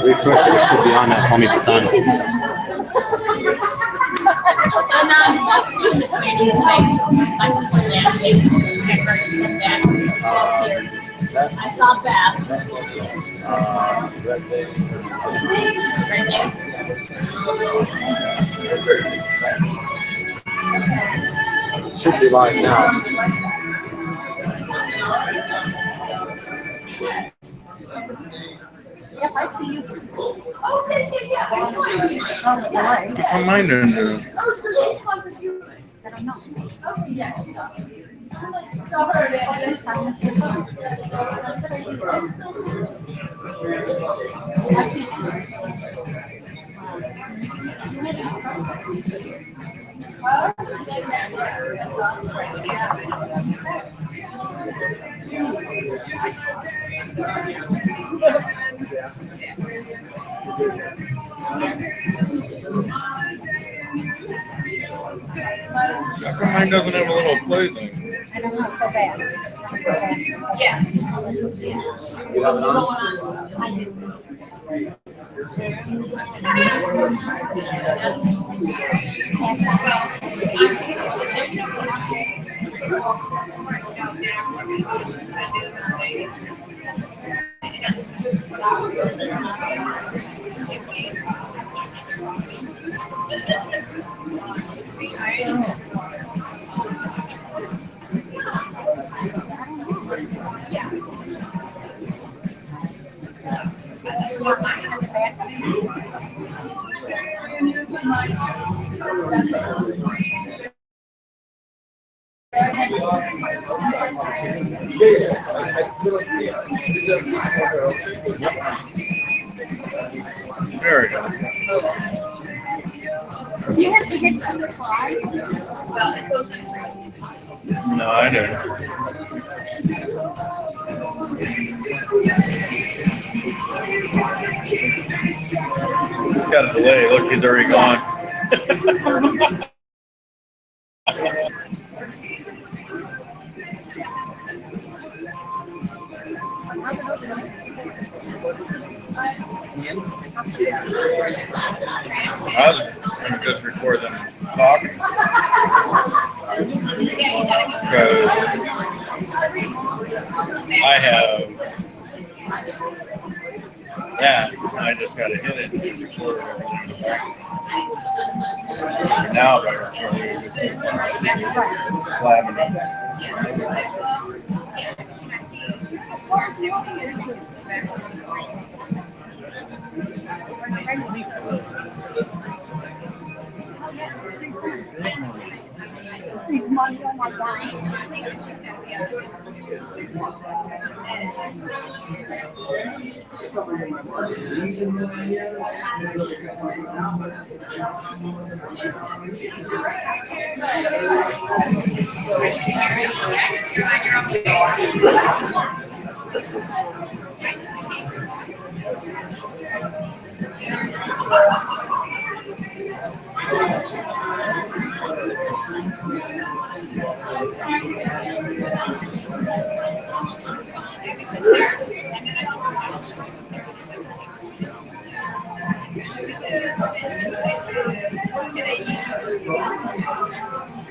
Refresh it. It should be on now. Tell me if it's on. My sister asked me, I saw Beth. It should be live now. Yep, I see you. What's on mine doing? I don't know. How come mine doesn't have a little play thing? I don't know. Go back. Yeah. You have it on? There we go. You have to hit subscribe. No, I didn't. Got a delay. Look, he's already gone. I was going to just record them talking. Because I have that, I just got to hit it and record everything. Now, if I record it, it's blabbing up. Money on my back.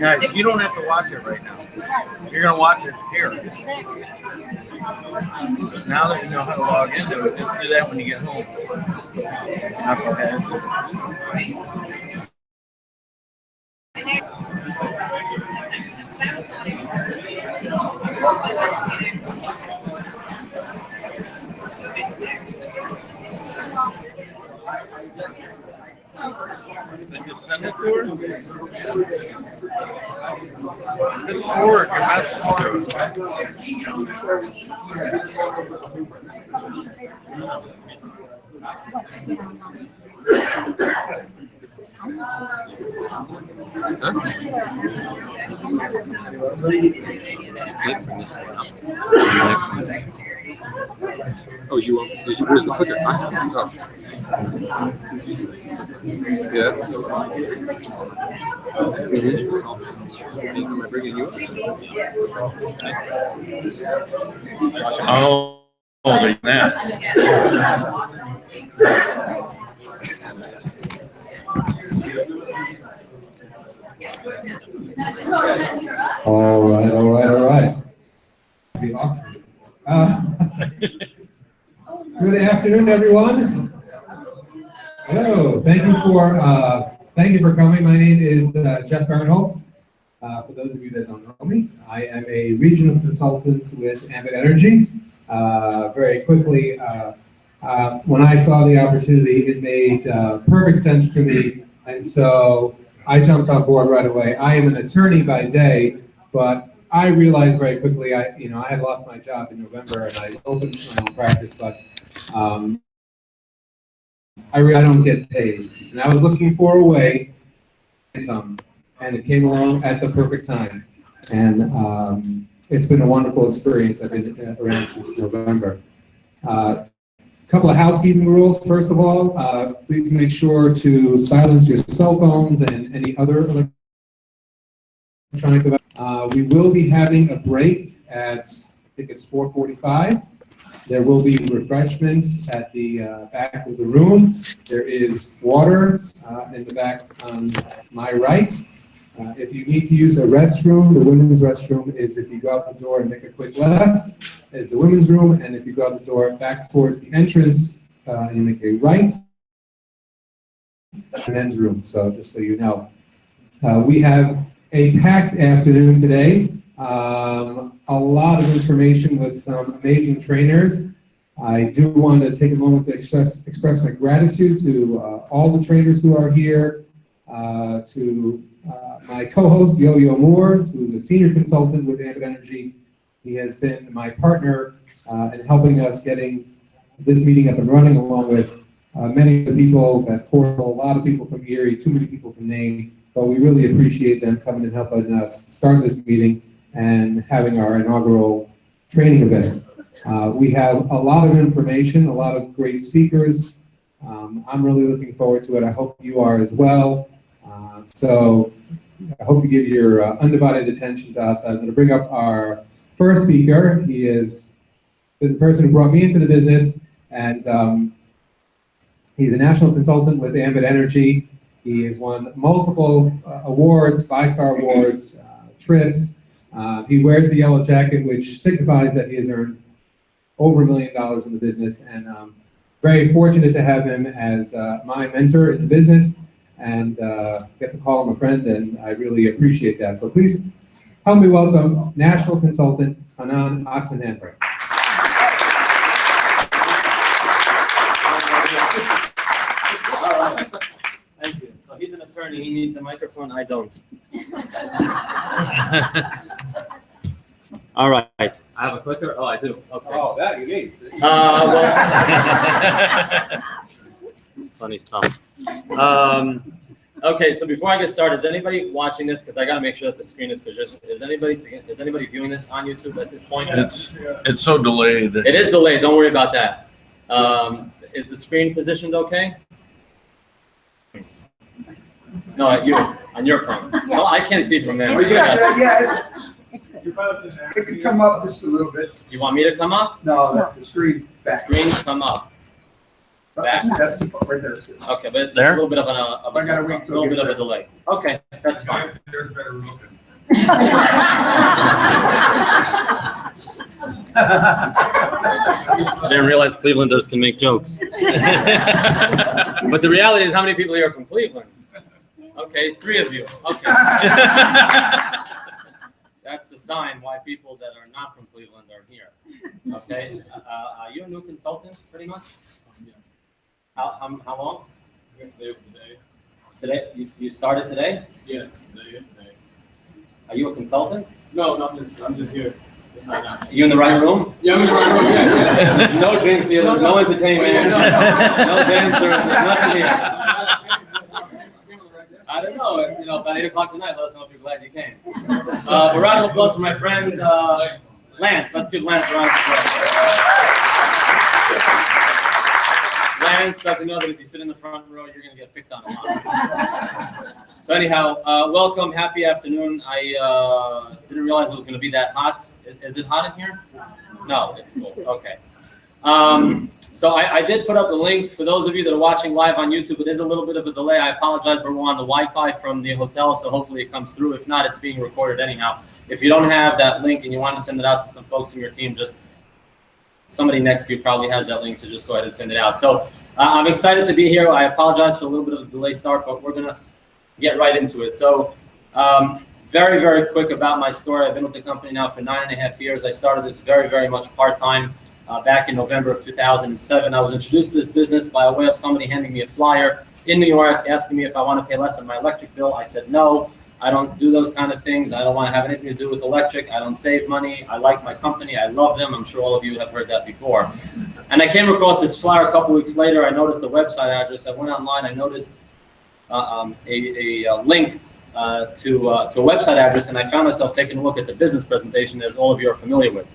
Now, you don't have to watch it right now. You're going to watch it here. Now that you know how to log into it, just do that when you get home. Did you send it to her? Just forward your message to her. Oh, where's the clicker? Oh. Yeah. Am I bringing you up? Oh, they that. All right. Good afternoon, everyone. Hello. Thank you for coming. My name is Jeff Bernholtz. For those of you that don't know me, I am a regional consultant with Ambit Energy. Very quickly, when I saw the opportunity, it made perfect sense to me, and so I jumped on board right away. I am an attorney by day, but I realized very quickly, I had lost my job in November, and I opened my own practice, but I don't get paid, and I was looking for a way to income, and it came along at the perfect time, and it's been a wonderful experience. I've been around since November. Couple of housekeeping rules. First of all, please make sure to silence your cell phones and any other electronic device. We will be having a break at, I think it's 4:45. There will be refreshments at the back of the room. There is water in the back on my right. If you need to use a restroom, the women's restroom is if you go out the door and make a quick left, is the women's room, and if you go out the door back towards the entrance, you make a right, the men's room. So just so you know, we have a packed afternoon today. A lot of information with some amazing trainers. I do want to take a moment to express my gratitude to all the trainers who are here, to my co-host, Yo-Yo Moore, who is a senior consultant with Ambit Energy. He has been my partner in helping us getting this meeting up and running, along with many of the people, Beth Corso, a lot of people from Erie, too many people to name, but we really appreciate them coming and helping us start this meeting and having our inaugural training event. We have a lot of information, a lot of great speakers. I'm really looking forward to it. I hope you are as well. So I hope you give your undivided attention to us. I'm going to bring up our first speaker. He is the person who brought me into the business, and he's a national consultant with Ambit Energy. He has won multiple awards, 5-star awards, trips. He wears the yellow jacket, which signifies that he has earned over $1 million in the business, and very fortunate to have him as my mentor in the business, and get to call him a friend, and I really appreciate that. So please help me welcome national consultant Hanan Oxenhammer. Thank you. So he's an attorney. He needs a microphone. I don't. All right. I have a clicker. Oh, I do. Okay. Oh, that you need. Well, funny stuff. Okay, so before I get started, is anybody watching this? Because I got to make sure that the screen is positioned. Is anybody viewing this on YouTube at this point? It's so delayed. It is delayed. Don't worry about that. Is the screen positioned okay? No, on your phone. No, I can't see from there. It's good. It's good. It could come up just a little bit. You want me to come up? No, the screen The back. screen come up. Back. That's the right there. Okay, but there's There? a little bit of a I gotta wait till little it bit gets of a there. delay. Okay, that's fine. I didn't realize Clevelanders can make jokes. But the reality is, how many people here are from Cleveland? Okay, 3 of you. Okay. That's a sign why people that are not from Cleveland are here. Okay. Are you a new consultant, pretty much? How long? Today. Today? You started today? Yeah, today. Are you a consultant? No, I'm just here. Just hang out. Are you in the right room? Yeah, I'm in the right room. Yeah. There's no drinks here. There's no entertainment. Oh, yeah, No dancers. There's nothing here. I don't know. About 8 o'clock tonight, let us know if you're glad you came. A round of applause for my friend Lance. Let's give Lance a round of applause. Lance Giants doesn't know that if you sit in the front row, you're going to get picked on a lot. So anyhow, welcome. Happy afternoon. I didn't realize it was going to be that hot. Is it hot in here? No, it's cool. Okay. So I did put up a link for those of you that are watching live on YouTube. It is a little bit of a delay. I apologize, but we're on the Wi-Fi from the hotel, so hopefully it comes through. If not, it's being recorded anyhow. If you don't have that link and you want to send it out to some folks from your team, just somebody next to you probably has that link, so just go ahead and send it out. So I'm excited to be here. I apologize for a little bit of a delay start, but we're going to get right into it. So very, very quick about my story. I've been with the company now for 9.5 years. I started this very, very much part-time back in November of 2007. I was introduced to this business by way of somebody handing me a flyer in New York, asking me if I want to pay less on my electric bill. I said, no, I don't do those kind of things. I don't want to have anything to do with electric. I don't save money. I like my company. I love them. I'm sure all of you have heard that before. And I came across this flyer a couple weeks later. I noticed the website address. I went online. I noticed a link to a website address, and I found myself taking a look at the business presentation, as all of you are familiar with.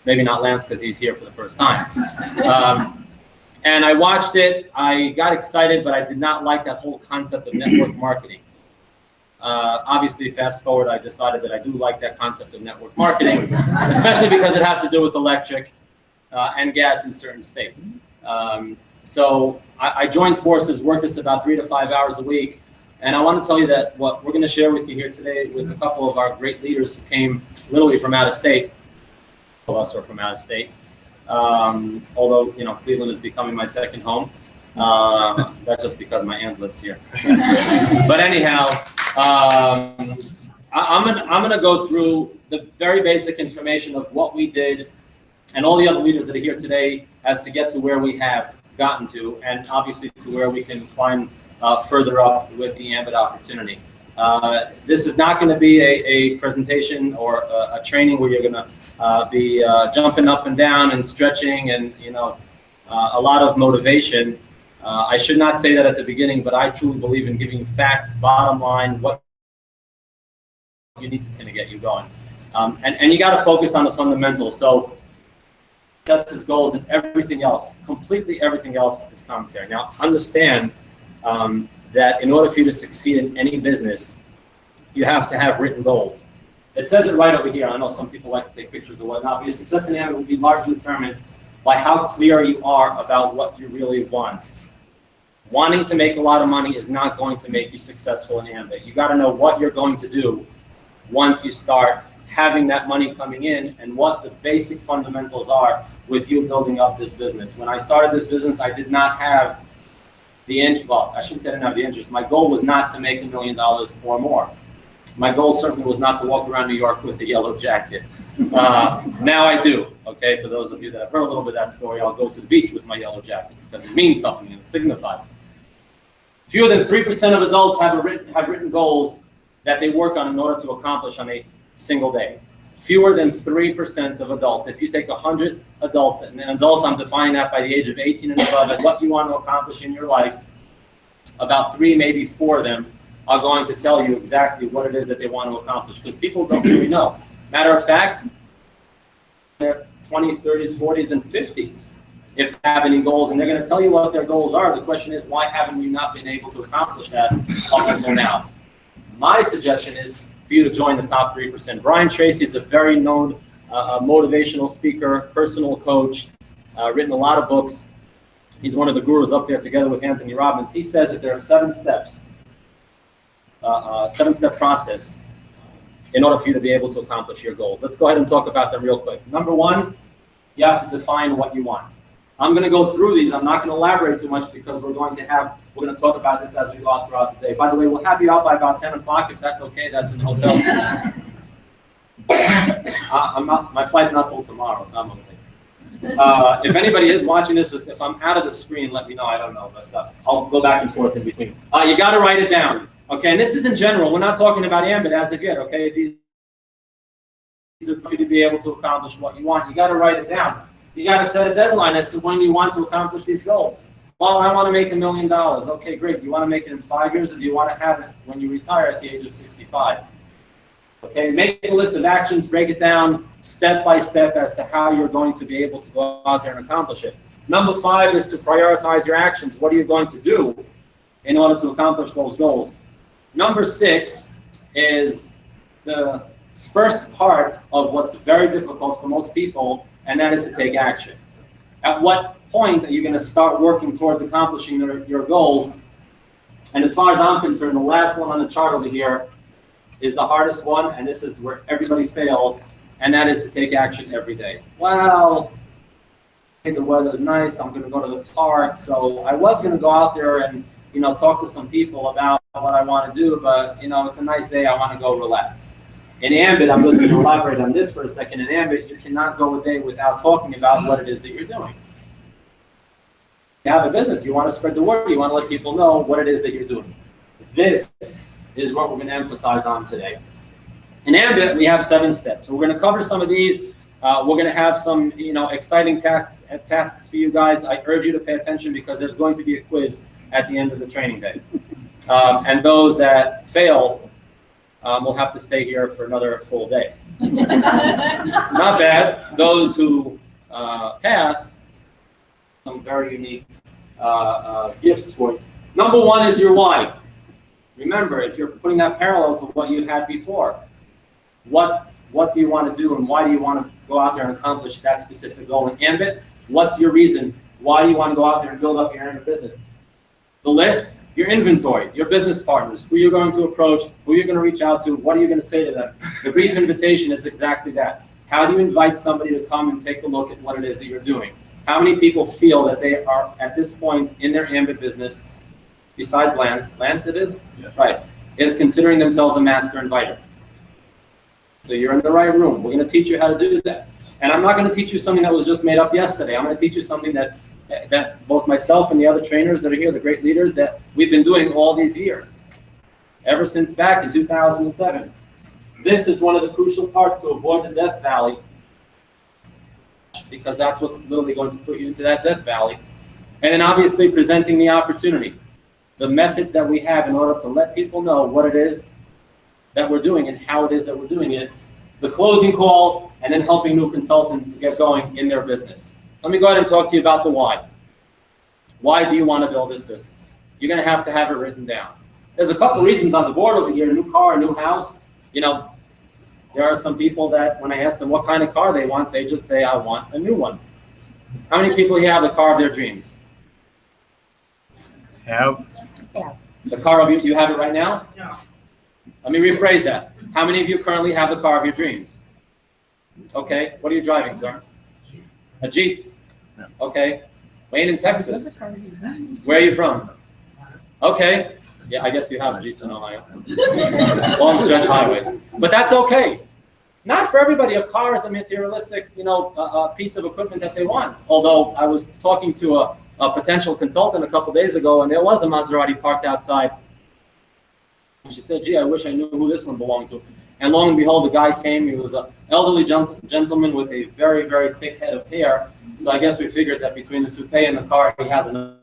Maybe not Lance because he's here for the first time. And I watched it. I got excited, but I did not like that whole concept of network marketing. Obviously, fast forward, I decided that I do like that concept of network marketing, especially because it has to do with electric and gas in certain states. So I joined forces, worked this about 3 to 5 hours a week. And I want to tell you that what we're going to share with you here today with a couple of our great leaders who came literally from out of state. All of us are from out of state. Although, you know, Cleveland is becoming my second home. That's just because my aunt lives here. But anyhow, I'm gonna go through the very basic information of what we did and all the other leaders that are here today as to get to where we have gotten to, and obviously to where we can climb further up with the Ambit opportunity. This is not going to be a presentation or a training where you're going to be jumping up and down and stretching and, you know, a lot of motivation. I should not say that at the beginning, but I truly believe in giving you facts, bottom line, what you need to get you going. And you got to focus on the fundamentals. So test his goals and everything else, completely everything else is commentary. Now, understand that in order for you to succeed in any business, you have to have written goals. It says it right over here. I know some people like to take pictures or whatnot, but your success in Ambit will be largely determined by how clear you are about what you really want. Wanting to make a lot of money is not going to make you successful in Ambit. You got to know what you're going to do once you start having that money coming in and what the basic fundamentals are with you building up this business. When I started this business, I did not have the interest. Well, I shouldn't say I didn't have the interest. My goal was not to make $1 million or more. My goal certainly was not to walk around New York with a yellow jacket. Now I do. Okay, for those of you that have heard a little bit of that story, I'll go to the beach with my yellow jacket because it means something and it signifies. Fewer than 3% of adults have written goals that they work on in order to accomplish on a single day. Fewer than 3% of adults. If you take 100 adults, and adults I'm defining that by the age of 18 and above as what you want to accomplish in your life, about 3, maybe 4 of them are going to tell you exactly what it is that they want to accomplish, because people don't really know. Matter of fact, their 20s, 30s, 40s, and 50s, if they have any goals, and they're going to tell you what their goals are. The question is, why haven't you not been able to accomplish that up until now? My suggestion is for you to join the top 3%. Brian Tracy is a very known motivational speaker, personal coach, written a lot of books. He's one of the gurus up there together with Anthony Robbins. He says that there are 7 steps, 7-step process in order for you to be able to accomplish your goals. Let's go ahead and talk about them real quick. Number 1, you have to define what you want. I'm going to go through these. I'm not going to elaborate too much because we're going to talk about this as we go out throughout the day. By the way, we'll have you out by about 10 o'clock if that's okay. That's in the hotel. My flight's not till tomorrow, so I'm okay. If anybody is watching this, if I'm out of the screen, let me know. I don't know, but I'll go back and forth in between. You got to write it down. Okay, and this is in general. We're not talking about Ambit as of yet. Okay, these are for you to be able to accomplish what you want. You got to write it down. You got to set a deadline as to when you want to accomplish these goals. Well, I want to make $1 million. Okay, great. You want to make it in 5 years, or do you want to have it when you retire at the age of 65? Okay, make a list of actions, break it down step by step as to how you're going to be able to go out there and accomplish it. Number 5 is to prioritize your actions. What are you going to do in order to accomplish those goals? Number 6 is the first part of what's very difficult for most people, and that is to take action. At what point are you going to start working towards accomplishing your goals? And as far as I'm concerned, the last one on the chart over here is the hardest one, and this is where everybody fails, and that is to take action every day. Well, hey, the weather's nice, I'm going to go to the park, so I was going to go out there and talk to some people about what I want to do, but it's a nice day, I want to go relax. In Ambit, I'm just going to elaborate on this for a second. In Ambit, you cannot go a day without talking about what it is that you're doing. You have a business, you want to spread the word, you want to let people know what it is that you're doing. This is what we're going to emphasize on today. In Ambit, we have 7 steps. We're going to cover some of these. We're going to have some exciting tasks for you guys. I urge you to pay attention because there's going to be a quiz at the end of the training day. And those that fail will have to stay here for another full day. Not bad. Those who pass, some very unique gifts for you. Number 1 is your why. Remember, if you're putting that parallel to what you had before, what do you want to do and why do you want to go out there and accomplish that specific goal? In Ambit, what's your reason? Why do you want to go out there and build up your Ambit business? The list, your inventory, your business partners, who you're going to approach, who you're going to reach out to, what are you going to say to them? The brief invitation is exactly that. How do you invite somebody to come and take a look at what it is that you're doing? How many people feel that they are, at this point in their Ambit business, besides Lance it is? Yes. Right, is considering themselves a master inviter? So you're in the right room. We're going to teach you how to do that. And I'm not going to teach you something that was just made up yesterday. I'm going to teach you something that both myself and the other trainers that are here, the great leaders, that we've been doing all these years, ever since back in 2007. This is one of the crucial parts to avoid the death valley, because that's what's literally going to put you into that death valley. And then obviously presenting the opportunity, the methods that we have in order to let people know what it is that we're doing and how it is that we're doing it, the closing call, and then helping new consultants get going in their business. Let me go ahead and talk to you about the why. Why do you want to build this business? You're going to have it written down. There's a couple reasons on the board over here: a new car, a new house. There are some people that when I ask them what kind of car they want, they just say, I want a new one. How many people here have the car of their dreams? Have. The car of you have it right now? No. Let me rephrase that. How many of you currently have the car of your dreams? Okay, what are you driving, sir? A Jeep? No. Okay. Wayne in Texas. Where are you from? Okay. Yeah, I guess you have a Jeep in Ohio. Long stretch highways. But that's okay. Not for everybody. A car is a materialistic, a piece of equipment that they want. Although I was talking to a potential consultant a couple days ago, and there was a Maserati parked outside. She said, gee, I wish I knew who this one belonged to. And lo and behold, the guy came. He was an elderly gentleman with a very, very thick head of hair. So I guess we figured that between the toupee and the car, he has enough.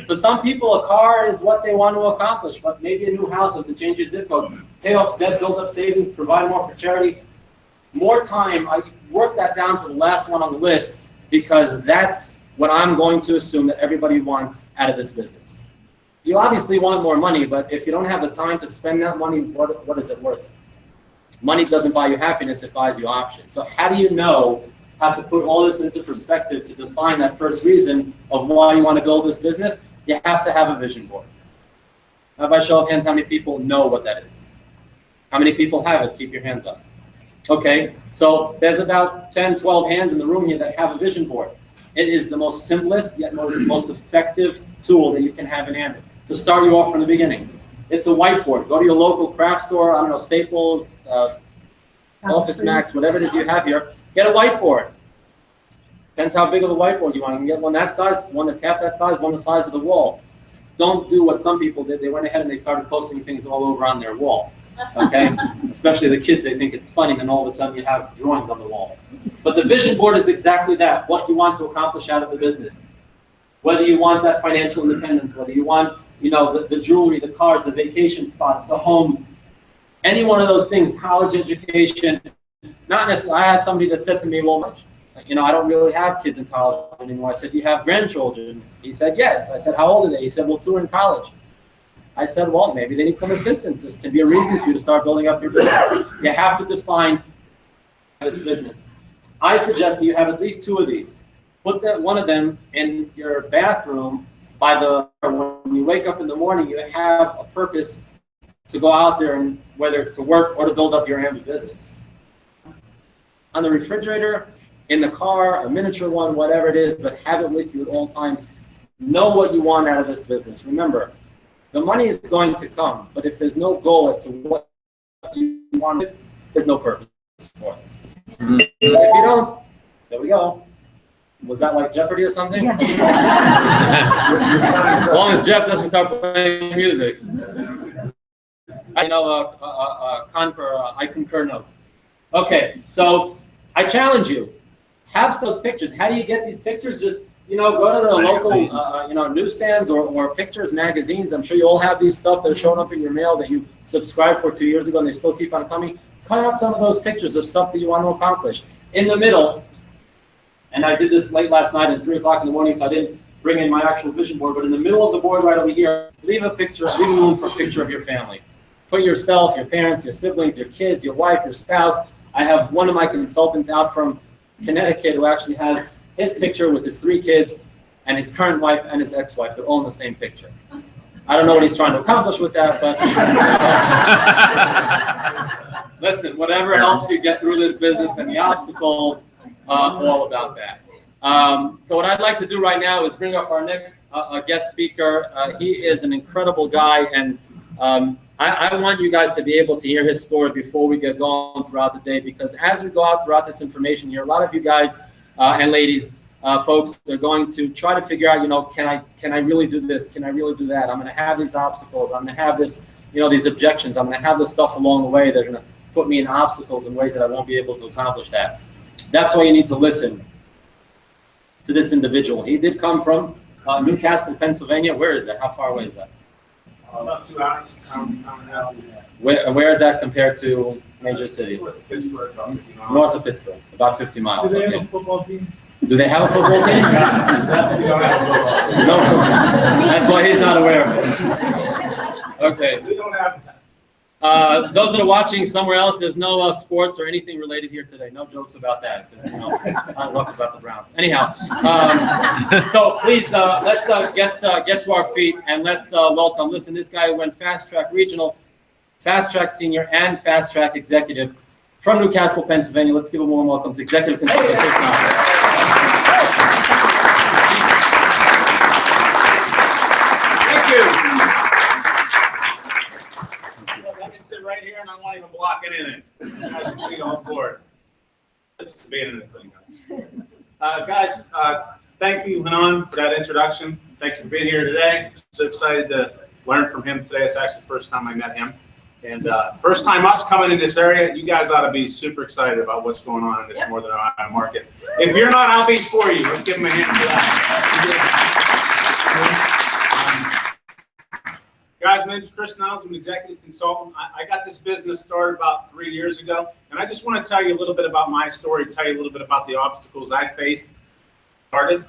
For some people, a car is what they want to accomplish, but maybe a new house or to change your zip code, pay off debt, build up savings, provide more for charity. More time, I work that down to the last one on the list because that's what I'm going to assume that everybody wants out of this business. You obviously want more money, but if you don't have the time to spend that money, what is it worth? Money doesn't buy you happiness, it buys you options. So how do you know how to put all this into perspective to define that first reason of why you want to build this business? You have to have a vision board. Now, by show of hands, how many people know what that is? How many people have it? Keep your hands up. Okay, so there's about 10, 12 hands in the room here that have a vision board. It is the most simplest, yet most effective tool that you can have in Ambit to start you off from the beginning. It's a whiteboard. Go to your local craft store, I don't know, Staples, Office Max, whatever it is you have here. Get a whiteboard. Depends how big of a whiteboard you want. You can get one that size, one that's half that size, one the size of the wall. Don't do what some people did. They went ahead and they started posting things all over on their wall. Okay? Especially the kids, they think it's funny, and then all of a sudden you have drawings on the wall. But the vision board is exactly that, what you want to accomplish out of the business. Whether you want that financial independence, whether you want, the jewelry, the cars, the vacation spots, the homes, any one of those things, college education. Not necessarily. I had somebody that said to me, well, you know, I don't really have kids in college anymore. I said, do you have grandchildren? He said, yes. I said, how old are they? He said, well, 2 are in college. I said, well, maybe they need some assistance. This can be a reason for you to start building up your business. You have to define this business. I suggest that you have at least 2 of these. Put one of them in your bathroom when you wake up in the morning, you have a purpose to go out there, and whether it's to work or to build up your Ambit business. On the refrigerator, in the car, a miniature one, whatever it is, but have it with you at all times. Know what you want out of this business. Remember, the money is going to come, but if there's no goal as to what you want, there's no purpose for this. If you don't, there we go. Was that like Jeopardy or something? Yeah. As long as Jeff doesn't start playing music. I know I concur note. Okay, so I challenge you. Have those pictures. How do you get these pictures? Just, you know, go to the local newsstands or pictures, magazines. I'm sure you all have these stuff that are showing up in your mail that you subscribed for 2 years ago and they still keep on coming. Cut out some of those pictures of stuff that you want to accomplish. In the middle, and I did this late last night at 3 o'clock in the morning, so I didn't bring in my actual vision board, but in the middle of the board right over here, leave a room for a picture of your family. Put yourself, your parents, your siblings, your kids, your wife, your spouse. I have one of my consultants out from Connecticut who actually has his picture with his 3 kids and his current wife and his ex-wife. They're all in the same picture. I don't know what he's trying to accomplish with that, but listen, whatever helps you get through this business and the obstacles, all about that. So what I'd like to do right now is bring up our next guest speaker. He is an incredible guy, and I want you guys to be able to hear his story before we get going throughout the day, because as we go out throughout this information here, a lot of you guys and ladies, folks, are going to try to figure out, you know, can I really do this? Can I really do that? I'm going to have these obstacles. I'm going to have this, you know, these objections. I'm going to have this stuff along the way that are going to put me in obstacles in ways that I won't be able to accomplish that. That's why you need to listen to this individual. He did come from Newcastle, Pennsylvania. Where is that? How far away is that? About 2 hours. Where is that compared to major city? Pittsburgh. North of Pittsburgh, about 50 miles. Do they have Okay. a football team? Do they have a football team? We don't have a football team. No football. That's why he's not aware of it. Okay. We don't have that. Those that are watching somewhere else, there's no sports or anything related here today. No jokes about that, because you know, I don't talk about the Browns. Anyhow, so please let's get to our feet and let's welcome. Listen, this guy went fast track regional, fast track senior, and fast track executive from Newcastle, Pennsylvania. Let's give a warm welcome to executive consultant Chris Knox. Right here, and I won't even block anything. As you can see on board. Just being in this thing. Guys, thank you, Hanan, for that introduction. Thank you for being here today. So excited to learn from him today. It's actually the first time I met him. And first time us coming in this area, you guys ought to be super excited about what's going on in this Northern Ohio market. If you're not, I'll be for you. Let's give him a hand for that. Guys, my name is Chris Niles. I'm an executive consultant. I got this business started about 3 years ago, and I just want to tell you a little bit about my story, tell you a little bit about the obstacles I faced, started,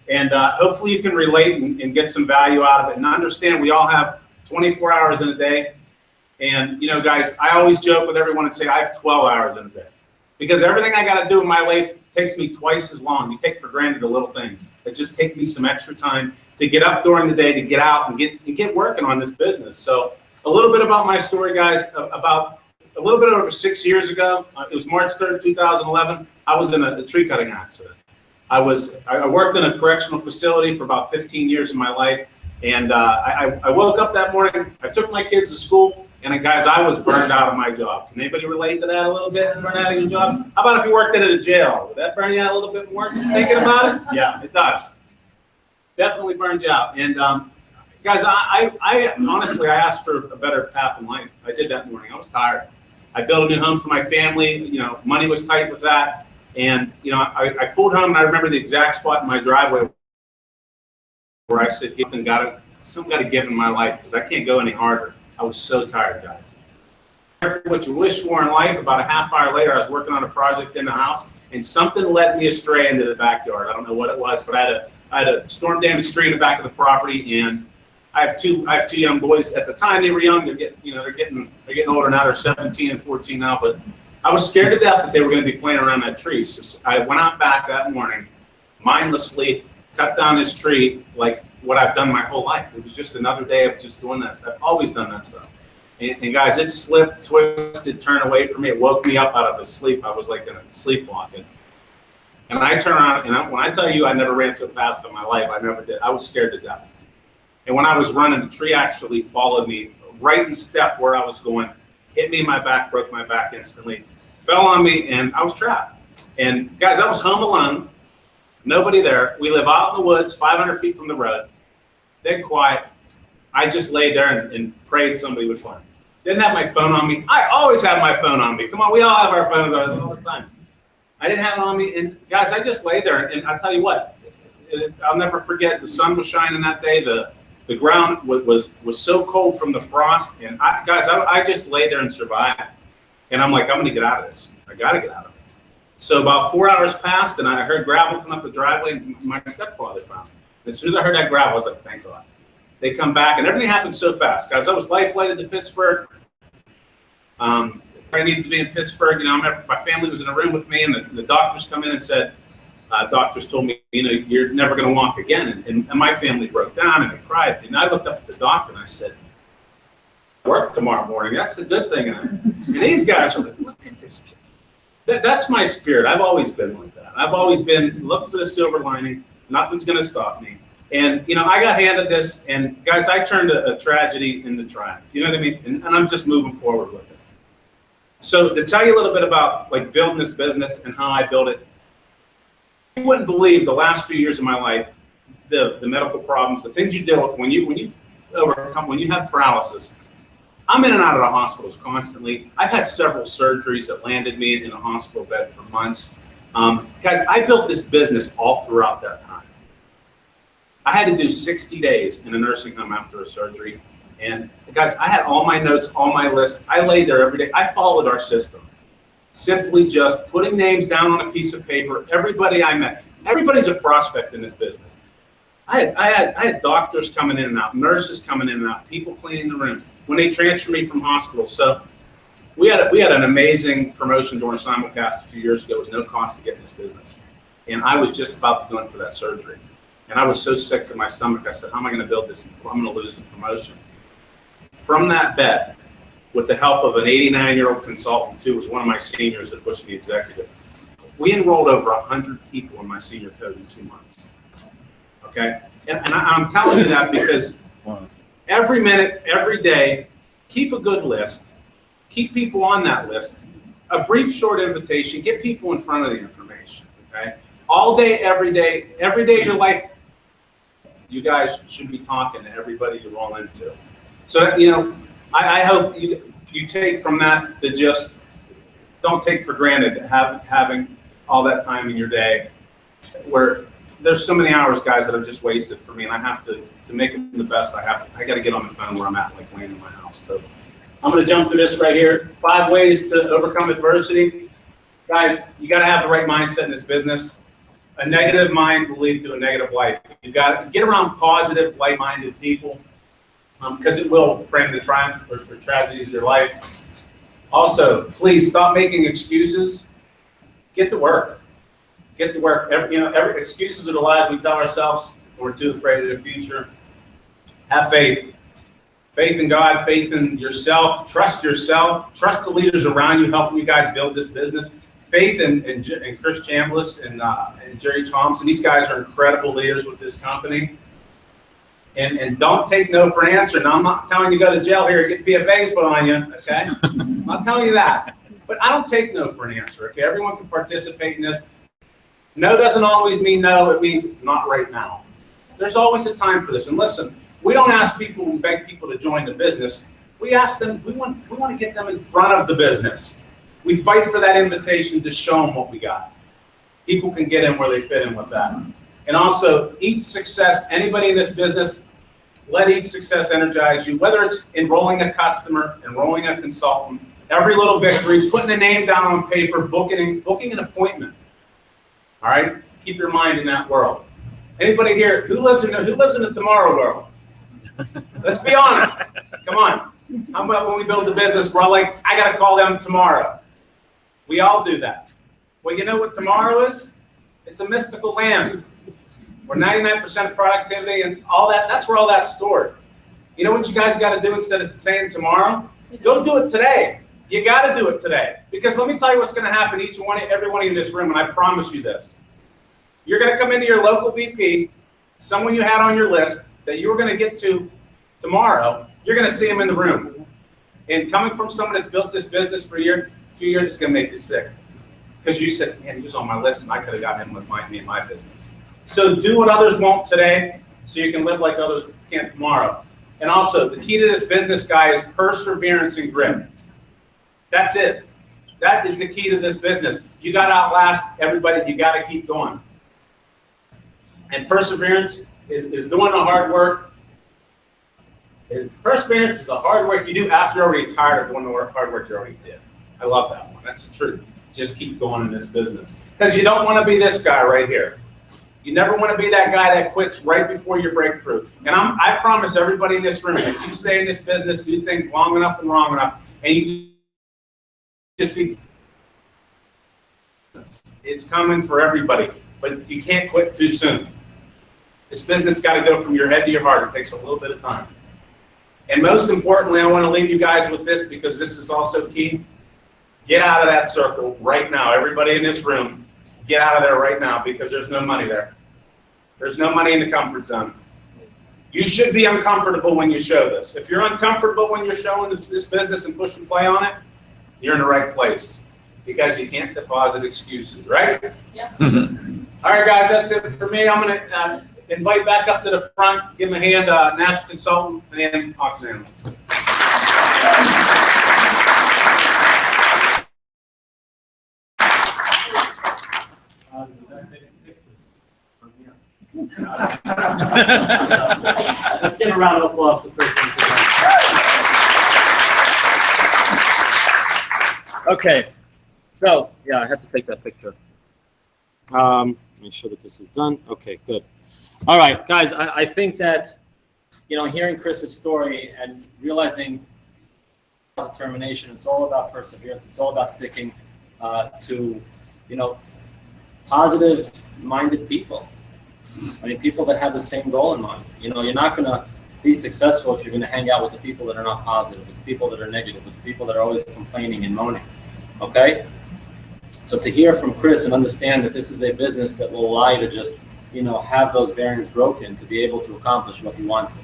and hopefully you can relate and get some value out of it. And understand we all have 24 hours in a day, and you know, guys, I always joke with everyone and say I have 12 hours in a day, because everything I got to do in my life takes me twice as long. You take for granted the little things. It just takes me some extra time to get up during the day, to get out and get working on this business. So a little bit about my story, guys. About a little bit over 6 years ago, it was March 3rd, 2011. I was in a tree cutting accident. I worked in a correctional facility for about 15 years of my life, and I woke up that morning. I took my kids to school, and guys, I was burned out of my job. Can anybody relate to that a little bit? Burned out of your job? How about if you worked at a jail? Would that burn you out a little bit more? Just thinking about it? Yeah, it does. Definitely burned you out. And guys, I honestly, I asked for a better path in life. I did that morning. I was tired. I built a new home for my family. You know, money was tight with that. And, you know, I pulled home, and I remember the exact spot in my driveway where I said, something got to give in my life, because I can't go any harder. I was so tired, guys. what you wish for in life. About a half hour later, I was working on a project in the house, and something led me astray into the backyard. I don't know what it was, but I had a storm damaged tree in the back of the property, and I have two young boys. At the time, they were young. They're getting older now. They're 17 and 14 now. But I was scared to death that they were going to be playing around that tree. So I went out back that morning, mindlessly cut down this tree like what I've done my whole life. It was just another day of just doing that stuff. I've always done that stuff. And guys, it slipped, twisted, turned away from me. It woke me up out of a sleep. I was like in a sleepwalking. And I turn around, and when I tell you I never ran so fast in my life, I never did. I was scared to death. And when I was running, the tree actually followed me right in step where I was going, hit me in my back, broke my back instantly, fell on me, and I was trapped. And guys, I was home alone, nobody there. We live out in the woods, 500 feet from the road, dead quiet. I just laid there and prayed somebody would find me. Didn't have my phone on me. I always have my phone on me. Come on, we all have our phones on us all the time. I didn't have it on me, and guys, I just laid there, and I'll tell you what, I'll never forget, the sun was shining that day, the ground was so cold from the frost, and I just lay there and survived. And I'm like, I'm gonna get out of this. I gotta get out of it. So about 4 hours passed, and I heard gravel come up the driveway, and my stepfather found me. As soon as I heard that gravel, I was like, thank God. They come back, and everything happened so fast. Guys, I was life flighted to Pittsburgh. I needed to be in Pittsburgh. You know, my family was in a room with me, and the doctors come in and said, doctors told me, you know, you're never going to walk again. And my family broke down and they cried. And I looked up at the doctor and I said, work tomorrow morning. That's the good thing. And these guys are like, look at this kid. That's my spirit. I've always been like that. I've always been, look for the silver lining. Nothing's going to stop me. And, you know, I got handed this. And, guys, I turned a tragedy into triumph. You know what I mean? And I'm just moving forward with it. So to tell you a little bit about, like, building this business and how I built it, you wouldn't believe the last few years of my life, the medical problems, the things you deal with when you overcome, when you have paralysis. I'm in and out of the hospitals constantly. I've had several surgeries that landed me in a hospital bed for months. Guys, I built this business all throughout that time. I had to do 60 days in a nursing home after a surgery. And guys, I had all my notes, all my lists. I laid there every day. I followed our system. Simply just putting names down on a piece of paper. Everybody I met, everybody's a prospect in this business. I had doctors coming in and out, nurses coming in and out, people cleaning the rooms when they transferred me from hospitals. So we had an amazing promotion during simulcast a few years ago. It was no cost to get in this business. And I was just about to go in for that surgery. And I was so sick to my stomach, I said, how am I going to build this? Well, I'm going to lose the promotion. From that bed, with the help of an 89-year-old consultant, who was one of my seniors that pushed me executive, we enrolled over 100 people in my senior code in 2 months. Okay? And I'm telling you that because every minute, every day, keep a good list. Keep people on that list. A brief, short invitation. Get people in front of the information. Okay? All day, every day of your life, you guys should be talking to everybody you roll into. So, you know, I hope you take from that just don't take for granted having all that time in your day, where there's so many hours, guys, that are just wasted for me, and I have to make it the best. I got to get on the phone where I'm at, like laying in my house. So I'm going to jump through this right here. 5 ways to overcome adversity. Guys, you got to have the right mindset in this business. A negative mind will lead to a negative life. You got to get around positive, light-minded people, because it will frame the triumphs or tragedies of your life. Also, please stop making excuses. Get to work. Get to work. Every excuses are the lies we tell ourselves when we're too afraid of the future. Have faith. Faith in God, faith in yourself. Trust yourself. Trust the leaders around you helping you guys build this business. Faith in Chris Chambliss and Jerry Thompson. These guys are incredible leaders with this company. And don't take no for an answer. Now, I'm not telling you to go to jail here and get PFAs put on you, okay? I'm not telling you that. But I don't take no for an answer, okay? Everyone can participate in this. No doesn't always mean no. It means not right now. There's always a time for this. And listen, we don't ask people and beg people to join the business. We ask them, we want to get them in front of the business. We fight for that invitation to show them what we got. People can get in where they fit in with that. And also, each success, anybody in this business, let each success energize you, whether it's enrolling a customer, enrolling a consultant, Every little victory, putting a name down on paper, booking an appointment. All right? Keep your mind in that world. Anybody here, who lives in the tomorrow world? Let's be honest. Come on. How about when we build the business, we're all like, I got to call them tomorrow. We all do that. Well, you know what tomorrow is? It's a mystical land where 99% productivity and all that, that's where all that's stored. You know what you guys got to do instead of saying tomorrow? Go do it today. You got to do it today. Because let me tell you what's going to happen every one in this room, and I promise you this. You're going to come into your local VP, someone you had on your list that you were going to get to tomorrow, you're going to see him in the room. And coming from someone that's built this business for a few years, it's going to make you sick. Because you said, man, he was on my list, and I could have gotten him with me and my business. So do what others won't today, so you can live like others can tomorrow. And also, the key to this business, guy, is perseverance and grit. That's it. That is the key to this business. You got to outlast everybody. You got to keep going. And perseverance is doing the hard work. Perseverance is the hard work you do after you're already tired of doing the hard work you already did. I love that one. That's the truth. Just keep going in this business. Because you don't want to be this guy right here. You never want to be that guy that quits right before your breakthrough. And I promise everybody in this room, if you stay in this business, do things long enough and wrong enough, and you just be, it's coming for everybody, but you can't quit too soon. This business got to go from your head to your heart. It takes a little bit of time. And most importantly, I want to leave you guys with this because this is also key. Get out of that circle right now. Everybody in this room, get out of there right now because there's no money there. There's no money in the comfort zone. You should be uncomfortable when you show this. If you're uncomfortable when you're showing this business and push and play on it, you're in the right place because you can't deposit excuses, right? Yep. All right, guys, that's it for me. I'm going to invite back up to the front, give him a hand, national consultant and auction analyst. Let's give a round of applause for the first thing. Okay, so yeah, I have to take that picture. Make sure that this is done. Okay, good. All right, guys, I think that, hearing Chris's story and realizing determination, it's all about perseverance. It's all about sticking to, positive-minded people. I mean, people that have the same goal in mind. You're not going to be successful if you're going to hang out with the people that are not positive, with the people that are negative, with the people that are always complaining and moaning. Okay? So to hear from Chris and understand that this is a business that will allow you to just, have those barriers broken to be able to accomplish what you want to.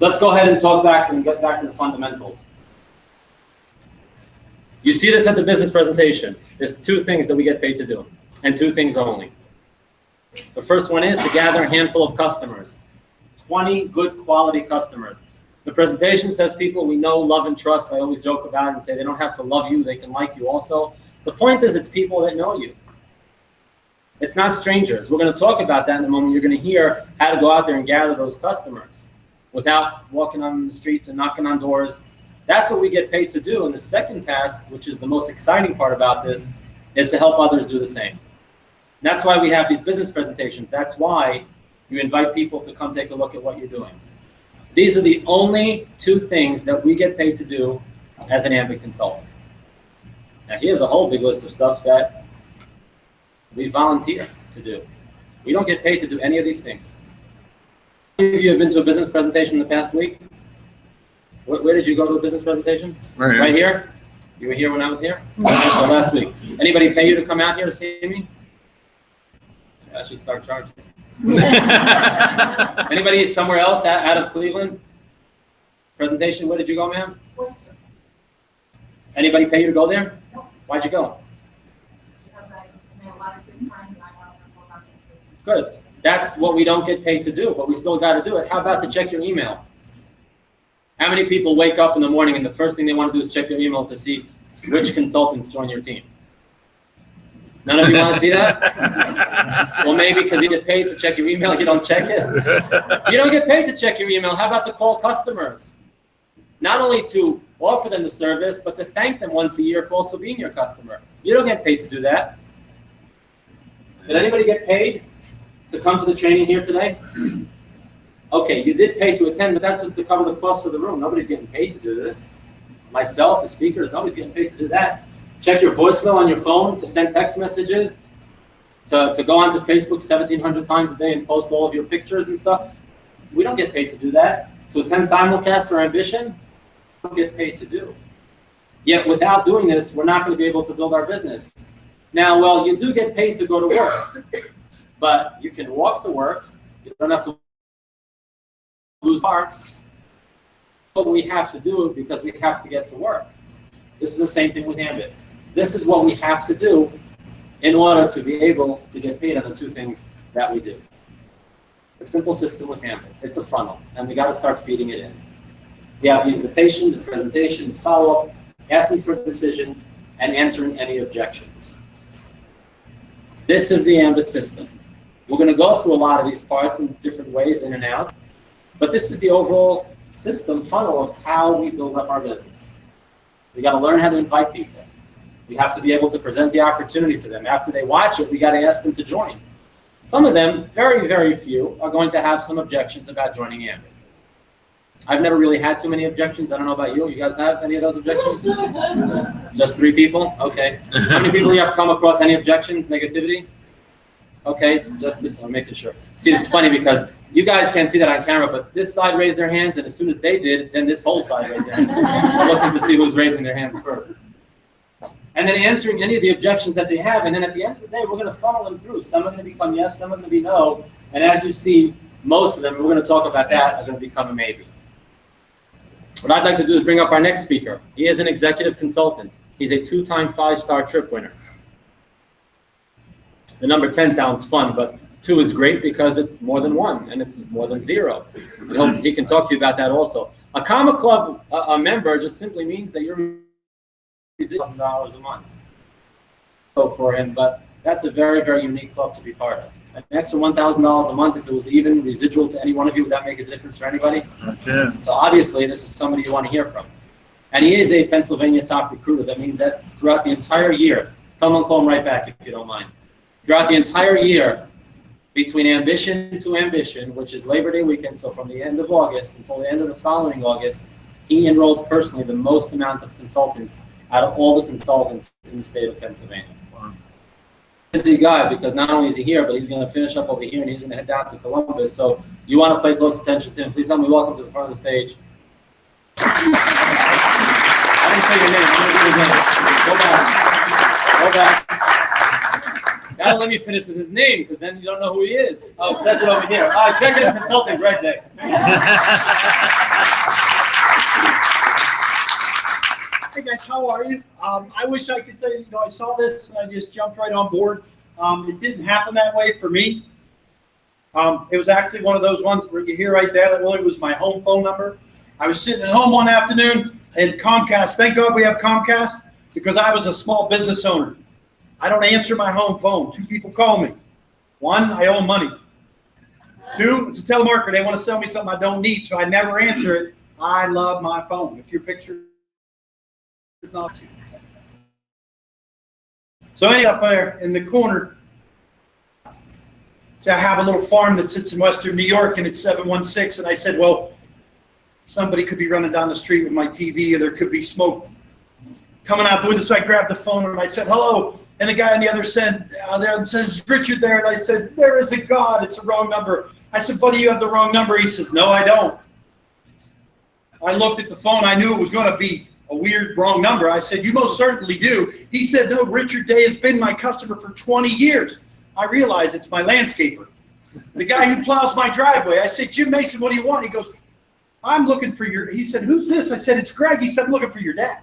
Let's go ahead and talk back and get back to the fundamentals. You see this at the business presentation. There's two things that we get paid to do, and two things only. The first one is to gather a handful of customers, 20 good quality customers. The presentation says people we know, love, and trust. I always joke about it and say they don't have to love you, they can like you also. The point is it's people that know you. It's not strangers. We're going to talk about that in a moment. You're going to hear how to go out there and gather those customers without walking on the streets and knocking on doors. That's what we get paid to do. And the second task, which is the most exciting part about this, is to help others do the same. That's why we have these business presentations. That's why you invite people to come take a look at what you're doing. These are the only two things that we get paid to do as an Ambit consultant. Now, here's a whole big list of stuff that we volunteer to do. We don't get paid to do any of these things. How many of you have been to a business presentation in the past week? Where did you go to a business presentation? Right here? You were here when I was here? Okay, so last week. Anybody pay you to come out here to see me? I should start charging. Anybody somewhere else out of Cleveland? Presentation, where did you go, ma'am? Worcester. Anybody pay you to go there? No. Why'd you go? Just because I made a lot of good friends and I want to know about this business. Good. That's what we don't get paid to do, but we still got to do it. How about to check your email? How many people wake up in the morning and the first thing they want to do is check their email to see which consultants join your team? None of you want to see that? Well, maybe because you get paid to check your email, you don't check it. You don't get paid to check your email. How about to call customers? not only to offer them the service, but to thank them once a year for also being your customer. You don't get paid to do that. Did anybody get paid to come to the training here today? Okay, you did pay to attend, but that's just to cover the cost of the room. Nobody's getting paid to do this. Myself, the speakers, nobody's getting paid to do that. Check your voicemail on your phone, to send text messages, to go onto Facebook 1,700 times a day and post all of your pictures and stuff. We don't get paid to do that. To attend simulcast or Ambition, we don't get paid to do. Yet without doing this, we're not going to be able to build our business. Now, well, you do get paid to go to work, but you can walk to work. You don't have to lose heart. But we have to do it because we have to get to work. This is the same thing with Ambit. This is what we have to do in order to be able to get paid on the two things that we do. A simple system with Ambit. It's a funnel, and we got to start feeding it in. We have the invitation, the presentation, the follow-up, asking for a decision, and answering any objections. This is the Ambit system. We're going to go through a lot of these parts in different ways, in and out, but this is the overall system funnel of how we build up our business. We got to learn how to invite people. We have to be able to present the opportunity to them. After they watch it, we got to ask them to join. Some of them, very, very few, are going to have some objections about joining Ambit. I've never really had too many objections. I don't know about you. You guys have any of those objections? Just 3 people? Okay. How many people you have come across any objections, negativity? Okay, just this, I'm making sure. See, it's funny because you guys can't see that on camera, but this side raised their hands, and as soon as they did, then this whole side raised their hands. I'm looking to see who's raising their hands first. And then answering any of the objections that they have, and then at the end of the day, we're going to funnel them through. Some are going to become yes, some are going to be no, and as you see, most of them, we're going to talk about that, are going to become a maybe. What I'd like to do is bring up our next speaker. He is an executive consultant. He's a 2-time 5-star trip winner. The number 10 sounds fun, but 2 is great because it's more than 1 and it's more than 0. He can talk to you about that also. A Comma Club a member just simply means that you're $1,000 a month for him, but that's a very, very unique club to be part of. An extra $1,000 a month, if it was even residual to any one of you, would that make a difference for anybody? Okay. So obviously, this is somebody you want to hear from. And he is a Pennsylvania top recruiter. That means that throughout the entire year, come and call him right back if you don't mind. Throughout the entire year, between Ambition to Ambition, which is Labor Day weekend, so from the end of August until the end of the following August, he enrolled personally the most amount of consultants out of all the consultants in the state of Pennsylvania. Busy guy, because not only is he here, but he's going to finish up over here and he's going to head down to Columbus. So you want to pay close attention to him. Please help me welcome to the front of the stage. I didn't say your name. I'm going to do your name. Go back. Go back. Gotta let me finish with his name, because then you don't know who he is. Oh, it says it over here. Oh, executive consulting, Greg Day. Hey guys, how are you? I wish I could say, I saw this and I just jumped right on board. It didn't happen that way for me. It was actually one of those ones where you hear right there that really was my home phone number. I was sitting at home one afternoon and Comcast, thank God we have Comcast, because I was a small business owner. I don't answer my home phone. 2 people call me. 1, I owe money. 2, it's a telemarketer. They want to sell me something I don't need, so I never answer it. I love my phone. If your picture is not to. So anyway, up there in the corner, so I have a little farm that sits in Western New York, and it's 716, and I said, well, somebody could be running down the street with my TV, or there could be smoke coming out the window. So I grabbed the phone and I said, hello. And the guy on the other end there says, Richard there. And I said, there is a God. It's a wrong number. I said, buddy, you have the wrong number. He says, no, I don't. I looked at the phone. I knew it was going to be a weird wrong number. I said, you most certainly do. He said, no, Richard Day has been my customer for 20 years. I realize it's my landscaper, the guy who plows my driveway. I said, Jim Mason, what do you want? He goes, I'm looking for your, he said, who's this? I said, it's Greg. He said, I'm looking for your dad.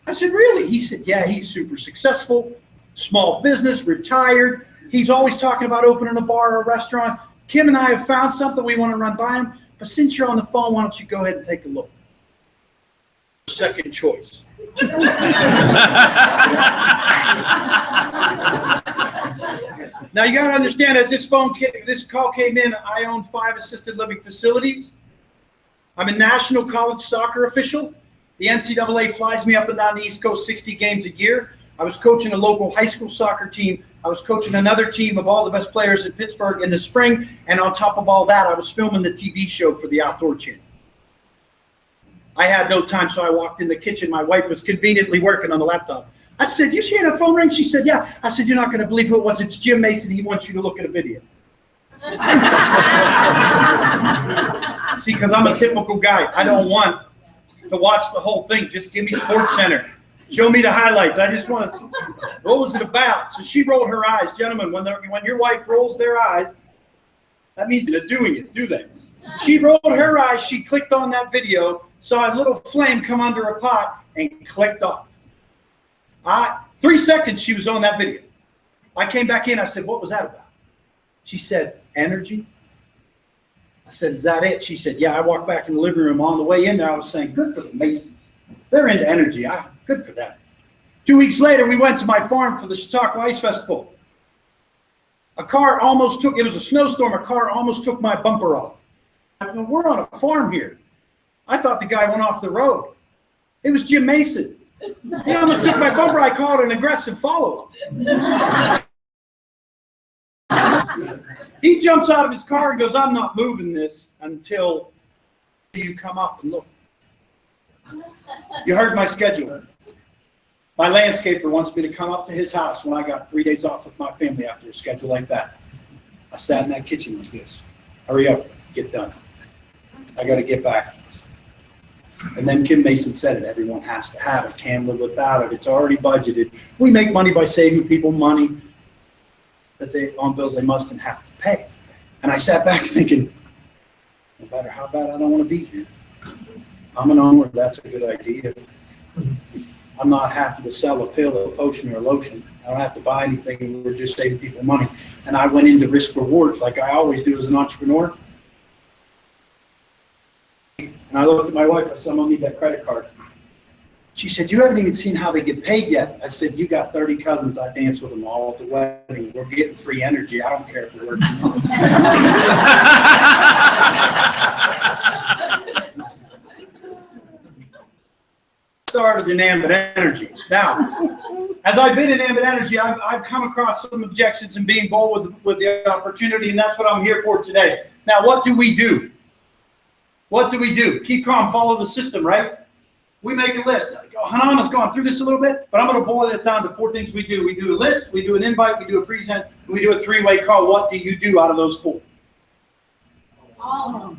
I said, really? He said, yeah, he's super successful, small business, retired. He's always talking about opening a bar or a restaurant. Kim and I have found something we want to run by him, but since you're on the phone, why don't you go ahead and take a look? Second choice. Now you got to understand, as this call came in, I own 5 assisted living facilities. I'm a national college soccer official. The NCAA flies me up and down the East Coast 60 games a year. I was coaching a local high school soccer team. I was coaching another team of all the best players in Pittsburgh in the spring. And on top of all that, I was filming the TV show for the Outdoor Channel. I had no time, so I walked in the kitchen. My wife was conveniently working on the laptop. I said, "You hear the phone ring?" She said, "Yeah." I said, "You're not going to believe who it was. It's Jim Mason. He wants you to look at a video." See, because I'm a typical guy. I don't want to watch the whole thing. Just give me Sports Center. Show me the highlights. I just want to. What was it about? So she rolled her eyes. Gentlemen, when your wife rolls their eyes, that means they're doing it, do they? She rolled her eyes. She clicked on that video, saw a little flame come under a pot, and clicked off. 3 seconds she was on that video. I came back in. I said, "What was that about?" She said, "Energy." I said, "Is that it?" She said, "Yeah." I walked back in the living room. On the way in there, I was saying, "Good for the Masons. They're into energy. Good for them." 2 weeks later, we went to my farm for the Chautauqua Ice Festival. A car almost took, it was a snowstorm, a car almost took my bumper off. We're on a farm here. I thought the guy went off the road. It was Jim Mason. He almost took my bumper. I called an aggressive follow-up. He jumps out of his car and goes, "I'm not moving this until you come up and look." You heard my schedule. My landscaper wants me to come up to his house when I got 3 days off with my family after a schedule like that. I sat in that kitchen like this. "Hurry up, get done. I got to get back." And then Kim Mason said it, everyone has to have it, can't live without it. It's already budgeted. We make money by saving people money that they on bills they must and have to pay. And I sat back thinking, no matter how bad I don't want to be here, I'm an owner, that's a good idea. I'm not having to sell a pill or a potion or a lotion. I don't have to buy anything. We're just saving people money. And I went into risk reward like I always do as an entrepreneur. And I looked at my wife. I said, "I'm going to need that credit card." She said, "You haven't even seen how they get paid yet." I said, "You got 30 cousins. I dance with them all at the wedding. We're getting free energy. I don't care if it works." Started in Ambit Energy. Now, as I've been in Ambit Energy, I've come across some objections in being bold with the opportunity, and that's what I'm here for today. Now, what do we do? What do we do? Keep calm, follow the system, right? We make a list. Hanan has gone through this a little bit, but I'm going to boil it down to 4 things we do. We do a list, we do an invite, we do a present, and we do a 3-way call. What do you do out of those 4?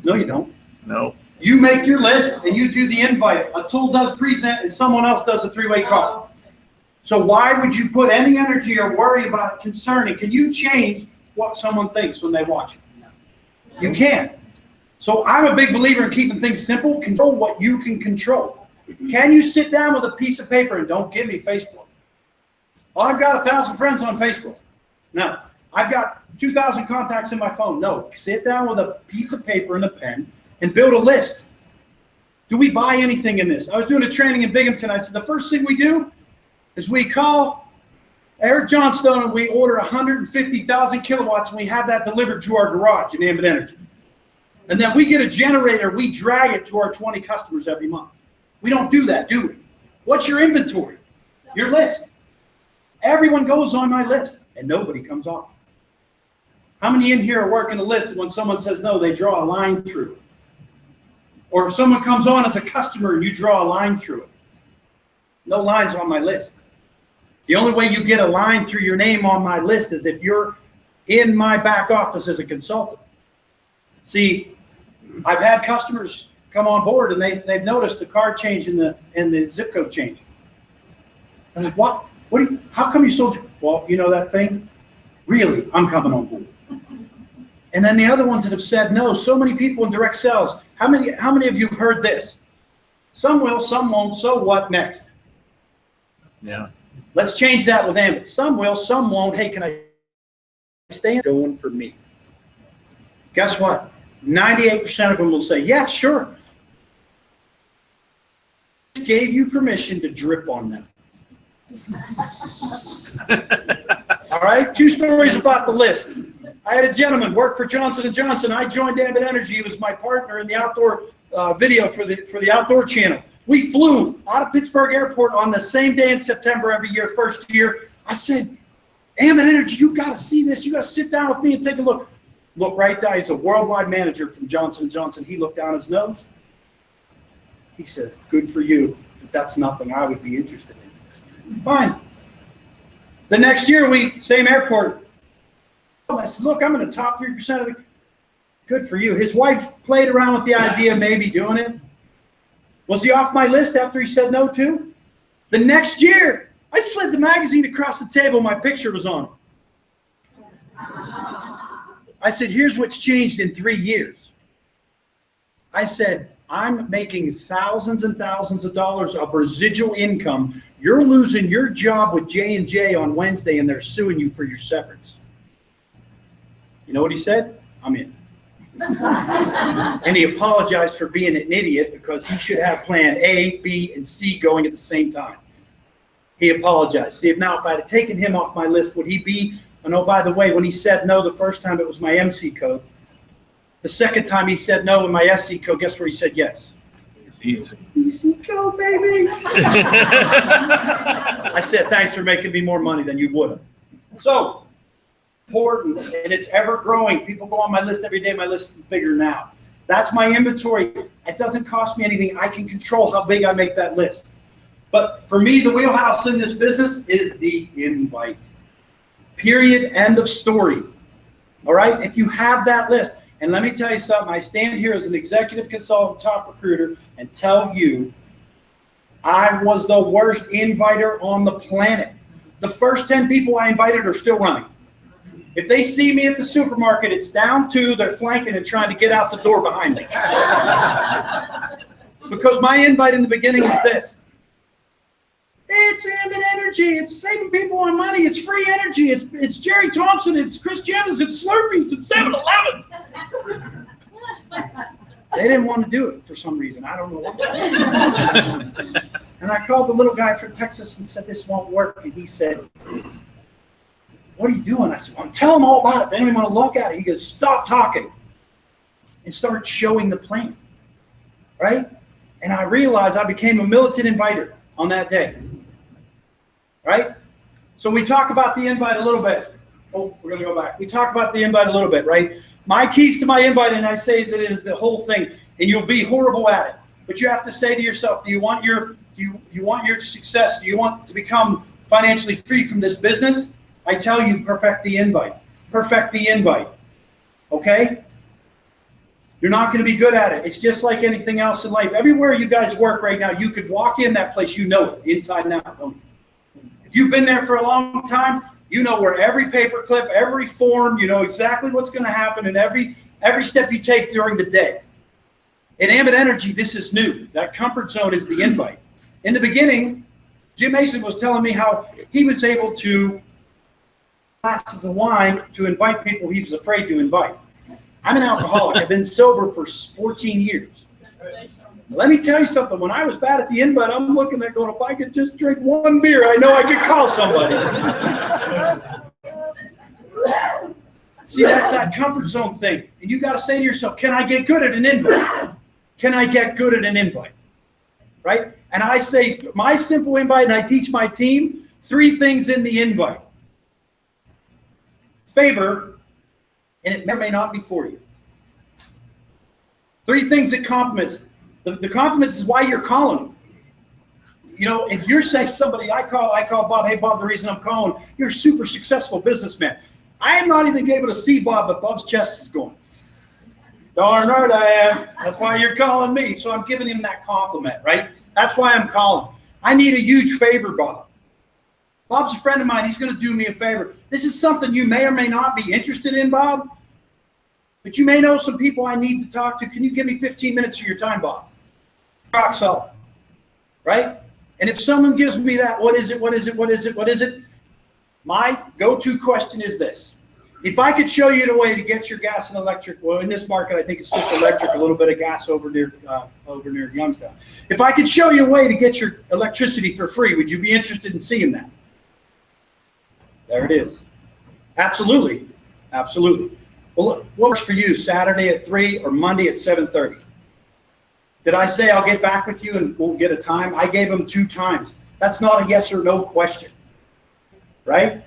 No, you don't. No. You make your list and you do the invite. A tool does present and someone else does a 3-way call. So why would you put any energy or worry about concerning? Can you change what someone thinks when they watch it? You can't. So I'm a big believer in keeping things simple. Control what you can control. Can you sit down with a piece of paper and don't give me Facebook? Well, I've got 1,000 friends on Facebook. No. I've got 2,000 contacts in my phone. No. Sit down with a piece of paper and a pen and build a list. Do we buy anything in this? I was doing a training in Binghamton. I said, the first thing we do is we call Eric Johnstone and we order 150,000 kilowatts and we have that delivered to our garage in Ambit Energy. And then we get a generator, we drag it to our 20 customers every month. We don't do that, do we? What's your inventory? Your list. Everyone goes on my list and nobody comes off. How many in here are working a list and when someone says no, they draw a line through it? Or if someone comes on as a customer and you draw a line through it. No lines on my list. The only way you get a line through your name on my list is if you're in my back office as a consultant. See, I've had customers come on board and they've noticed the card change and the zip code change. I'm like, what? How come you sold? Well, you know that thing? Really, I'm coming on board. And then the other ones that have said no, so many people in direct sales. How many of you have heard this? Some will, some won't, so what next? Yeah. Let's change that with Ambit. Some will, some won't. Hey, can I stay going for me? Guess what? 98% of them will say, yeah, sure. Gave you permission to drip on them. All right, 2 stories about the list. I had a gentleman work for Johnson & Johnson. I joined Ambit Energy. He was my partner in the outdoor video for the outdoor channel. We flew out of Pittsburgh Airport on the same day in September every year, first year. I said, Ambit Energy, you got to see this. You got to sit down with me and take a look. Look right down. He's a worldwide manager from Johnson & Johnson. He looked down his nose. He says, good for you. But that's nothing I would be interested in. Fine. The next year, same airport. I said, look, I'm in the top 3% of the. Good for you. His wife played around with the idea of maybe doing it. Was he off my list after he said no too? The next year, I slid the magazine across the table. My picture was on it. I said, here's what's changed in 3 years. I said, I'm making thousands and thousands of dollars of residual income. You're losing your job with J&J on Wednesday, and they're suing you for your severance. You know what he said? I'm in. And he apologized for being an idiot because he should have plan A, B, and C going at the same time. He apologized. See, if I had taken him off my list, would he be? And oh, by the way, when he said no the first time, it was my MC code. The second time he said no in my SC code, guess where he said yes? Easy. EC code, baby. I said, thanks for making me more money than you would have. So, important, and it's ever growing. People go on my list every day. My list is bigger now. That's my inventory. It doesn't cost me anything. I can control how big I make that list. But for me, the wheelhouse in this business is the invite. Period. End of story. All right? If you have that list, and let me tell you something, I stand here as an executive consultant, top recruiter, and tell you I was the worst inviter on the planet. The first 10 people I invited are still running. If they see me at the supermarket, it's down 2, they're flanking and trying to get out the door behind me. Because my invite in the beginning is this. It's Ambit Energy. It's saving people on money. It's free energy. It's Jerry Thompson. It's Chris Jennings. It's Slurpees. It's 7-Eleven. They didn't want to do it for some reason. I don't know why. And I called the little guy from Texas and said, this won't work. And he said, what are you doing? I said, well, tell them all about it. They don't even want to look at it. He goes, stop talking and start showing the plan. Right? And I realized I became a militant inviter on that day. Right? So we talk about the invite a little bit. Oh, we're going to go back. We talk about the invite a little bit, right? My keys to my invite, and I say that it is the whole thing, and you'll be horrible at it. But you have to say to yourself, do you want your success? Do you want to become financially free from this business? I tell you, perfect the invite. Perfect the invite. Okay? You're not going to be good at it. It's just like anything else in life. Everywhere you guys work right now, you could walk in that place, you know it, inside and out, don't you? If you've been there for a long time, you know where every paperclip, every form, you know exactly what's going to happen in every step you take during the day. In Ambit Energy, this is new. That comfort zone is the invite. In the beginning, Jim Mason was telling me how he was able to glasses of wine to invite people he was afraid to invite. I'm an alcoholic. I've been sober for 14 years. Let me tell you something. When I was bad at the invite, I'm looking at going, if I could just drink one beer, I know I could call somebody. See, that's that comfort zone thing. And you got to say to yourself, can I get good at an invite? Can I get good at an invite? Right? And I say, my simple invite, and I teach my team 3 things in the invite. Favor, and it may or may not be for you. 3 things that compliments. The compliments is why you're calling them. You know, if you're saying somebody, I call Bob, hey Bob, the reason I'm calling, you're a super successful businessman. I am not even able to see Bob, but Bob's chest is going. Darn right I am. That's why you're calling me. So I'm giving him that compliment, right? That's why I'm calling. I need a huge favor, Bob. Bob's a friend of mine. He's going to do me a favor. This is something you may or may not be interested in, Bob. But you may know some people I need to talk to. Can you give me 15 minutes of your time, Bob? Rock solid. Right? And if someone gives me that, what is it, what is it, what is it, what is it? My go-to question is this. If I could show you the way to get your gas and electric, well, in this market, I think it's just electric, a little bit of gas over near Youngstown. If I could show you a way to get your electricity for free, would you be interested in seeing that? There it is. Absolutely. Absolutely. Well, look, what works for you, Saturday at 3 or Monday at 7:30? Did I say I'll get back with you and we'll get a time? I gave them 2 times. That's not a yes or no question, right?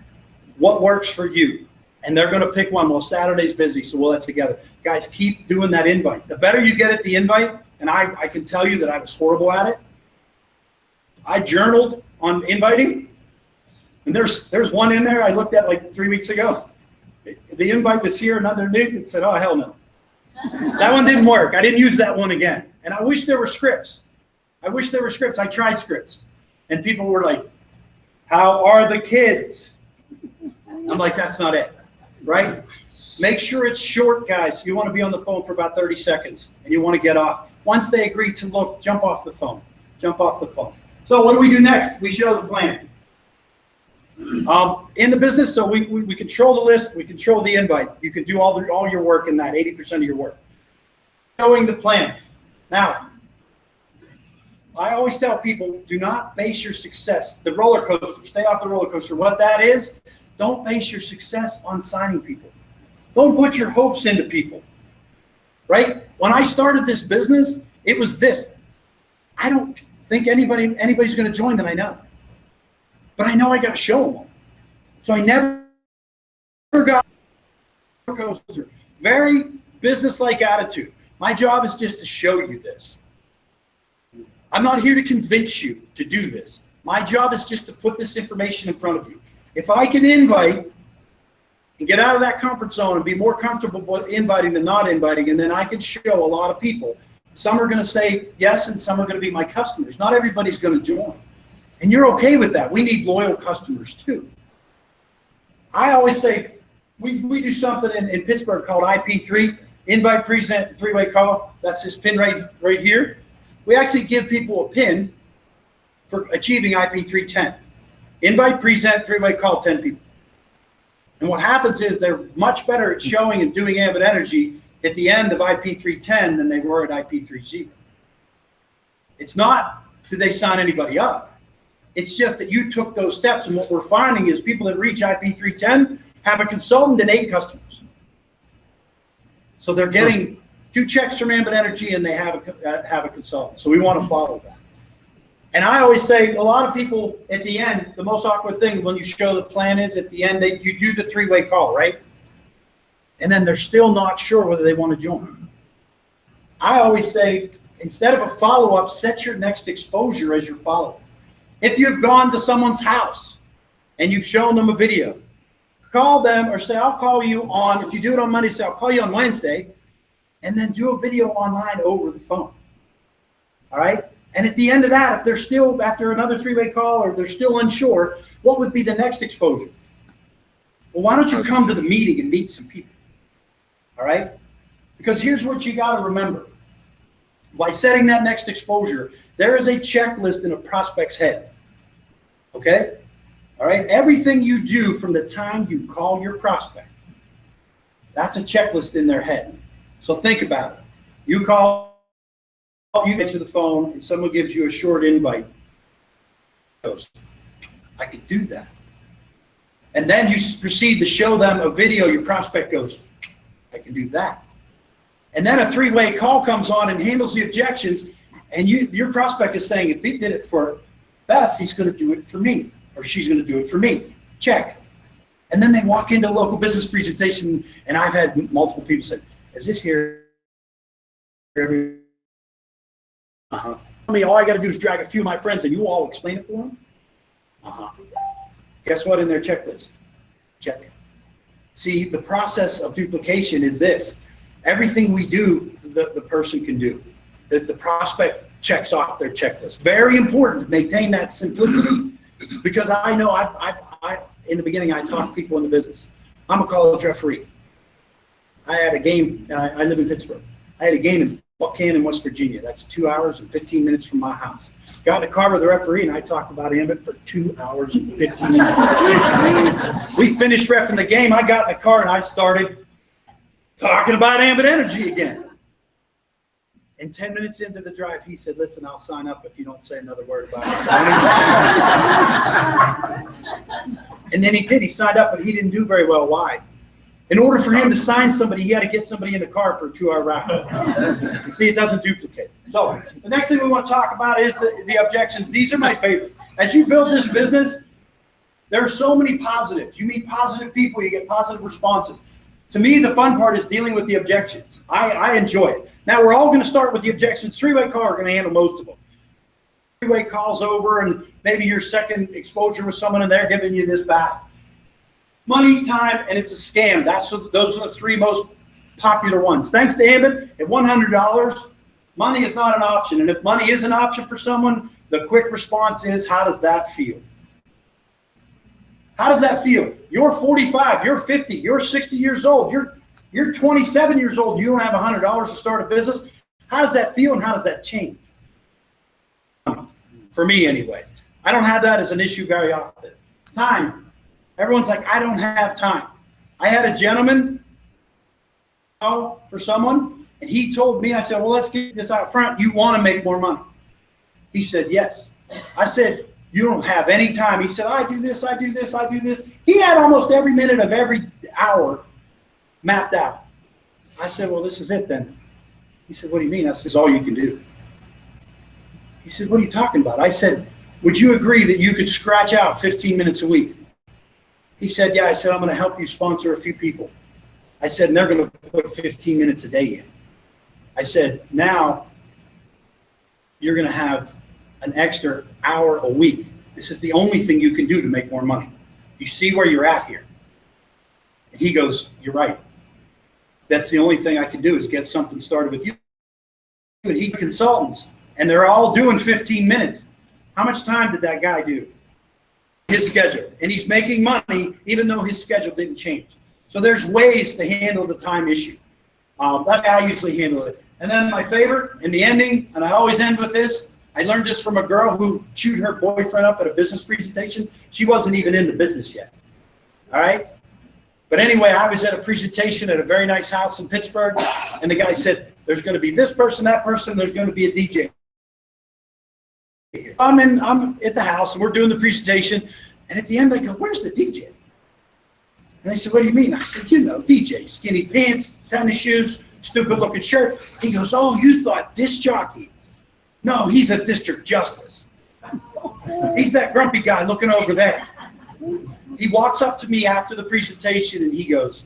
What works for you? And they're going to pick one. Well, Saturday's busy, so we'll let together. Guys, keep doing that invite. The better you get at the invite, and I can tell you that I was horrible at it. I journaled on inviting, and there's one in there I looked at like 3 weeks ago. The invite was here, and underneath it said, oh, hell no. That one didn't work. I didn't use that one again. And I wish there were scripts. I tried scripts. And people were like, how are the kids? I'm like, that's not it, right? Make sure it's short, guys. You want to be on the phone for about 30 seconds, and you want to get off. Once they agree to look, jump off the phone. Jump off the phone. So what do we do next? We show the plan. In the business, so we control the list, we control the invite. You can do all your work in that, 80% of your work. Showing the plan. Now, I always tell people, do not base your success, the roller coaster, stay off the roller coaster. What that is, don't base your success on signing people. Don't put your hopes into people, right? When I started this business, it was this. I don't think anybody's going to join that I know. But I know I got to show them. So I never got a roller coaster. Very business-like attitude. My job is just to show you this. I'm not here to convince you to do this. My job is just to put this information in front of you. If I can invite and get out of that comfort zone and be more comfortable with inviting than not inviting, and then I can show a lot of people. Some are going to say yes, and some are going to be my customers. Not everybody's going to join. And you're okay with that. We need loyal customers too. I always say, we do something in Pittsburgh called IP3, invite, present, 3-way call. That's this pin right here. We actually give people a pin for achieving IP310. Invite, present, 3-way call, 10 people. And what happens is they're much better at showing and doing Ambit energy at the end of IP310 than they were at IP30. It's not did they sign anybody up. It's just that you took those steps. And what we're finding is people that reach IP310 have a consultant and 8 customers. So they're getting 2 checks from Ambit Energy and they have a consultant. So we want to follow that. And I always say a lot of people at the end, the most awkward thing when you show the plan is at the end, you do the 3-way call, right? And then they're still not sure whether they want to join. I always say, instead of a follow-up, set your next exposure as your follow-up. If you've gone to someone's house and you've shown them a video, call them or say, I'll call you on, if you do it on Monday, say, I'll call you on Wednesday, and then do a video online over the phone. All right? And at the end of that, if they're still, after another 3-way call or they're still unsure, what would be the next exposure? Well, why don't you come to the meeting and meet some people? All right? Because here's what you got to remember. By setting that next exposure, there is a checklist in a prospect's head. Okay? All right? Everything you do from the time you call your prospect, that's a checklist in their head. So think about it. You call, you get to the phone, and someone gives you a short invite. I could do that. And then you proceed to show them a video. Your prospect goes, I can do that. And then a 3-way call comes on and handles the objections. And your prospect is saying, if he did it for Beth, he's going to do it for me, or she's going to do it for me. Check. And then they walk into a local business presentation, and I've had multiple people say, is this here? Uh-huh. I mean, all I got to do is drag a few of my friends, and you all explain it for them? Uh-huh. Guess what in their checklist? Check. See, the process of duplication is this. Everything we do, the person can do. The prospect checks off their checklist. Very important to maintain that simplicity, because I know I in the beginning, I taught people in the business. I'm a college referee. I had a game, I live in Pittsburgh. I had a game in Buchanan, West Virginia. That's 2 hours and 15 minutes from my house. Got in a car with the referee, and I talked about Ambit for 2 hours and 15 minutes. We finished reffing the game. I got in the car, and I started talking about Ambit Energy again. And 10 minutes into the drive, he said, listen, I'll sign up if you don't say another word about it. And then he did. He signed up, but he didn't do very well. Why? In order for him to sign somebody, he had to get somebody in the car for a 2-hour ride. See, it doesn't duplicate. So the next thing we want to talk about is the objections. These are my favorite. As you build this business, there are so many positives. You meet positive people, you get positive responses. To me, the fun part is dealing with the objections. I enjoy it. Now, we're all going to start with the objections. Three-way call are going to handle most of them. Three-way calls over, and maybe your second exposure with someone, and they're giving you this back. Money, time, and it's a scam. Those are the three most popular ones. Thanks to Ambit, at $100, money is not an option. And if money is an option for someone, the quick response is, how does that feel? How does that feel? You're 45, you're 50, you're 60 years old, you're 27 years old, you don't have $100 to start a business. How does that feel, and how does that change? For me, anyway. I don't have that as an issue very often. Time. Everyone's like, I don't have time. I had a gentleman for someone, and he told me, I said, well, let's get this out front. You want to make more money? He said, yes. I said, you don't have any time. He said, I do this, I do this, I do this. He had almost every minute of every hour mapped out. I said, well, this is it then. He said, what do you mean? I said, it's all you can do. He said, what are you talking about? I said, would you agree that you could scratch out 15 minutes a week? He said, yeah. I said, I'm going to help you sponsor a few people. I said, and they're going to put 15 minutes a day in. I said, now you're going to have an extra hour a week. This is the only thing you can do to make more money. You see where you're at here? And he goes, you're right. That's the only thing I can do is get something started with you. And he consultants, and they're all doing 15 minutes. How much time did that guy do? His schedule. And he's making money even though his schedule didn't change. So there's ways to handle the time issue. That's how I usually handle it. And then my favorite, in the ending, and I always end with this, I learned this from a girl who chewed her boyfriend up at a business presentation. She wasn't even in the business yet. All right? But anyway, I was at a presentation at a very nice house in Pittsburgh, and the guy said, there's going to be this person, that person, there's going to be a DJ. I'm at the house, and we're doing the presentation, and at the end, I go, where's the DJ? And they said, what do you mean? I said, you know, DJ, skinny pants, tennis shoes, stupid-looking shirt. He goes, oh, you thought disc jockey. No, he's a district justice. He's that grumpy guy looking over there. He walks up to me after the presentation, and he goes,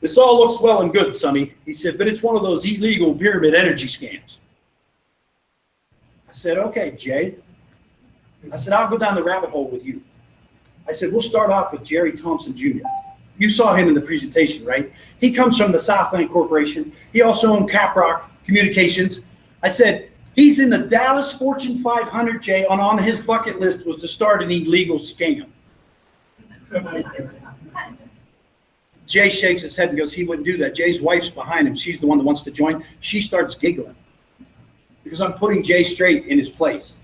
this all looks well and good, Sonny. He said, but it's one of those illegal pyramid energy scams. I said, okay, Jay. I said, I'll go down the rabbit hole with you. I said, we'll start off with Jerry Thompson Jr. You saw him in the presentation, right? He comes from the Southland Corporation. He also owned Caprock Communications. I said, he's in the Dallas Fortune 500, Jay, and on his bucket list was to start an illegal scam. Jay shakes his head and goes, he wouldn't do that. Jay's wife's behind him. She's the one that wants to join. She starts giggling because I'm putting Jay straight in his place.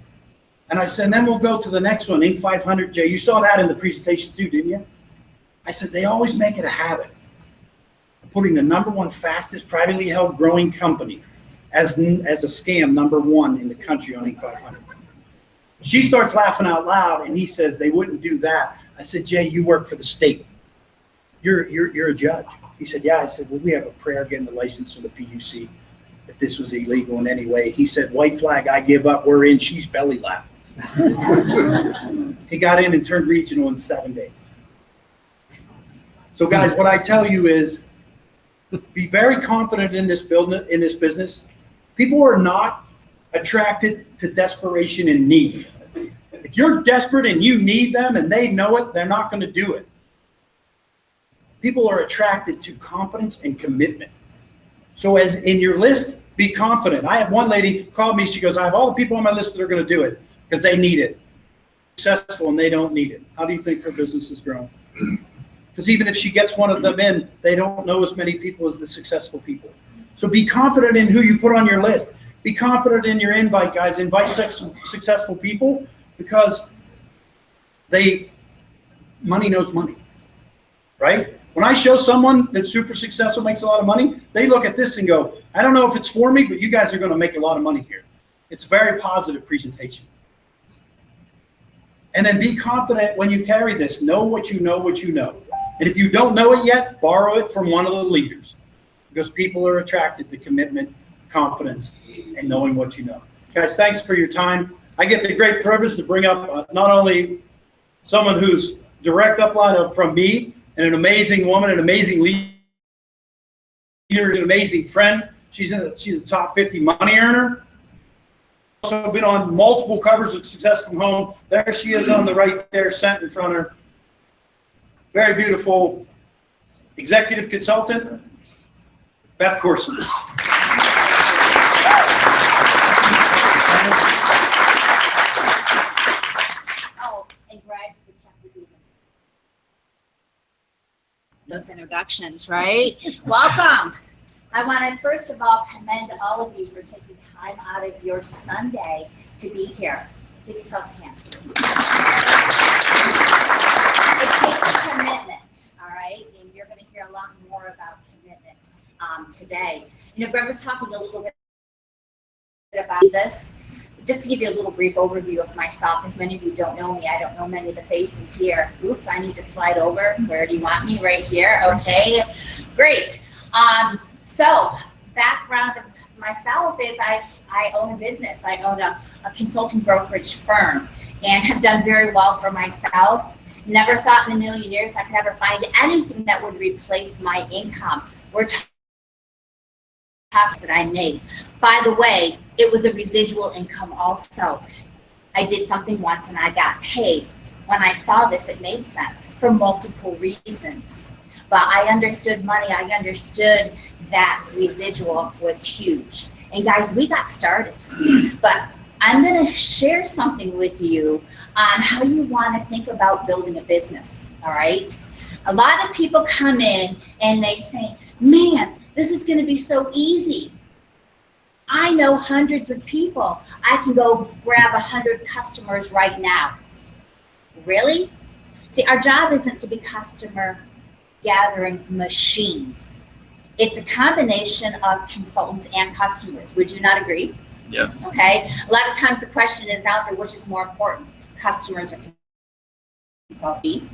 And I said, and then we'll go to the next one, Inc. 500, Jay. You saw that in the presentation too, didn't you? I said, they always make it a habit of putting the #1 fastest privately held growing company as a scam #1 in the country on Inc. 500. She starts laughing out loud, and he says, they wouldn't do that. I said, Jay, you work for the state. You're a judge. He said, yeah. I said, well, we have a prayer getting the license from the PUC if this was illegal in any way. He said, white flag, I give up. We're in. She's belly laughing. He got in and turned regional in 7 days. So guys, what I tell you is be very confident in this business. People are not attracted to desperation and need. If you're desperate and you need them and they know it, they're not going to do it. People are attracted to confidence and commitment. So as in your list, be confident. I have one lady called me. She goes, I have all the people on my list that are going to do it because they need it. Successful and they don't need it. How do you think her business is growing? Because even if she gets one of them in, they don't know as many people as the successful people. So be confident in who you put on your list. Be confident in your invite, guys. Invite successful people because money knows money, right? When I show someone that's super successful, makes a lot of money, they look at this and go, I don't know if it's for me, but you guys are going to make a lot of money here. It's a very positive presentation. And then be confident when you carry this. Know what you know, what you know. And if you don't know it yet, borrow it from one of the leaders, because people are attracted to commitment, confidence, and knowing what you know. Guys, thanks for your time. I get the great privilege to bring up not only someone who's direct upline from me, and an amazing woman, an amazing leader, an amazing friend. She's a top 50 money earner. Also been on multiple covers of Success from Home. There she is on the right there, sent in front of her. Very beautiful executive consultant, Beth Corson. Oh, and Greg, the check with you. Those introductions, right? Welcome. I want to first of all commend all of you for taking time out of your Sunday to be here. Give yourselves a hand. It takes commitment, all right? And you're going to hear a lot more about commitment today. You know, Greg was talking a little bit about this. Just to give you a little brief overview of myself, as many of you don't know me, I don't know many of the faces here. Oops, I need to slide over. Where do you want me? Right here. Okay, great. So background of myself is I own a business. I own a consulting brokerage firm and have done very well for myself. Never thought in a million years I could ever find anything that would replace my income. We're talking that I made. By the way, it was a residual income also. I did something once and I got paid. When I saw this, it made sense for multiple reasons. But I understood money. I understood that residual was huge. And guys, we got started. But I'm going to share something with you on how you want to think about building a business, all right? A lot of people come in and they say, man, this is going to be so easy. I know hundreds of people. I can go grab 100 customers right now. Really? See, our job isn't to be customer gathering machines. It's a combination of consultants and customers. Would you not agree? Yeah. Okay. A lot of times the question is out there, which is more important, customers or consultants?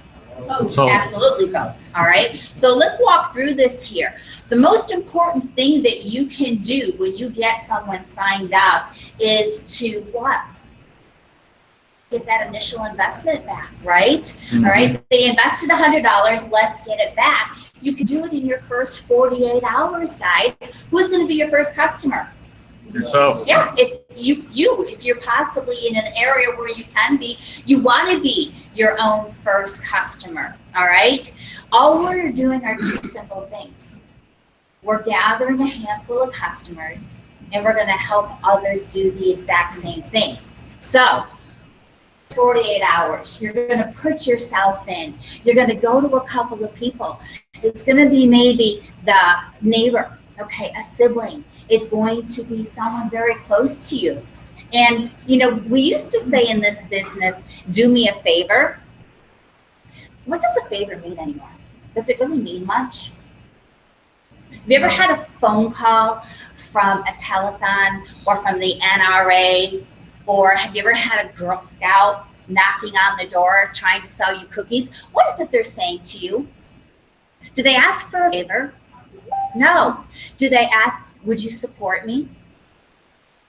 Both. Absolutely both. All right. So let's walk through this here. The most important thing that you can do when you get someone signed up is to what? Get that initial investment back, right? Mm-hmm. All right. They invested $100. Let's get it back. You can do it in your first 48 hours, guys. Who's going to be your first customer? Yourself. Yeah. If you're possibly in an area where you can be, you want to be your own first customer. All right. All we're doing are two simple things. We're gathering a handful of customers, and we're going to help others do the exact same thing. So 48 hours, you're going to put yourself in. You're going to go to a couple of people. It's going to be maybe the neighbor, okay, a sibling. It's going to be someone very close to you. And, you know, we used to say in this business, do me a favor. What does a favor mean anymore? Does it really mean much? Have you ever had a phone call from a telethon or from the NRA? Or have you ever had a Girl Scout knocking on the door trying to sell you cookies? What is it they're saying to you? Do they ask for a favor? No. Do they ask, would you support me?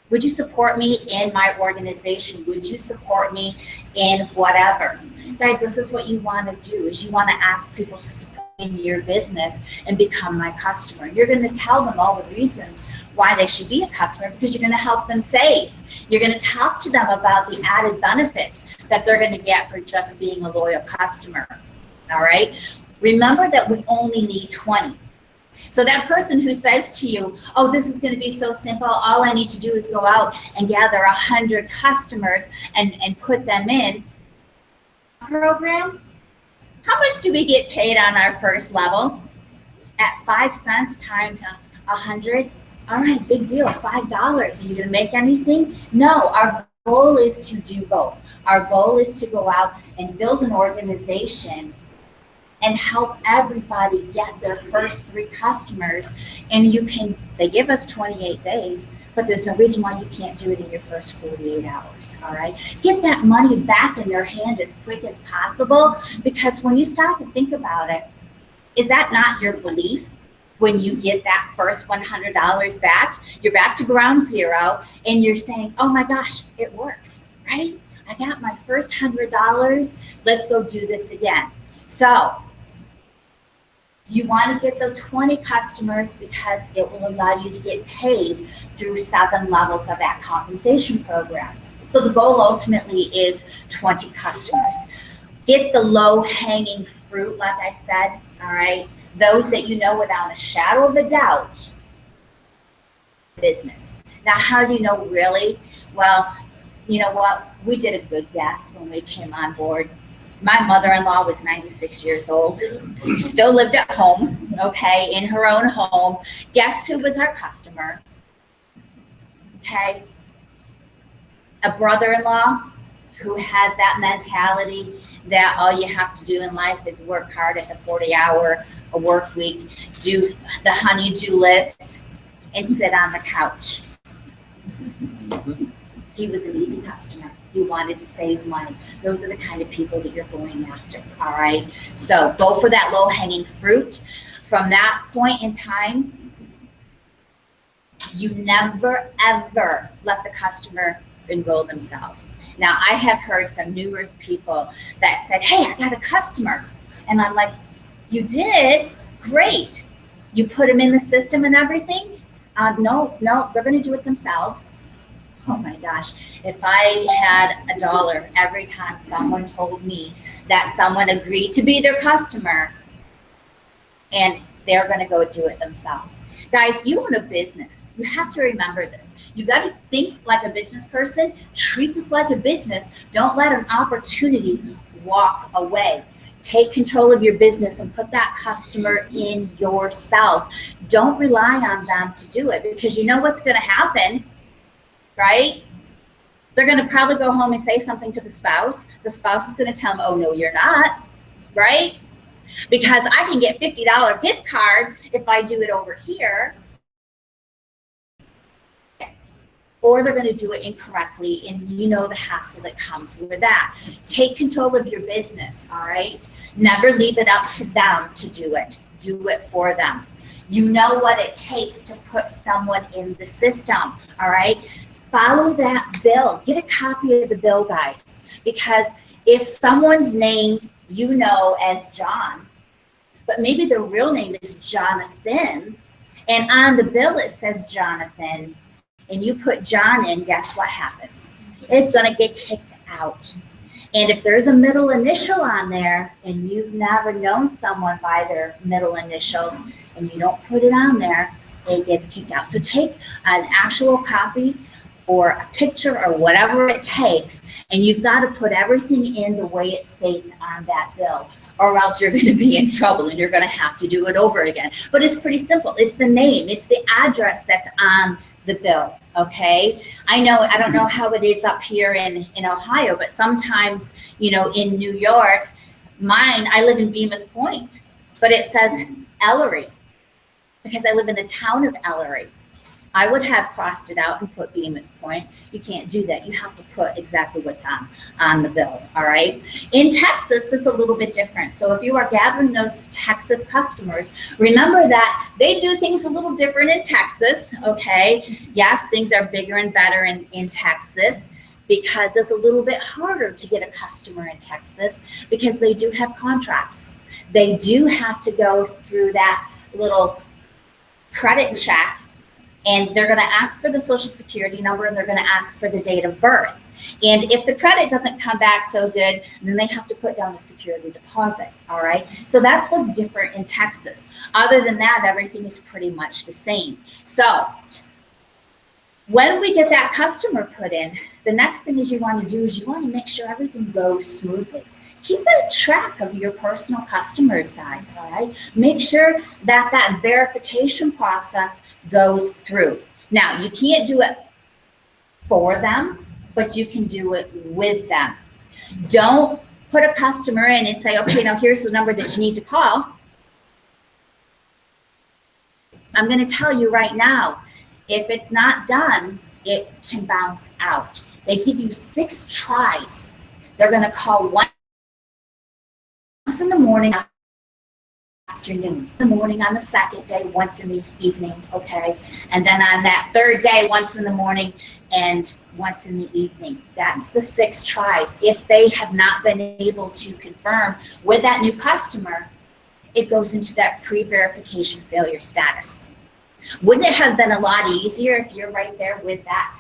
Would you support me in my organization? Would you support me in whatever? Guys, this is what you want to do, is you want to ask people to support in your business and become my customer. You're going to tell them all the reasons why they should be a customer, because you're going to help them save. You're going to talk to them about the added benefits that they're going to get for just being a loyal customer. All right. Remember that we only need 20. So that person who says to you, oh, this is going to be so simple. All I need to do is go out and gather 100 customers and put them in program. How much do we get paid on our first level? At 5 cents times 100. All right, big deal, $5. Are you gonna make anything? No, our goal is to do both. Our goal is to go out and build an organization and help everybody get their first 3 customers. And they give us 28 days, but there's no reason why you can't do it in your first 48 hours, all right? Get that money back in their hand as quick as possible, because when you start to think about it, Is that not your belief? When you get that first $100 back, you're back to ground zero and you're saying, oh my gosh, it works, right? I got my first $100. Let's go do this again. So you want to get those 20 customers because it will allow you to get paid through 7 levels of that compensation program. So the goal ultimately is 20 customers. Get the low-hanging fruit, like I said, all right? Those that you know without a shadow of a doubt, business. Now, how do you know really? Well, you know what? We did a good guess when we came on board. My mother-in-law was 96 years old, still lived at home, okay, in her own home. Guess who was our customer? Okay, a brother-in-law who has that mentality that all you have to do in life is work hard at the 40-hour a work week, do the honey-do list, and sit on the couch. He was an easy customer. He wanted to save money. Those are the kind of people that you're going after, all right? So go for that low-hanging fruit. From that point in time, you never, ever let the customer enroll themselves. Now, I have heard from numerous people that said, hey, I got a customer. And I'm like, you did? Great. You put them in the system and everything? No, they're going to do it themselves. Oh my gosh, if I had $1 every time someone told me that someone agreed to be their customer and they're going to go do it themselves. Guys, you own a business. You have to remember this. You got to think like a business person, treat this like a business. Don't let an opportunity walk away. Take control of your business and put that customer in yourself. Don't rely on them to do it, because you know what's going to happen, right? They're going to probably go home and say something to the spouse. The spouse is going to tell them, oh, no, you're not, right? Because I can get $50 gift card if I do it over here. Or they're going to do it incorrectly, and you know the hassle that comes with that. Take control of your business, all right? Never leave it up to them to do it. Do it for them. You know what it takes to put someone in the system, all right? Follow that bill. Get a copy of the bill, guys, because if someone's name you know as John, but maybe their real name is Jonathan, and on the bill it says Jonathan, and you put John in, guess what happens? It's going to get kicked out. And if there's a middle initial on there and you've never known someone by their middle initial and you don't put it on there, it gets kicked out. So take an actual copy or a picture or whatever it takes, and you've got to put everything in the way it states on that bill, or else you're going to be in trouble and you're going to have to do it over again. But it's pretty simple. It's the name, it's the address that's on the bill, okay? I don't know how it is up here in Ohio, but sometimes, you know, in New York, I live in Bemis Point, but it says Ellery because I live in the town of Ellery. I would have crossed it out and put Bemis Point. You can't do that. You have to put exactly what's on the bill, all right? In Texas, it's a little bit different. So if you are gathering those Texas customers, remember that they do things a little different in Texas, okay? Yes, things are bigger and better in Texas because it's a little bit harder to get a customer in Texas because they do have contracts. They do have to go through that little credit check, and they're going to ask for the social security number, and they're going to ask for the date of birth. And if the credit doesn't come back so good, then they have to put down a security deposit, all right? So that's what's different in Texas. Other than that, everything is pretty much the same. So when we get that customer put in, the next thing is you want to do is you want to make sure everything goes smoothly. Keep a track of your personal customers, guys, all right? Make sure that that verification process goes through. Now, you can't do it for them, but you can do it with them. Don't put a customer in and say, okay, now here's the number that you need to call. I'm going to tell you right now, if it's not done, it can bounce out. They give you 6 tries. They're going to call once in the morning afternoon, in the morning on the second day, once in the evening, okay? And then on that third day, once in the morning and once in the evening. That's the 6 tries. If they have not been able to confirm with that new customer, it goes into that pre-verification failure status. Wouldn't it have been a lot easier if you're right there with that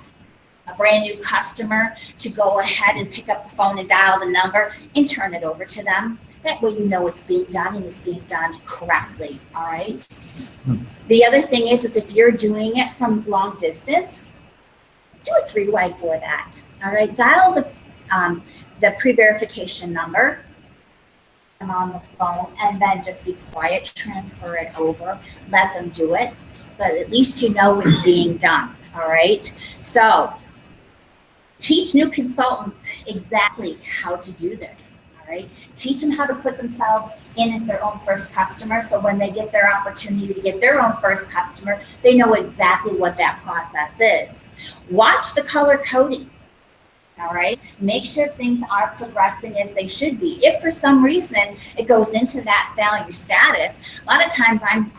a brand new customer to go ahead and pick up the phone and dial the number and turn it over to them? That way you know it's being done and it's being done correctly, all right? The other thing is if you're doing it from long distance, do a 3-way for that, all right? Dial the pre-verification number on the phone and then just be quiet, transfer it over, let them do it, but at least you know it's being done, all right? So teach new consultants exactly how to do this, all right? Teach them how to put themselves in as their own first customer, so when they get their opportunity to get their own first customer, they know exactly what that process is. Watch the color coding, all right? Make sure things are progressing as they should be. If for some reason it goes into that failure status, a lot of times I'm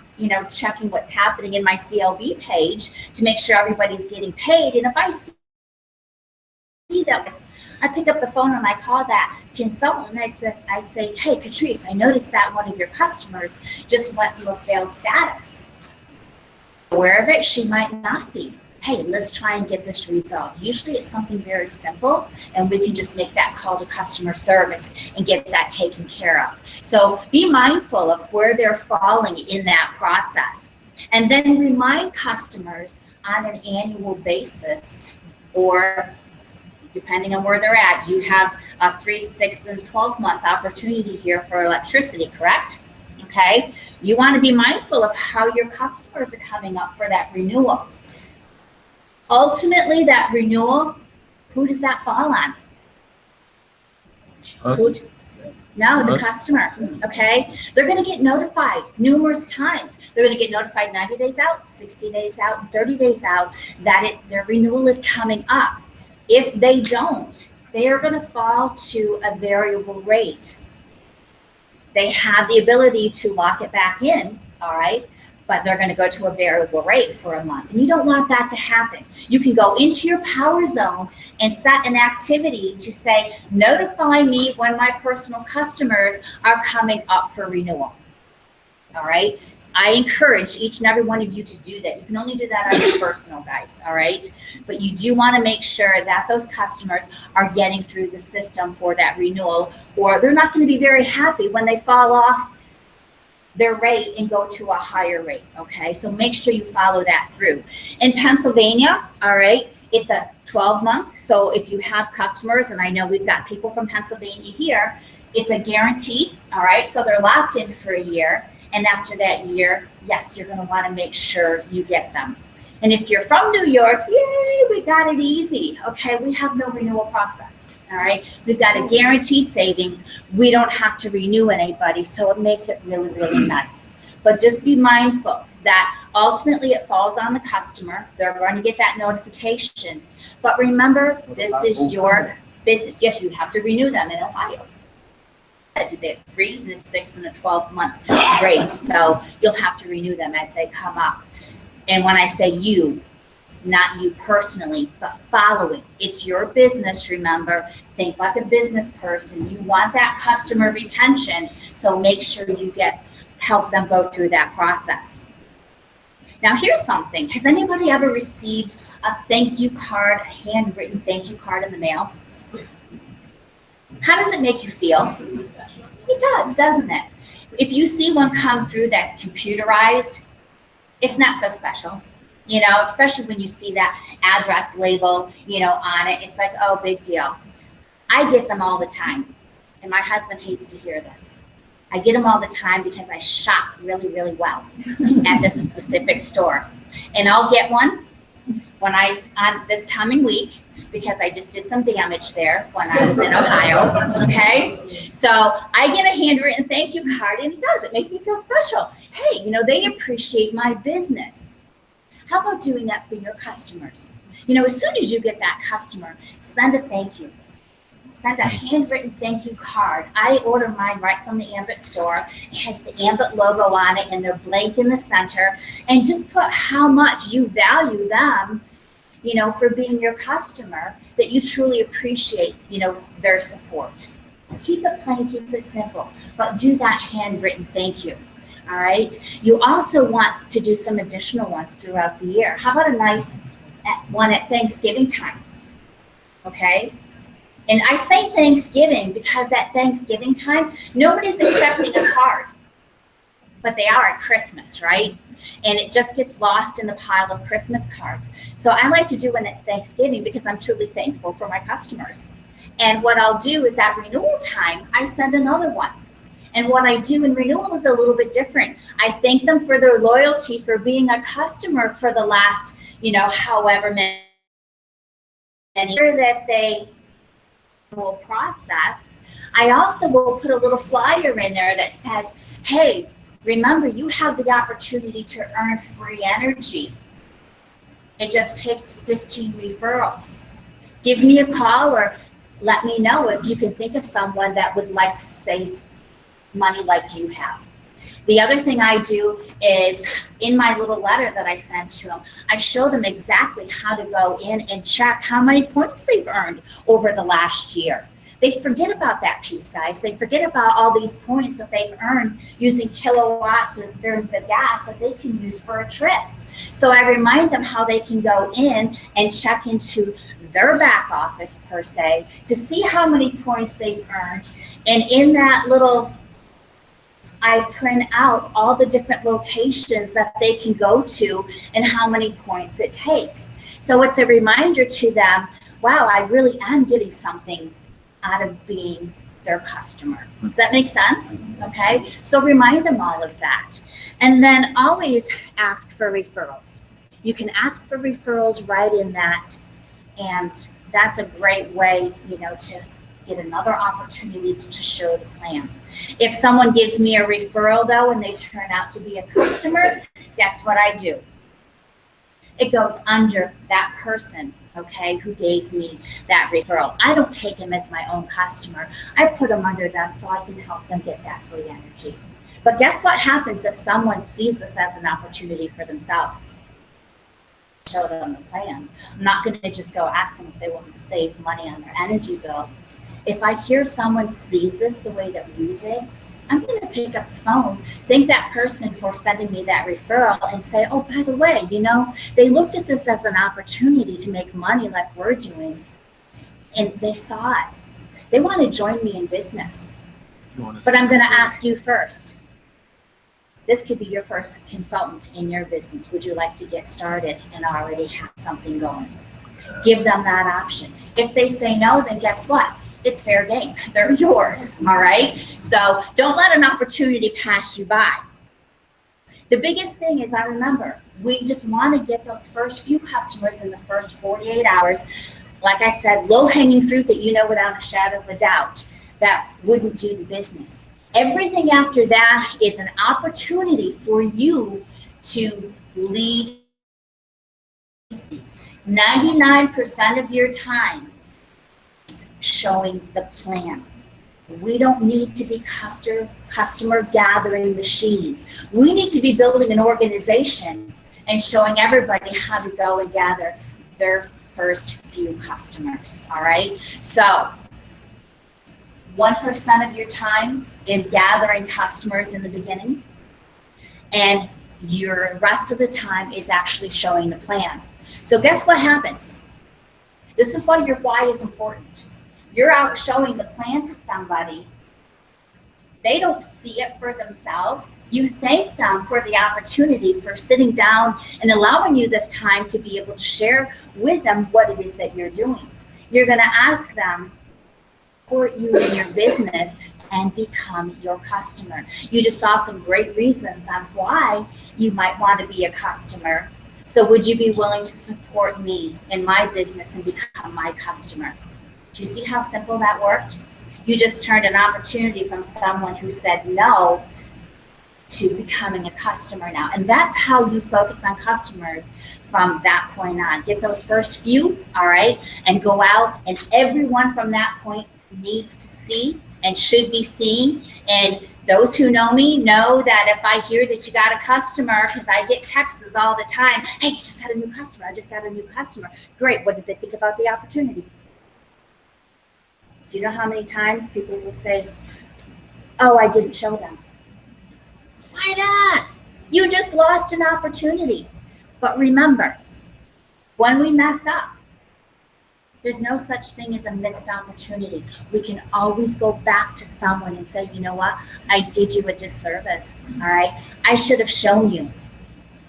checking what's happening in my CLB page to make sure everybody's getting paid, and if I see that, I pick up the phone and I call that consultant and I say, hey, Catrice, I noticed that one of your customers just went through a failed status. Aware of it, she might not be. Hey, let's try and get this resolved. Usually it's something very simple and we can just make that call to customer service and get that taken care of. So be mindful of where they're falling in that process. And then remind customers on an annual basis, or depending on where they're at, you have a 3, 6, and 12-month opportunity here for electricity, correct? Okay, you want to be mindful of how your customers are coming up for that renewal. Ultimately, that renewal, who does that fall on? No, the customer, okay? They're going to get notified numerous times. They're going to get notified 90 days out, 60 days out, and 30 days out that their renewal is coming up. If they don't, they are going to fall to a variable rate. They have the ability to lock it back in, all right? But they're going to go to a variable rate for a month. And you don't want that to happen. You can go into your power zone and set an activity to say, notify me when my personal customers are coming up for renewal. All right? I encourage each and every one of you to do that. You can only do that on your personal, guys, all right? But you do want to make sure that those customers are getting through the system for that renewal, or they're not going to be very happy when they fall off their rate and go to a higher rate, okay? So make sure you follow that through. In Pennsylvania, all right, it's a 12-month. So if you have customers, and I know we've got people from Pennsylvania here, it's a guarantee, all right? So they're locked in for a year. And after that year, yes, you're going to want to make sure you get them. And if you're from New York, yay, we got it easy. Okay, we have no renewal process. All right, we've got a guaranteed savings. We don't have to renew anybody, so it makes it really, really nice. But just be mindful that ultimately it falls on the customer. They're going to get that notification. But remember, this is your business. Yes, you have to renew them in Ohio. They have 3, and a 6, and a 12-month rate. So you'll have to renew them as they come up. And when I say you, not you personally, but following. It's your business, remember. Think like a business person. You want that customer retention, so make sure you help them go through that process. Now here's something. Has anybody ever received a thank you card, a handwritten thank you card in the mail? How does it make you feel? It does, doesn't it? If you see one come through that's computerized, it's not so special, especially when you see that address label, on it. It's like, oh, big deal. I get them all the time, and my husband hates to hear this. I get them all the time because I shop really, really well at this specific store. And I'll get one when on this coming week, because I just did some damage there when I was in Ohio, okay? So I get a handwritten thank you card, and it does. It makes me feel special. Hey, they appreciate my business. How about doing that for your customers? As soon as you get that customer, send a thank you. send a handwritten thank you card. I order mine right from the Ambit store. It has the Ambit logo on it and they're blank in the center. And just put how much you value them, you know, for being your customer, that you truly appreciate, you know, their support. Keep it plain, keep it simple, but do that handwritten thank you. All right. You also want to do some additional ones throughout the year. How about a nice one at Thanksgiving time? Okay. And I say Thanksgiving because at Thanksgiving time, nobody's expecting a card, but they are at Christmas, right? And it just gets lost in the pile of Christmas cards. So I like to do one at Thanksgiving because I'm truly thankful for my customers. And what I'll do is at renewal time, I send another one. And what I do in renewal is a little bit different. I thank them for their loyalty, for being a customer for the last, you know, however many years that they will process. I also will put a little flyer in there that says, hey, remember, you have the opportunity to earn free energy. It just takes 15 referrals. Give me a call or let me know if you can think of someone that would like to save money like you have. The other thing I do is in my little letter that I send to them, I show them exactly how to go in and check how many points they've earned over the last year. They forget about that piece, guys. They forget about all these points that they've earned using kilowatts or therms of gas that they can use for a trip. So I remind them how they can go in and check into their back office, per se, to see how many points they've earned. And in that little, I print out all the different locations that they can go to and how many points it takes. So it's a reminder to them, wow, I really am getting something out of being their customer. Does that make sense? Okay, so remind them all of that. And then always ask for referrals. You can ask for referrals right in that, and that's a great way, you know, to get another opportunity to show the plan. If someone gives me a referral though and they turn out to be a customer, guess what I do? It goes under that person, okay, who gave me that referral. I don't take him as my own customer. I put him under them so I can help them get that free energy. But guess what happens if someone sees this as an opportunity for themselves? Show them the plan. I'm not going to just go ask them if they want to save money on their energy bill. If I hear someone sees this the way that we did, I'm going to pick up the phone, thank that person for sending me that referral, and say, oh, by the way, you know, they looked at this as an opportunity to make money like we're doing, and they saw it. They want to join me in business. But I'm going to ask you first. This could be your first consultant in your business. Would you like to get started and already have something going? Give them that option. If they say no, then guess what? It's fair game. They're yours, all right? So don't let an opportunity pass you by. The biggest thing is, I remember, we just want to get those first few customers in the first 48 hours. Like I said, low-hanging fruit that you know without a shadow of a doubt that wouldn't do the business. Everything after that is an opportunity for you to lead. 99% of your time showing the plan. We don't need to be customer gathering machines. We need to be building an organization and showing everybody how to go and gather their first few customers, all right? So 1% of your time is gathering customers in the beginning, and your rest of the time is actually showing the plan. So guess what happens? This is why your why is important. You're out showing the plan to somebody. They don't see it for themselves. You thank them for the opportunity for sitting down and allowing you this time to be able to share with them what it is that you're doing. You're going to ask them to support you in your business and become your customer. You just saw some great reasons on why you might want to be a customer. So would you be willing to support me in my business and become my customer? Do you see how simple that worked? You just turned an opportunity from someone who said no to becoming a customer now. And that's how you focus on customers from that point on. Get those first few, all right, and go out, and everyone from that point needs to see and should be seeing. And those who know me know that if I hear that you got a customer, because I get texts all the time, hey, I just got a new customer, I just got a new customer. Great, what did they think about the opportunity? Do you know how many times people will say, oh, I didn't show them? Why not? You just lost an opportunity. But remember, when we mess up, there's no such thing as a missed opportunity. We can always go back to someone and say, you know what? I did you a disservice, all right? I should have shown you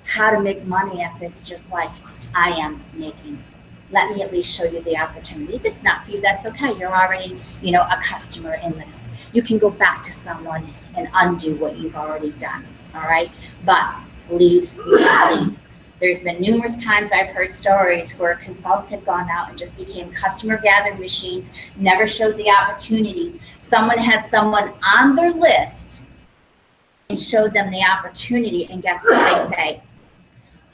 how to make money at this just like I am making. Let me at least show you the opportunity. If it's not for you, that's okay. You're already, a customer in this. You can go back to someone and undo what you've already done, all right? But lead, lead. There's been numerous times I've heard stories where consultants have gone out and just became customer gathering machines, never showed the opportunity. Someone had someone on their list and showed them the opportunity, and guess what they say?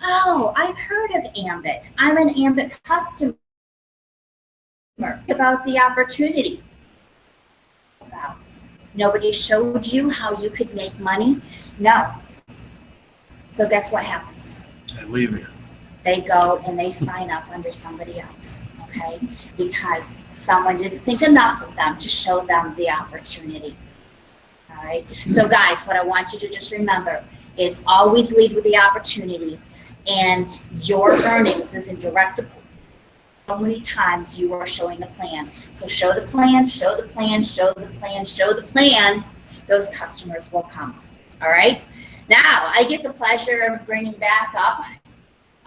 Oh, I've heard of Ambit. I'm an Ambit customer. About the opportunity. Nobody showed you how you could make money? No. So guess what happens? And leave me. They go and they sign up under somebody else, okay? Because someone didn't think enough of them to show them the opportunity, all right? So guys, what I want you to just remember is always lead with the opportunity, and your earnings is in direct proportion how many times you are showing the plan. So show the plan, show the plan, show the plan, show the plan, those customers will come, all right? Now, I get the pleasure of bringing back up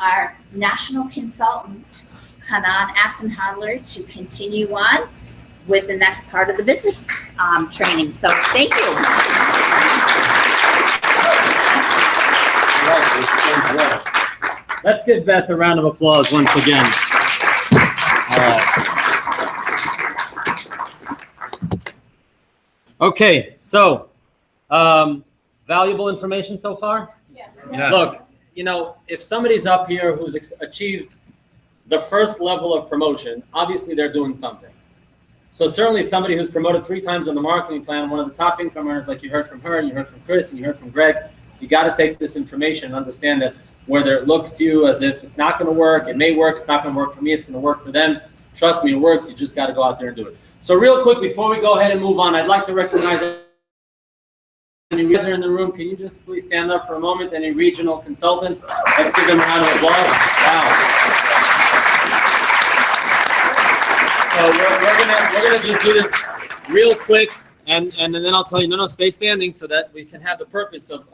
our national consultant, Hanan Axenhandler, to continue on with the next part of the business training. So thank you. Let's give Beth a round of applause once again. All right. Okay, so valuable information so far? Yes. Yes. Look, if somebody's up here who's achieved the first level of promotion, obviously they're doing something. So certainly somebody who's promoted 3 times on the marketing plan, one of the top income earners, like you heard from her, and you heard from Chris, and you heard from Greg, you got to take this information and understand that whether it looks to you as if it's not going to work, it may work, it's not going to work for me, it's going to work for them. Trust me, it works. You just got to go out there and do it. So real quick, before we go ahead and move on, I'd like to recognize any guys are in the room. Can you just please stand up for a moment? Any regional consultants? Let's give them a round of applause. Wow. So we're gonna just do this real quick, and then I'll tell you. No, stay standing so that we can have the purpose of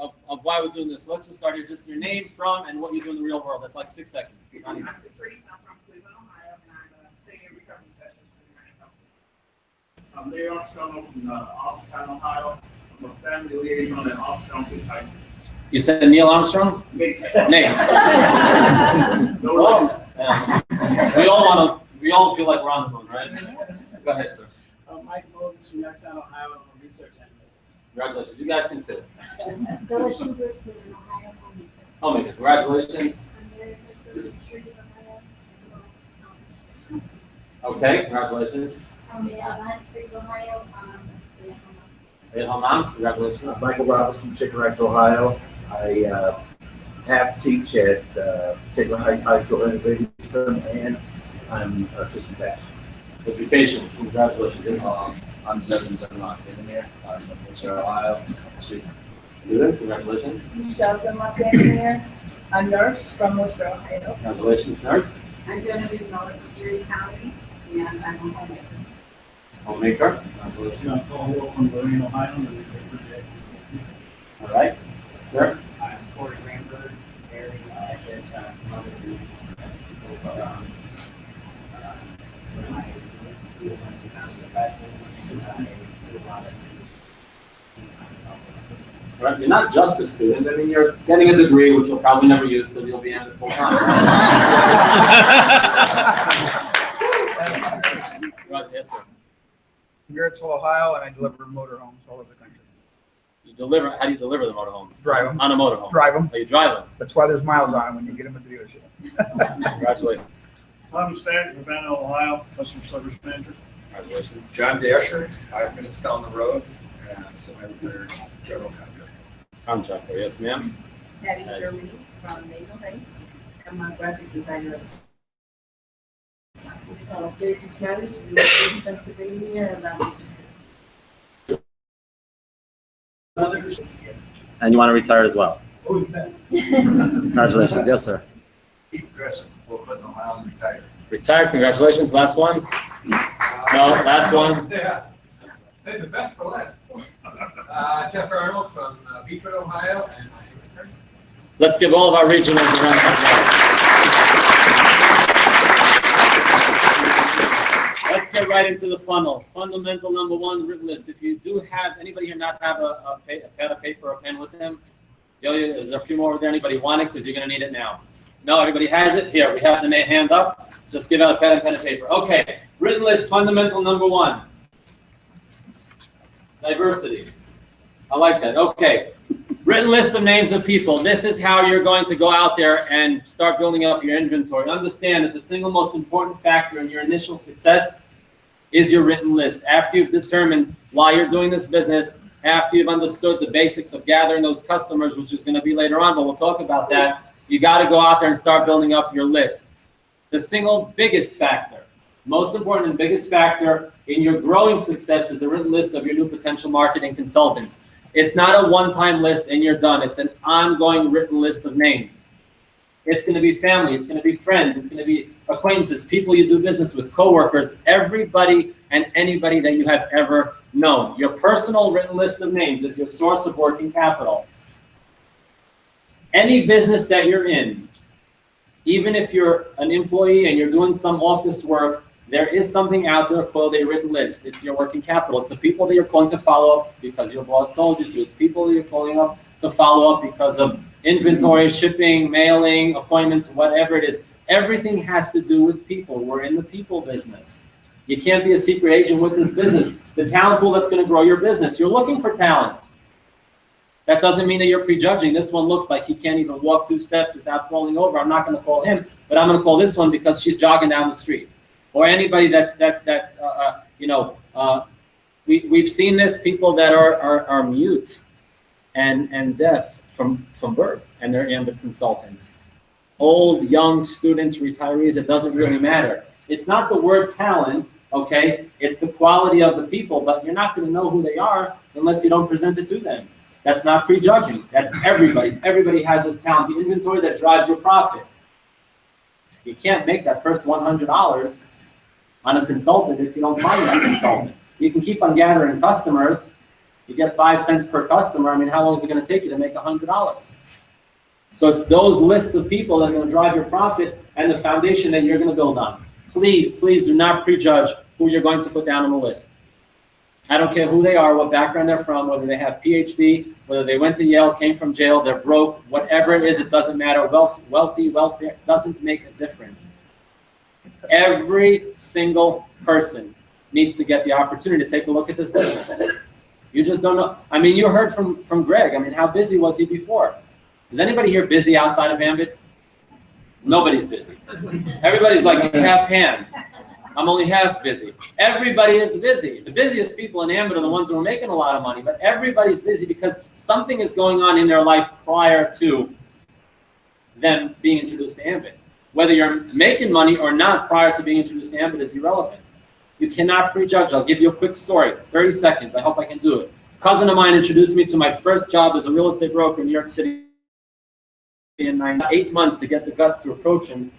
why we're doing this. So let's just start here. Just your name, from, and what you do in the real world. That's like 6 seconds. I'm Patrice. I'm from Cleveland, Ohio, and I'm a senior recovery specialist for the company. I'm Neil Armstrong from Austin, Ohio. I'm a family liaison at Austin Fish High School. You said Neil Armstrong? Nate. Nate. No worries. We all feel like we're on the phone, right? Go ahead, sir. Mike Moses from Youngstown, Ohio. I'm a research analyst. Congratulations. You guys can sit. Phyllis Schubert was an Ohio homemaker. Homemaker. Congratulations. I'm Mary Crystal from Shreveport, Ohio. Okay. Congratulations. I'm Hunt, Cleveland, Ohio. Stay-at-home mom. Congratulations. Michael Roberts from Chickarex, Ohio. I have to teach at Chickarex Heights High School in Livingston, and I'm assistant pastor. Education. Congratulations. I'm Devin Zenlock in here. I'm from Worcester, Ohio. Student. Congratulations. Michelle Zenlock here, a nurse from Worcester, Ohio. Congratulations, nurse. I'm Genevieve Miller from Erie County, and I'm a homemaker. Homemaker. Congratulations. I'm Paul Wolf from Lorraine, Ohio. All right. Yes, sir. I'm Corey Greenberg, married, mother All right. You're not just a student. I mean, you're getting a degree, which you'll probably never use because you'll be in it full time. Yes, sir. From Garrettsville, Ohio, and I deliver motorhomes all over the country. You deliver. How do you deliver the motorhomes? Drive them. On a motorhome. Drive them. Oh, you drive them. That's why there's miles on them when you get them at the dealership. Congratulations. Tom Stack from Van Ohio, customer service manager. Congratulations. John Dasher, 5 minutes down the road, semi-retired general contractor. Contractor, yes, ma'am. Patty Germany from Naval Heights. I'm a graphic designer. Business Matters, University of Pennsylvania, and And you want to retire as well? Congratulations, yes, sir. Keep dressing, we'll put no miles retired. Retired, congratulations, last one? No, last one? Yeah. Save the best for last. Jeff Arnold from Beechwood, Ohio, and I am retired. Let's give all of our regionals a round of applause. Let's get right into the funnel. Fundamental number one, written list. If you do have, anybody here not have a pad of paper or a pen with them? Delia, is there a few more over there? Anybody want it? Because you're going to need it now. No, everybody has it? Here, we have the hand up. Just give out a pen and paper. Okay, written list, fundamental number one. Diversity. I like that. Okay, written list of names of people. This is how you're going to go out there and start building up your inventory. Understand that the single most important factor in your initial success is your written list. After you've determined why you're doing this business, after you've understood the basics of gathering those customers, which is going to be later on, but we'll talk about that, you got to go out there and start building up your list. The single biggest factor, most important and biggest factor in your growing success is the written list of your new potential marketing consultants. It's not a one-time list and you're done. It's an ongoing written list of names. It's going to be family. It's going to be friends. It's going to be acquaintances, people you do business with, coworkers, everybody and anybody that you have ever known. Your personal written list of names is your source of working capital. Any business that you're in, even if you're an employee and you're doing some office work, there is something out there called a written list. It's your working capital. It's the people that you're going to follow up because your boss told you to. It's people that you're calling up to follow up because of inventory, shipping, mailing, appointments, whatever it is. Everything has to do with people. We're in the people business. You can't be a secret agent with this business. The talent pool that's going to grow your business. You're looking for talent. That doesn't mean that you're prejudging. This one looks like he can't even walk 2 steps without falling over. I'm not going to call him, but I'm going to call this one because she's jogging down the street. Or anybody we've seen this, people that are mute and deaf from birth, and they're Ambit consultants. Old, young, students, retirees, it doesn't really matter. It's not the word talent, okay? It's the quality of the people, but you're not going to know who they are unless you don't present it to them. That's not prejudging. That's everybody. Everybody has this talent. The inventory that drives your profit. You can't make that first $100 on a consultant if you don't find that consultant. You can keep on gathering customers. You get 5 cents per customer. I mean, how long is it going to take you to make $100? So it's those lists of people that are going to drive your profit and the foundation that you're going to build on. Please, please do not prejudge who you're going to put down on the list. I don't care who they are, what background they're from, whether they have PhD, whether they went to Yale, came from jail, they're broke, whatever it is, it doesn't matter. Wealthy, welfare, doesn't make a difference. Every single person needs to get the opportunity to take a look at this business. You just don't know. I mean, you heard from Greg. I mean, how busy was he before? Is anybody here busy outside of Ambit? Nobody's busy. Everybody's like half hand. I'm only half busy. Everybody is busy. The busiest people in Ambit are the ones who are making a lot of money, but everybody's busy because something is going on in their life prior to them being introduced to Ambit. Whether you're making money or not prior to being introduced to Ambit is irrelevant. You cannot prejudge. I'll give you a quick story, 30 seconds. I hope I can do it. A cousin of mine introduced me to my first job as a real estate broker in New York City in 8 months to get the guts to approach him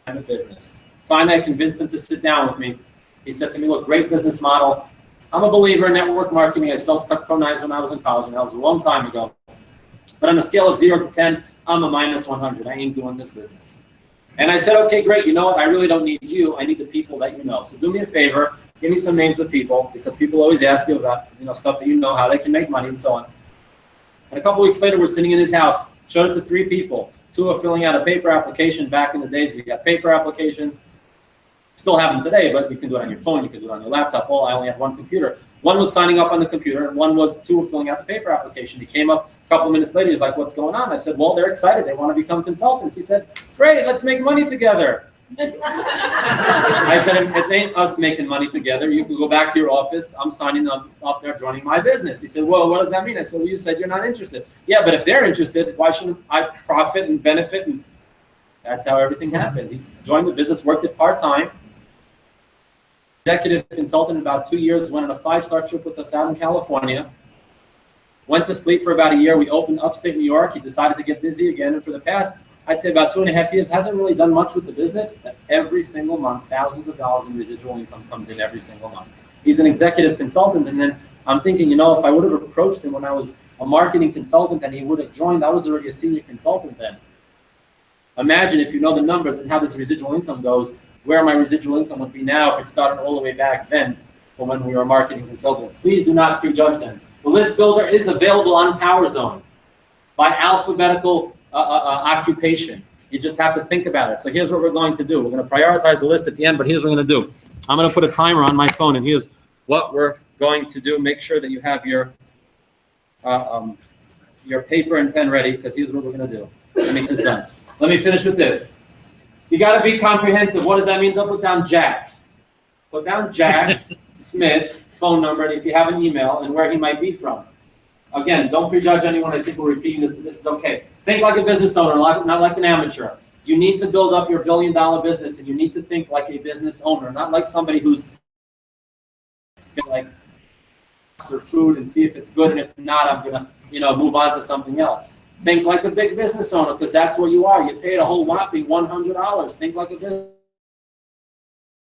in the business. Finally, I convinced him to sit down with me. He said to me, look, great business model. I'm a believer in network marketing. I sold Cutco knives when I was in college, and that was a long time ago. But on a scale of 0 to 10, I'm a minus 100. I ain't doing this business. And I said, okay, great. You know what? I really don't need you. I need the people that you know. So do me a favor. Give me some names of people, because people always ask you about stuff that you know, how they can make money and so on. And a couple weeks later, we're sitting in his house. Showed it to 3 people. 2 are filling out a paper application. Back in the days, we got paper applications. Still have them today, but you can do it on your phone. You can do it on your laptop. Well, I only have 1 computer. 1 was signing up on the computer, and 2 were filling out the paper application. He came up a couple of minutes later. He's like, what's going on? I said, well, they're excited. They want to become consultants. He said, great, let's make money together. I said, it ain't us making money together. You can go back to your office. I'm signing up there, joining my business. He said, well, what does that mean? I said, well, you said you're not interested. Yeah, but if they're interested, why shouldn't I profit and benefit? And that's how everything happened. He joined the business, worked it part-time. Executive consultant in about 2 years, went on a 5-star trip with us out in California. Went to sleep for about a year. We opened upstate New York. He decided to get busy again. And for the past, I'd say about 2.5 years, hasn't really done much with the business. But every single month, thousands of dollars in residual income comes in every single month. He's an executive consultant. And then I'm thinking, you know, if I would have approached him when I was a marketing consultant and he would have joined, I was already a senior consultant then. Imagine if you know the numbers and how this residual income goes, where my residual income would be now if it started all the way back then for when we were a marketing consultant. Please do not prejudge them. The list builder is available on PowerZone by alphabetical occupation. You just have to think about it. So here's what we're going to do. We're going to prioritize the list at the end, but here's what we're going to do. I'm going to put a timer on my phone, and here's what we're going to do. Make sure that you have your paper and pen ready, because here's what we're going to do. Let me get this done. Let me finish with this. You got to be comprehensive. What does that mean? Don't put down Jack. Put down Jack Smith, phone number, and if you have an email, and where he might be from. Again, don't prejudge anyone. I think we're repeating this, but this is okay. Think like a business owner, not like an amateur. You need to build up your billion-dollar business, and you need to think like a business owner, not like somebody who's like serve food and see if it's good, and if not, I'm gonna move on to something else. Think like a big business owner, because that's what you are. You paid a whole whopping $100. Think like a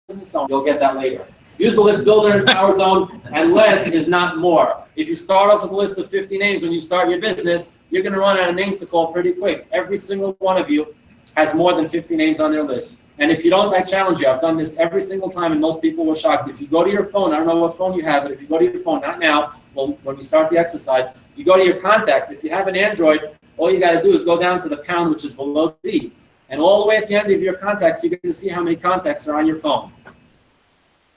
business owner. You'll get that later. Use the list builder in PowerZone, and less is not more. If you start off with a list of 50 names when you start your business, you're going to run out of names to call pretty quick. Every single one of you has more than 50 names on their list. And if you don't, I challenge you. I've done this every single time, and most people were shocked. If you go to your phone, I don't know what phone you have, but if you go to your phone, not now, well, when you start the exercise, you go to your contacts. If you have an Android, all you got to do is go down to the pound, which is below Z. And all the way at the end of your contacts, you're going to see how many contacts are on your phone.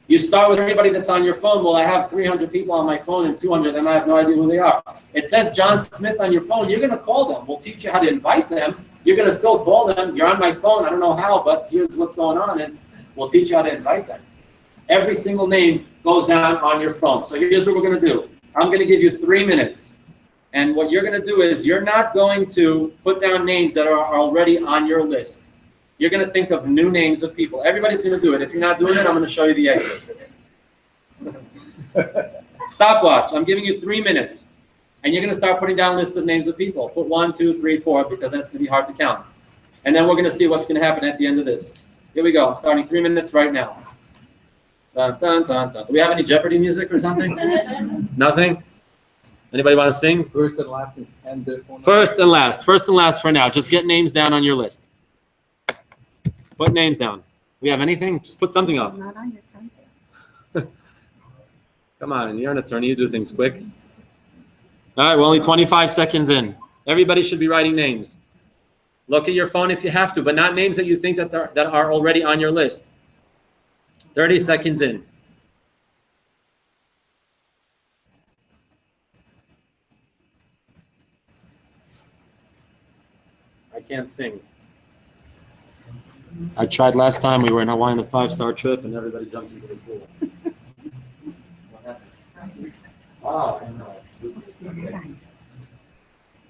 You start with everybody that's on your phone. Well, I have 300 people on my phone and 200, and I have no idea who they are. It says John Smith on your phone. You're going to call them. We'll teach you how to invite them. You're going to still call them. You're on my phone. I don't know how, but here's what's going on, and we'll teach you how to invite them. Every single name goes down on your phone. So here's what we're going to do. I'm going to give you 3 minutes. And what you're going to do is you're not going to put down names that are already on your list. You're going to think of new names of people. Everybody's going to do it. If you're not doing it, I'm going to show you the exit. Stopwatch. I'm giving you 3 minutes. And you're going to start putting down lists of names of people. Put 1, 2, 3, 4, because that's going to be hard to count. And then we're going to see what's going to happen at the end of this. Here we go. I'm starting 3 minutes right now. Dun, dun, dun, dun. Do we have any Jeopardy music or something? Nothing? Anybody want to sing? First and last is 10 different. First and last. First and last for now. Just get names down on your list. Put names down. We have anything? Just put something up. Not on your contacts. Come on, you're an attorney. You do things quick. All right, we're only 25 seconds in. Everybody should be writing names. Look at your phone if you have to, but not names that you think that are already on your list. 30 seconds in. I can't sing. I tried last time. We were in Hawaii on the 5-star trip, and everybody jumped into the pool. What happened? Oh, I know.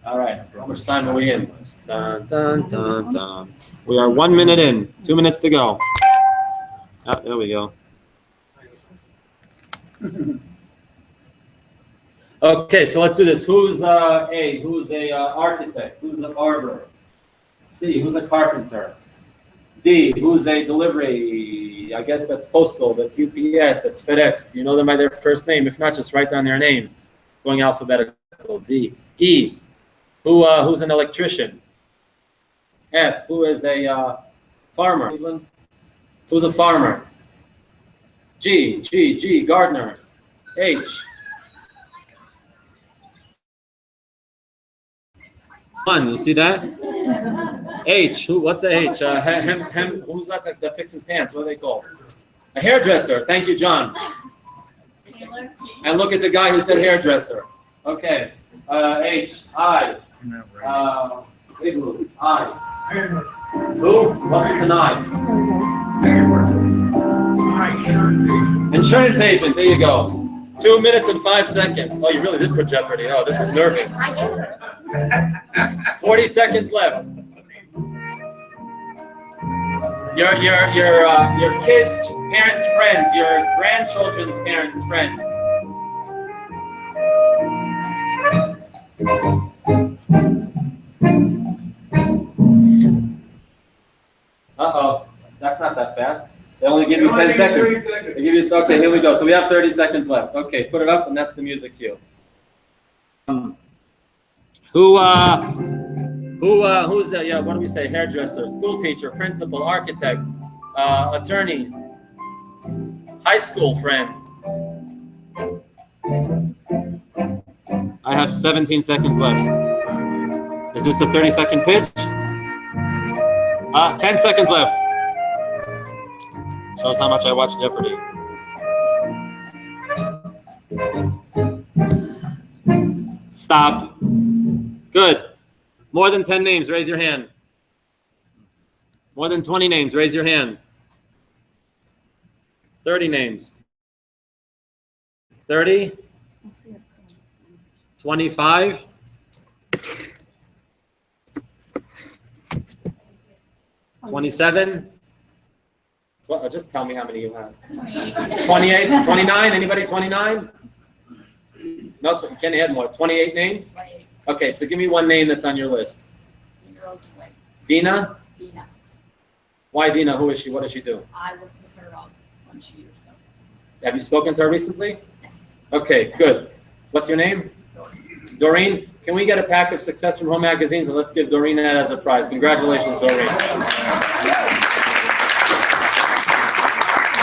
All right. How much time are we in? Dun, dun, dun, dun. We are 1 minute in. 2 minutes to go. Oh, there we go. Okay, so let's do this. Who's A? Who's a architect? Who's a barber? C? Who's a carpenter? D, who's a delivery? I guess that's postal, that's UPS, that's FedEx. Do you know them by their first name? If not, just write down their name. Going alphabetical. D. E, who's an electrician? F, who is a farmer? Who's a farmer? G, gardener. H. One, you see that? H, what's a H? Who's that fixes pants? What are they called? A hairdresser. Thank you, John. Taylor. And look at the guy who said hairdresser. Okay. H, I. Igloo, I. Who wants to deny? Insurance agent, there you go. 2 minutes and 5 seconds. Oh, you really did put Jeopardy. Oh, this is nerving. 40 seconds left. Your kids' parents' friends, your grandchildren's parents' friends. Uh-oh, that's not that fast. They only give you 10 seconds. They give you, okay, here we go. So we have 30 seconds left. Okay, put it up, and that's the music cue. Who's yeah, what do we say? Hairdresser, school teacher, principal, architect, attorney, high school friends. I have 17 seconds left. Is this a 30-second pitch? 10 seconds left. Shows how much I watch Jeopardy. Stop. Good. More than 10 names, raise your hand. More than 20 names, raise your hand. 30 names. 30? 25? 27? Well, just tell me how many you have. 28? 29? Anybody 29? No, can't add more. 28 names? Okay, so give me one name that's on your list. Dina? Dina. Why Dina? Who is she? What does she do? I worked with her a bunch of years ago. Have you spoken to her recently? Okay, good. What's your name? Doreen. Can we get a pack of Success from Home magazines, and let's give Doreen that as a prize. Congratulations, Doreen.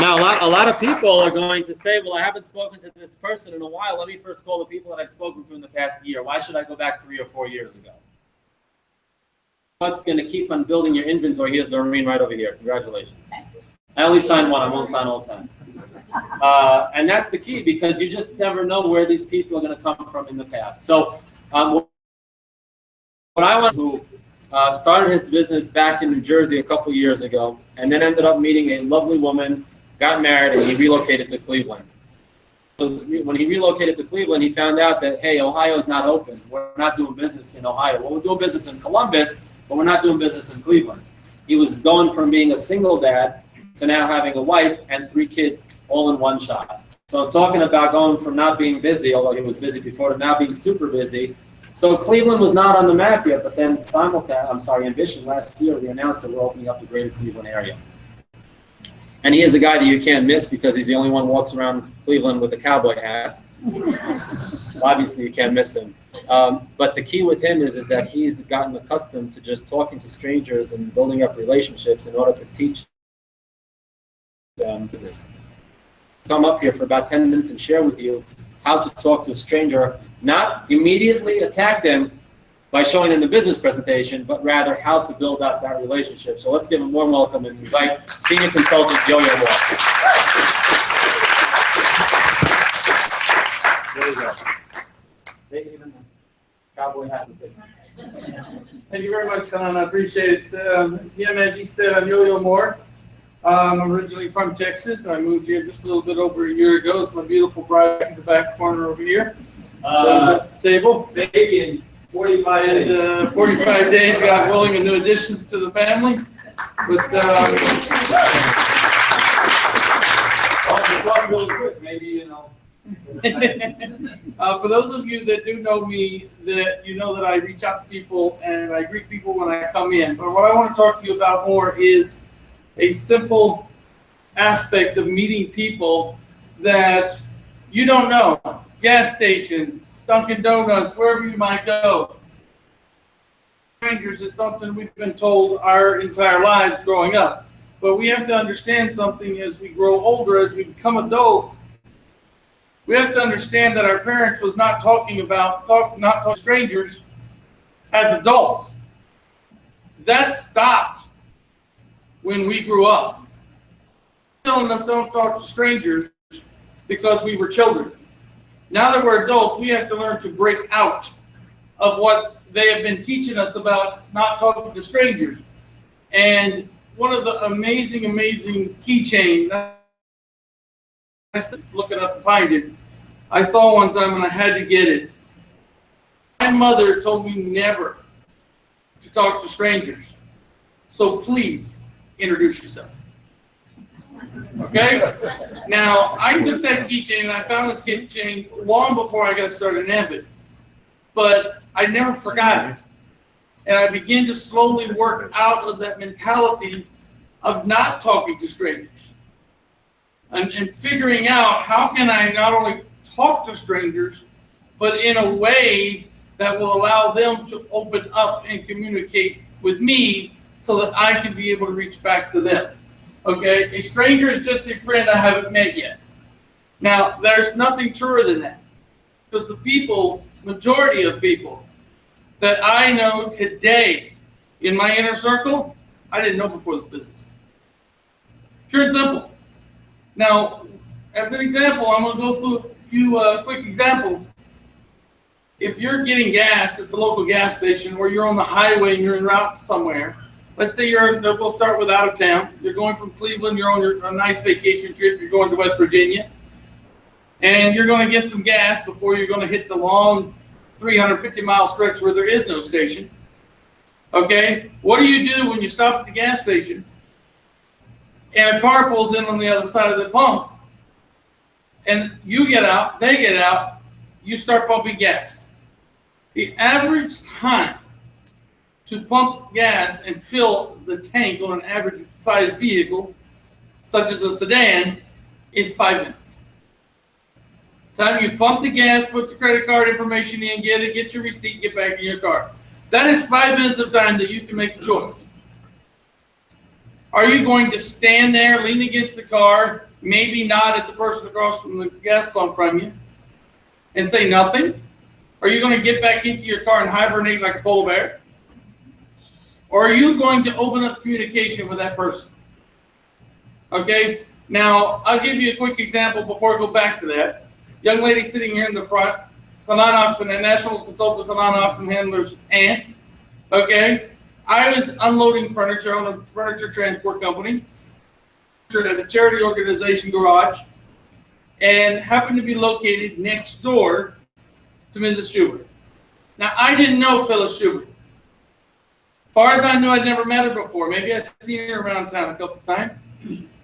Now, a lot of people are going to say, well, I haven't spoken to this person in a while. Let me first call the people that I've spoken to in the past year. Why should I go back 3 or 4 years ago? What's going to keep on building your inventory? Here's Doreen right over here. Congratulations. I only signed one. I won't sign all 10. And that's the key, because you just never know where these people are going to come from in the past. So what I want to started his business back in New Jersey a couple years ago, and then ended up meeting a lovely woman, got married, and he relocated to Cleveland. When he relocated to Cleveland, he found out that, hey, Ohio's not open. We're not doing business in Ohio. Well, we're doing business in Columbus, but we're not doing business in Cleveland. He was going from being a single dad to now having a wife and 3 kids all in one shot. So talking about going from not being busy, although he was busy before, to now being super busy. So Cleveland was not on the map yet, but then Ambition last year, we announced that we're opening up the greater Cleveland area. And he is a guy that you can't miss, because he's the only one who walks around Cleveland with a cowboy hat. So obviously you can't miss him. But the key with him is that he's gotten accustomed to just talking to strangers and building up relationships in order to teach them business. Come up here for about 10 minutes and share with you how to talk to a stranger, not immediately attack them by showing them the business presentation, but rather how to build up that relationship. So let's give a warm welcome and invite Senior Consultant Yo-Yo Moore. There you go. Say even the cowboy hat. Thank you very much, Con. I appreciate it. Again, as he said, I'm Yo-Yo Moore. I'm originally from Texas. I moved here just a little bit over a year ago. It's my beautiful bride in the back corner over here. At the table. Baby in 45 days. And 45 days, God willing, and new additions to the family. But maybe, you know. For those of you that do know me, that you know that I reach out to people and I greet people when I come in. But what I want to talk to you about more is a simple aspect of meeting people that you don't know. Gas stations, Dunkin' Donuts, wherever you might go. Strangers is something we've been told our entire lives growing up. But we have to understand something as we grow older, as we become adults. We have to understand that our parents was not talking to strangers as adults. That stopped when we grew up. Telling us don't talk to strangers because we were children. Now that we're adults, we have to learn to break out of what they have been teaching us about not talking to strangers. And one of the amazing keychain, I still look it up and find it. I saw one time and I had to get it. My mother told me never to talk to strangers. So please introduce yourself. Okay? Now, I took that keychain and I found this keychain long before I got started in Ambit. But I never forgot it. And I began to slowly work out of that mentality of not talking to strangers. And figuring out how can I not only talk to strangers, but in a way that will allow them to open up and communicate with me so that I can be able to reach back to them. Okay? A stranger is just a friend I haven't met yet. Now, there's nothing truer than that. Because the people, majority of people that I know today in my inner circle, I didn't know before this business. Pure and simple. Now, as an example, I'm going to go through a few quick examples. If you're getting gas at the local gas station or you're on the highway and you're en route somewhere, let's say we'll start with out of town. You're going from Cleveland, you're on a nice vacation trip, you're going to West Virginia, and you're going to get some gas before you're going to hit the long 350-mile stretch where there is no station. Okay, what do you do when you stop at the gas station and a car pulls in on the other side of the pump and you get out, they get out, you start pumping gas? The average time to pump gas and fill the tank on an average size vehicle, such as a sedan, is 5 minutes. Time you pump the gas, put the credit card information in, get your receipt, get back in your car. That is 5 minutes of time that you can make a choice. Are you going to stand there, lean against the car, maybe nod at the person across from the gas pump from you, and say nothing? Are you going to get back into your car and hibernate like a polar bear? Or are you going to open up communication with that person? Okay, now I'll give you a quick example before I go back to that. Young lady sitting here in the front, Kanan Oxen, a national consultant for Kanan Oxen Handlers aunt. Okay, I was unloading furniture on a furniture transport company at a charity organization garage and happened to be located next door to Mrs. Schubert. Now, I didn't know Phyllis Schubert. As far as I knew, I'd never met her before. Maybe I'd seen her around town a couple of times.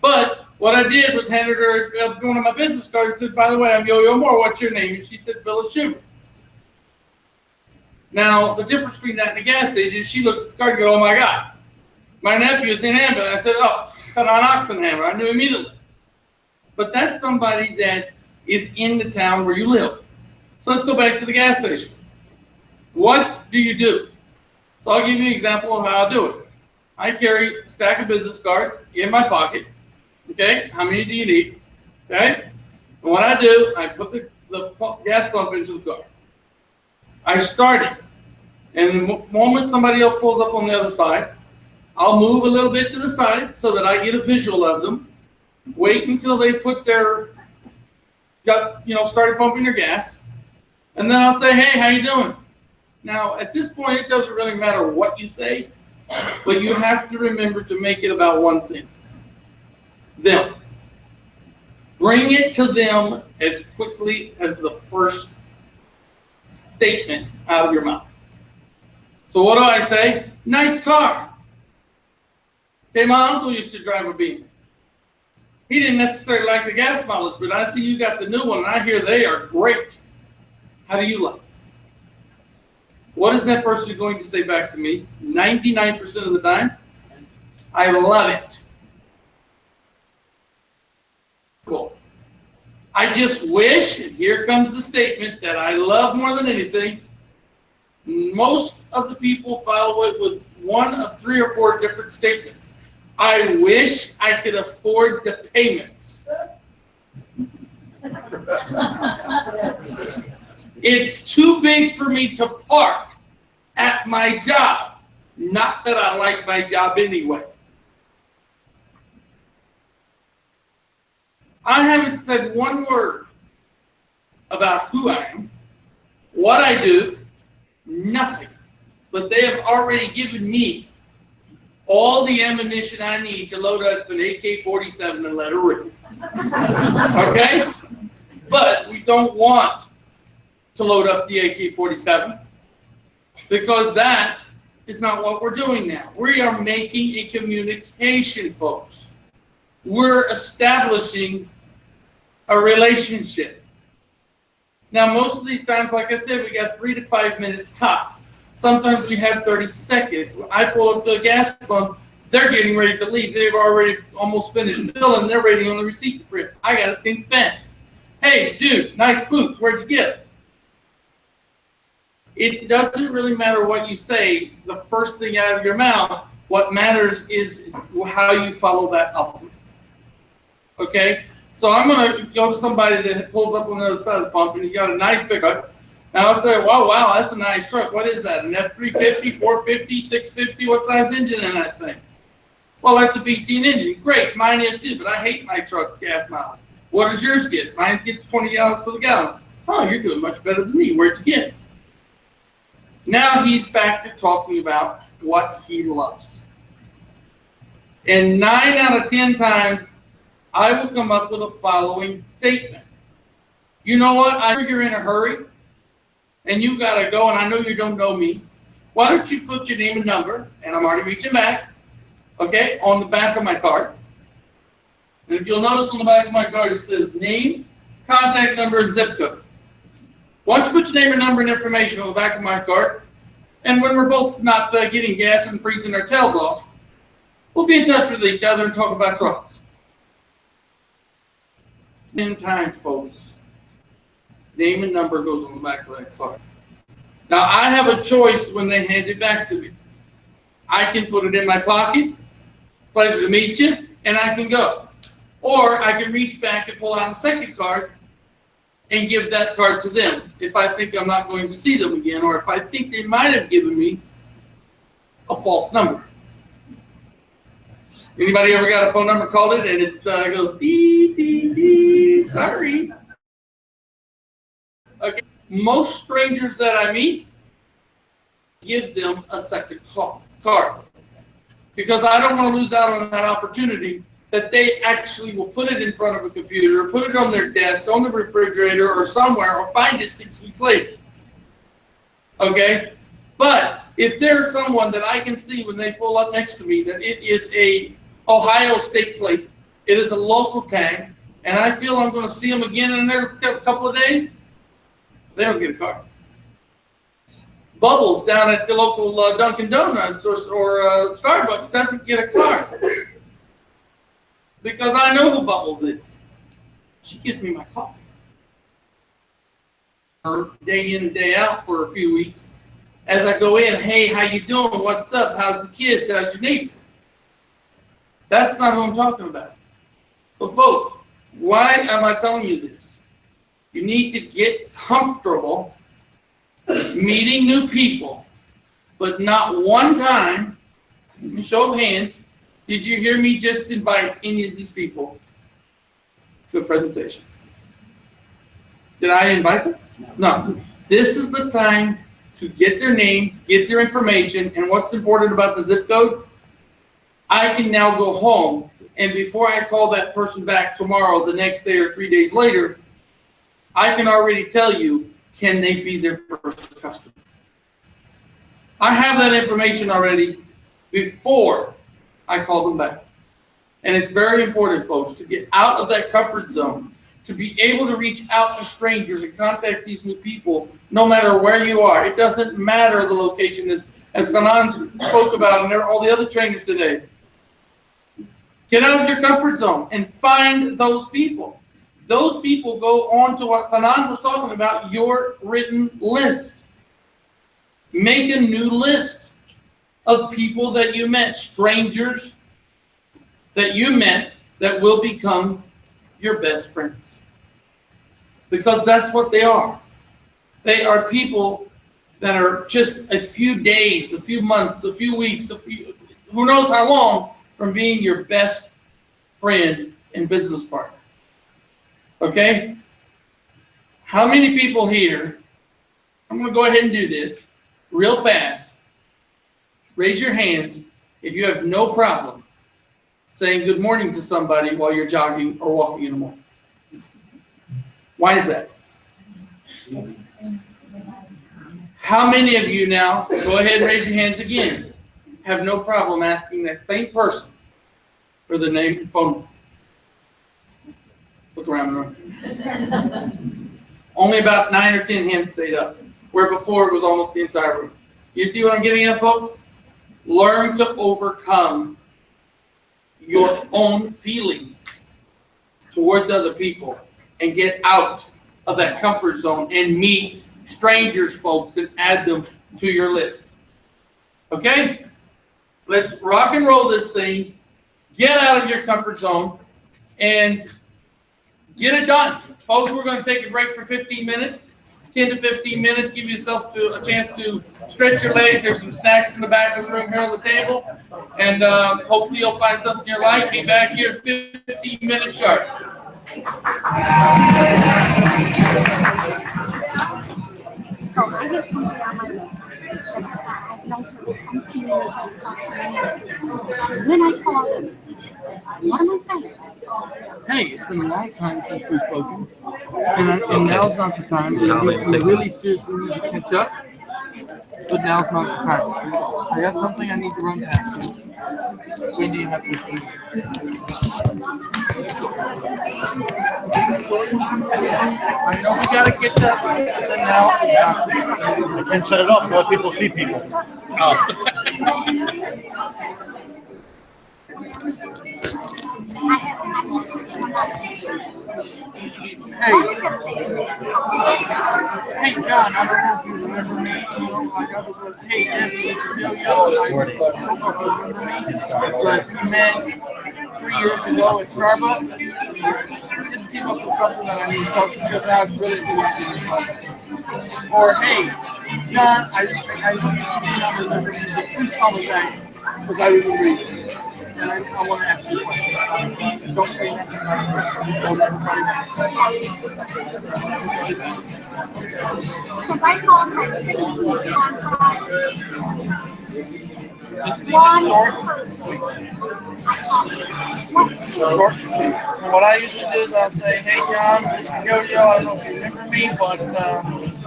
But what I did was handed her one of my business cards and said, by the way, I'm Yo-Yo Moore. What's your name? And she said, Phyllis Schubert. Now, the difference between that and the gas station is she looked at the card and go, oh my God, my nephew is in Ambit. I said, oh, Kanan Oxenhammer. I knew immediately. But that's somebody that is in the town where you live. So let's go back to the gas station. What do you do? So I'll give you an example of how I do it. I carry a stack of business cards in my pocket. Okay, how many do you need? Okay, and what I do, I put the gas pump into the car. I start it, and the moment somebody else pulls up on the other side, I'll move a little bit to the side so that I get a visual of them. Wait until they put their, started pumping their gas, and then I'll say, hey, how you doing? Now, at this point, it doesn't really matter what you say, but you have to remember to make it about one thing. Them. Bring it to them as quickly as the first statement out of your mouth. So what do I say? Nice car. Okay, my uncle used to drive a Beamer. He didn't necessarily like the gas mileage, but I see you got the new one, and I hear they are great. How do you like it? What is that person going to say back to me? 99% of the time, I love it. Cool. I just wish, and here comes the statement that I love more than anything, most of the people follow it with one of 3 or 4 different statements. I wish I could afford the payments. It's too big for me to park at my job. Not that I like my job anyway. I haven't said one word about who I am, what I do, nothing. But they have already given me all the ammunition I need to load up an AK-47 and let it rip. Okay? But we don't want to load up the AK-47 because that is not what we're doing now. We are making a communication, folks. We're establishing a relationship. Now, most of these times, like I said, we got 3 to 5 minutes tops. Sometimes we have 30 seconds. When I pull up to a gas pump, they're getting ready to leave. They've already almost finished filling. They're waiting on the receipt to print. I got to think fast. Hey, dude, nice boots. Where'd you get them? It doesn't really matter what you say, the first thing out of your mouth. What matters is how you follow that up. Okay? So I'm going to go to somebody that pulls up on the other side of the pump and you got a nice pickup. And I'll say, wow, that's a nice truck. What is that? An F350, 450, 650? What size engine in that thing? Well, that's a B10 engine. Great. Mine is too, but I hate my truck's gas mileage. What does yours get? Mine gets 20 gallons to the gallon. Oh, you're doing much better than me. Where'd you get it? Now he's back to talking about what he loves. And 9 out of 10 times, I will come up with the following statement. You know what? I know you're in a hurry and you got to go, and I know you don't know me. Why don't you put your name and number, and I'm already reaching back, okay, on the back of my card. And if you'll notice on the back of my card, it says name, contact number, and zip code. Why don't you put your name and number and information on the back of my card, and when we're both not getting gas and freezing our tails off, we'll be in touch with each other and talk about trucks. 10 times, folks. Name and number goes on the back of that card. Now, I have a choice when they hand it back to me. I can put it in my pocket, pleasure to meet you, and I can go. Or I can reach back and pull out a second card and give that card to them if I think I'm not going to see them again, or if I think they might have given me a false number. Anybody ever got a phone number, called it, and it goes beep, beep, beep, sorry. Okay. Most strangers that I meet, give them a second card. Because I don't want to lose out on that opportunity that they actually will put it in front of a computer, or put it on their desk, on the refrigerator, or somewhere, or find it 6 weeks later. Okay? But if there's someone that I can see when they pull up next to me that it is a Ohio state plate, it is a local tag, and I feel I'm going to see them again in a couple of days, they don't get a card. Bubbles down at the local Dunkin' Donuts or Starbucks doesn't get a card. Because I know who Bubbles is. She gives me my coffee. Her day in and day out for a few weeks. As I go in, hey, how you doing? What's up? How's the kids? How's your neighbor? That's not who I'm talking about. So folks, why am I telling you this? You need to get comfortable meeting new people, but not one time, show of hands, did you hear me just invite any of these people to a presentation? Did I invite them? No. This is the time to get their name, get their information, and what's important about the zip code, I can now go home, and before I call that person back tomorrow, the next day, or 3 days later, I can already tell you, can they be their first customer? I have that information already before I call them back. And it's very important, folks, to get out of that comfort zone, to be able to reach out to strangers and contact these new people, no matter where you are. It doesn't matter the location, as Hanan spoke about and all the other trainers today. Get out of your comfort zone and find those people. Those people go on to what Hanan was talking about, your written list. Make a new list of people that you met, strangers that you met that will become your best friends. Because that's what they are. They are people that are just a few days, a few months, a few weeks, who knows how long, from being your best friend and business partner. Okay? How many people here, I'm going to go ahead and do this real fast. Raise your hands. if you have no problem saying good morning to somebody while you're jogging or walking in the morning. Why is that? How many of you now, go ahead and raise your hands again, have no problem asking that same person for the name and phone number? Look around the room. Only about 9 or 10 hands stayed up, where before it was almost the entire room. You see what I'm getting at, folks? Learn to overcome your own feelings towards other people and get out of that comfort zone and meet strangers, folks, and add them to your list. Okay? Let's rock and roll this thing. Get out of your comfort zone and get it done. Folks, we're going to take a break for 15 minutes. 10 to 15 minutes. Give yourself a chance to stretch your legs. There's some snacks in the back of the room here on the table. And hopefully you'll find something you like. Be back here 15 minutes sharp. So I have somebody on my list that I've known for 20 years. When I call this, what am I saying? Hey, it's been a long time since we've spoken, and now's not the time. We really seriously need to catch up, but now's not the time. I got something I need to run past you. When do you have 15? I know we gotta catch up, but then now it's not. I can't shut it off so let people see people. Hey, John, I don't know if you remember me. You know, like I was like, hey, Debbie, this is Yo-Yo. I don't know if you remember me. But we met 3 years ago at Starbucks. I just came up with something that I need to talk to you because I was really doing it in the public. Or, hey, John, I know you may not remember me, but please call me back because I remember you. And I want to ask you a question. Don't say nothing about it. Don't everybody Because I called like 16 on Friday. One person. Short and sweet. And what I usually do is I'll say, hey, John, this is Yo-Yo. I don't know if you remember me, but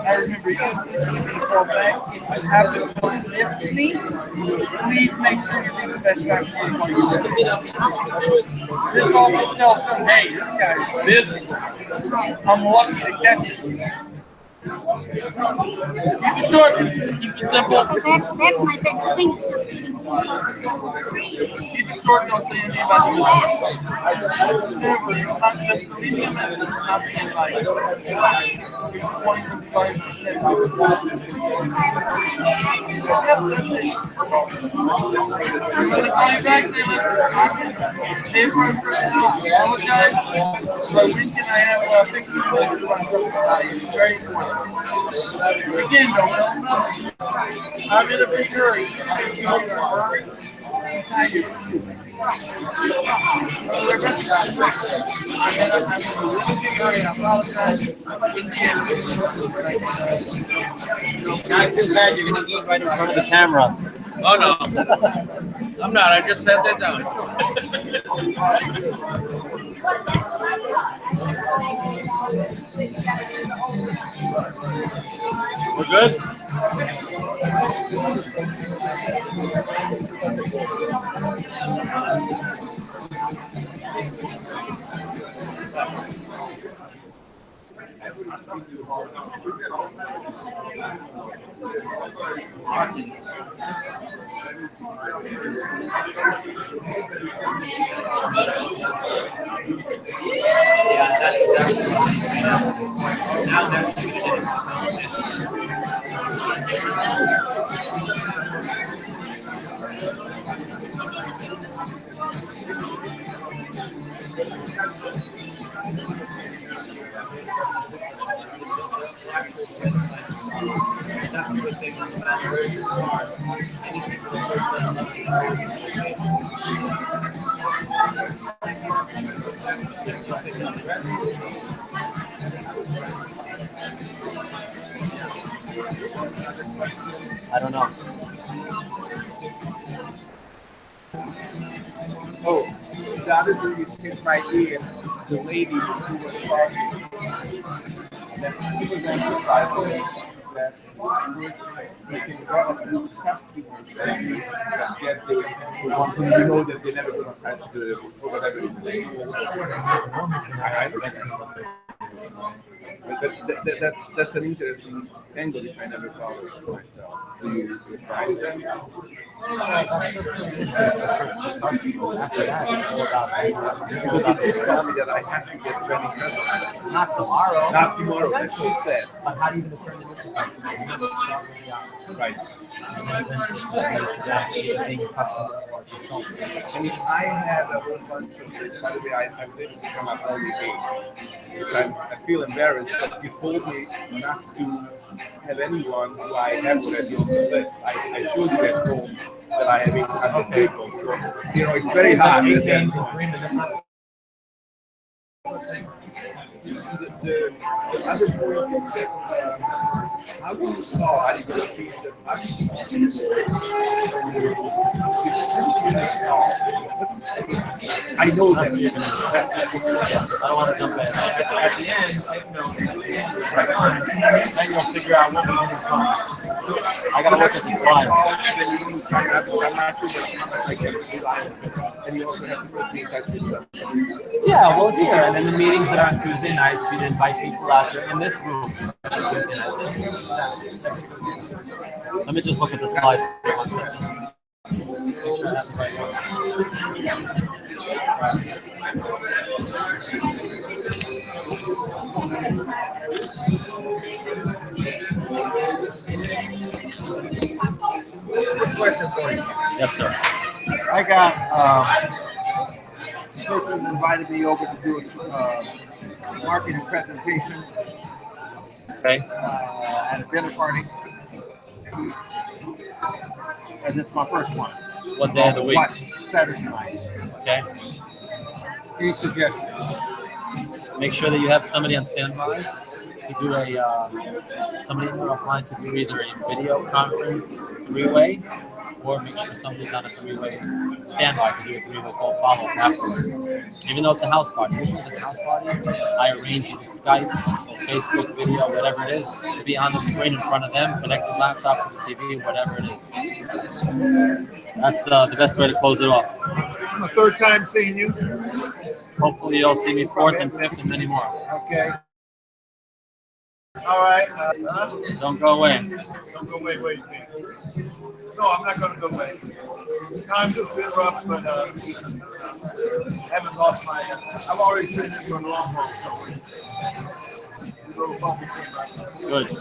I remember you. You call back. If you happen to miss me, please make sure you leave the best time for you. This also tells them, hey, this guy's busy. I'm lucky to catch it. Keep it short, keep it simple. That's my biggest thing, is just getting Keep it short, don't say anything about the life. Never, it's not just reading a message, it's not the invite. You're just wanting to provide that's it. That's it. When they call you back, say, listen, I'm in the first right now, I apologize, but when can I have 15 minutes to run something about you? It's very important. Again, don't know. I'm in a big hurry. Tie your shoe. I'm in a really big hurry. I apologize. Now I feel bad. You're going to eat right in front of the camera. Oh, no. I'm not. I just sat that down. We're good? Yeah, that's exactly right. Now that's I don't know. Oh, the other thing which hit my ear, the lady who was talking, that she was emphasizing that you can get a few customers that get the one thing you know that they're never going to touch the or whatever it is. I understand. But that's an interesting angle which I never thought of myself. Do you advise them? Because he did tell me that I have to get 20 customers. Not tomorrow. Not tomorrow, but she says. But how do you even turn them into customers? Right. And if I had a whole bunch of this, by the way, I was able to come up only 8, which I feel embarrassed, but you told me not to have anyone who I have already on the list. I showed you at home that I have 800 people, so it's very hard at that point. The other point is that how do you call I know that. I don't want to jump in. At the end, then you'll figure out what we're going to do. I got to look at the slides. Then you sign up. I'm not sure how much I get to rely. And you also have to put me in touch with some. Yeah, well, here, and then the meetings that are on Tuesday nights, we invite people out there in this room. Let me just look at the slides for 1 second. Make sure I have the right one. Quick question for you. Yes, sir. I got a person invited me over to do a marketing presentation. Okay. At a dinner party. And this is my first one. What day of the week? Saturday night. Okay. Any suggestions? Make sure that you have somebody on standby to do somebody online to do either a video conference 3-way, or make sure somebody's on a 3-way standby to do a 3-way call follow-up afterwards. Even though it's a house party, usually if it's house parties, I arrange either Skype or Facebook video, whatever it is, to be on the screen in front of them, connected laptop to the TV, whatever it is. That's the best way to close it off. My third time seeing you. Hopefully you'll see me 4th and 5th and many more. Okay. All right. Don't go away. Don't go away. Wait. No, I'm not going to go away. Times have been rough, but I haven't lost my. I've always been in for a long haul. So Good.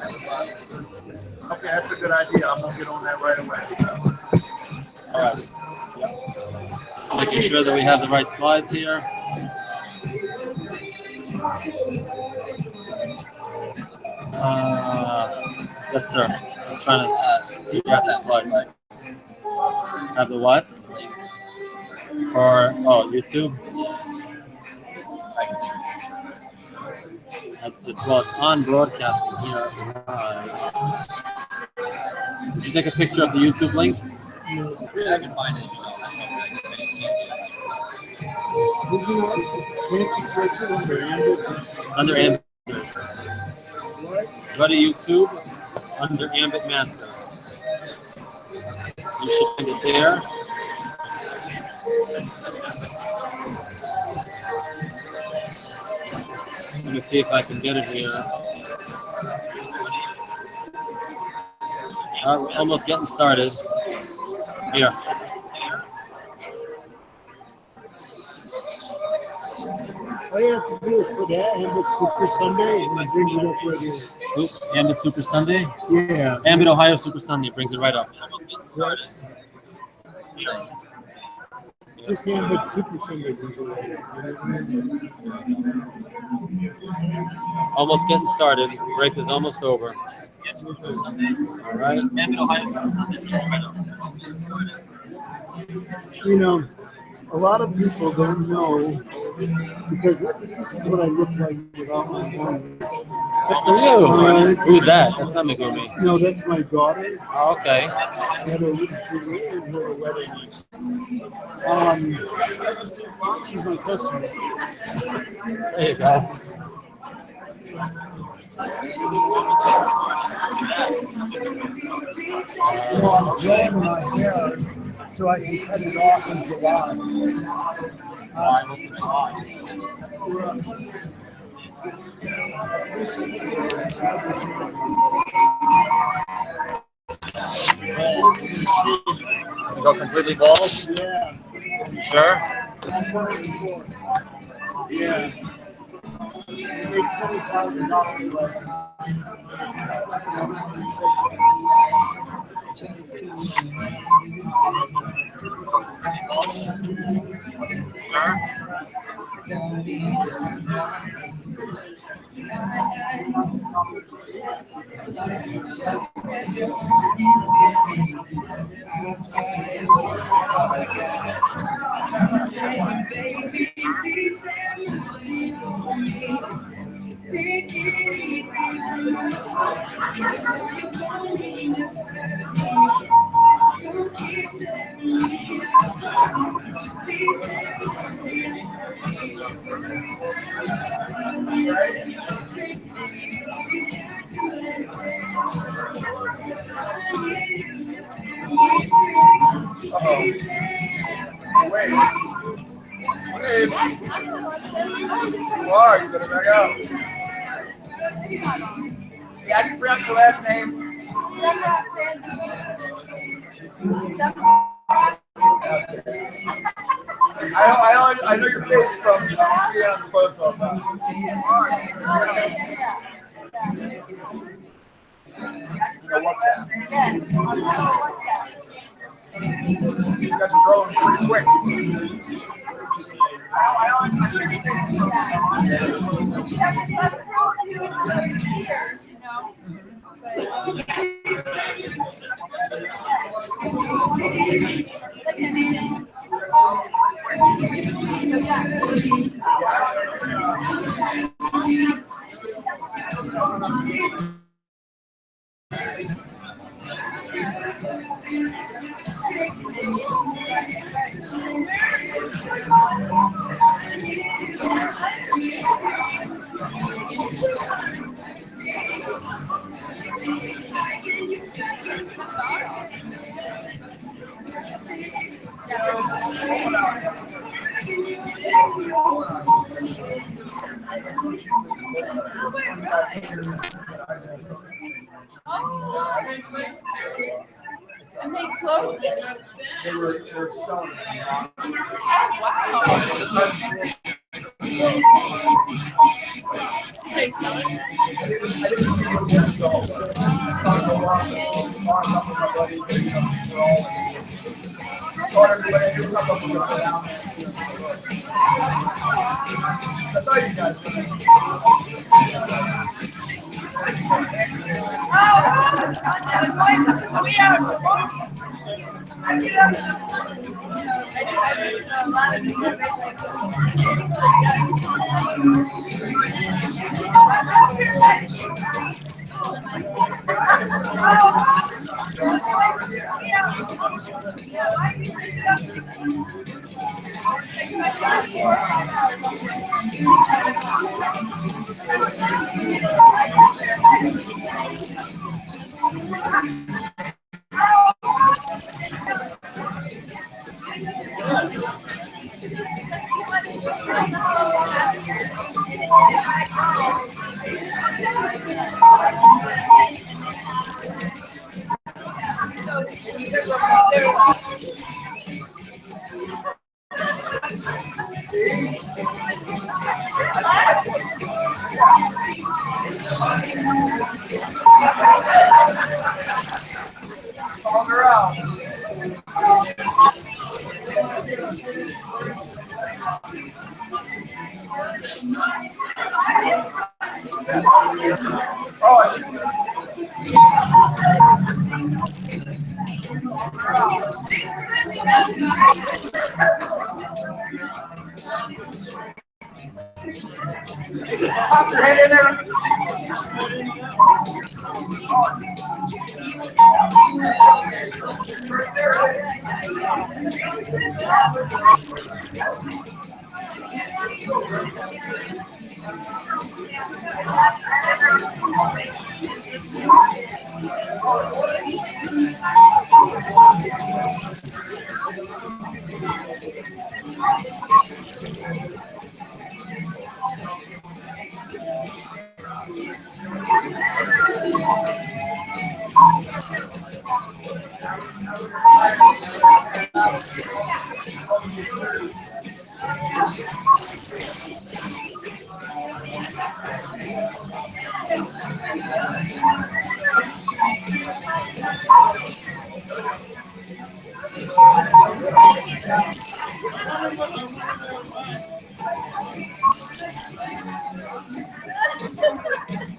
Okay, that's a good idea. I'm going to get on that right away. All right. Making sure that we have the right slides here. Yes, sir. Just trying to figure out the slides. Have the what? For YouTube. It's on broadcasting here. Did you take a picture of the YouTube link? Yeah, I can find it. That's not right. Can't you search it under Ambit? It's under Ambit. Go to YouTube under Ambit Masters. You should find it there. Let me see if I can get it here. We're almost getting started. Here. All you have to do is put Ambit Super Sunday and it brings it up right here. Oops, Ambit Super Sunday? Yeah. Ambit Ohio Super Sunday brings it right up. Right. Just Ambit Super Sunday brings it right up. Almost getting started. Break is almost over. All right. Ambit Ohio Super Sunday brings it right up. You know, a lot of people don't know, because this is what I look like without my money. Good for you. Who's that? That's not Megumi. No, that's my daughter. Oh, okay. At her wedding. She's my customer. There you go. I'm growing my hair so I can cut it off in July. Why? What's in July? You go completely bald? Yeah. You sure? I'm 44. Yeah. $20,000 left. Wait. Why? You better back out. Yeah, I can pronounce your last name. I know your face from seeing on the close up. WhatsApp. You guys are growing pretty quick. And they closed it? They were selling it. They sell it? Pop your head in there.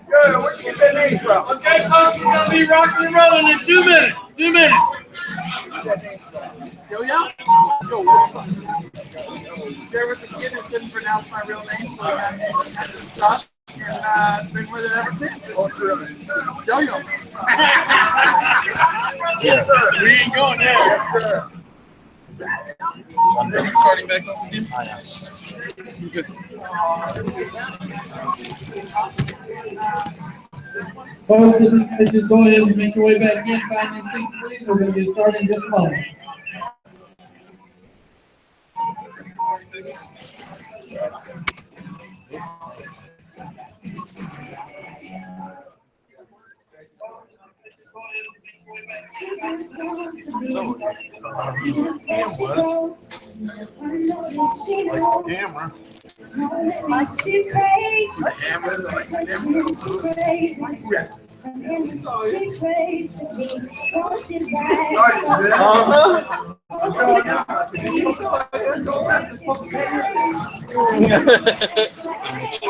Good, where'd you get that name from? Okay, folks, we're gonna be rocking and rolling in 2 minutes. 2 minutes. Where's that name from? Yo-yo? There was a kid who couldn't pronounce my real name, so I got the stuff and been with it ever since. What's your real name? Yo-yo. Yes, sir. We ain't going there. Yes, sir. Are you starting back up again? Good. Folks, if you guys just go ahead and make your way back in, find your seats, please. We're going to get started in just a moment.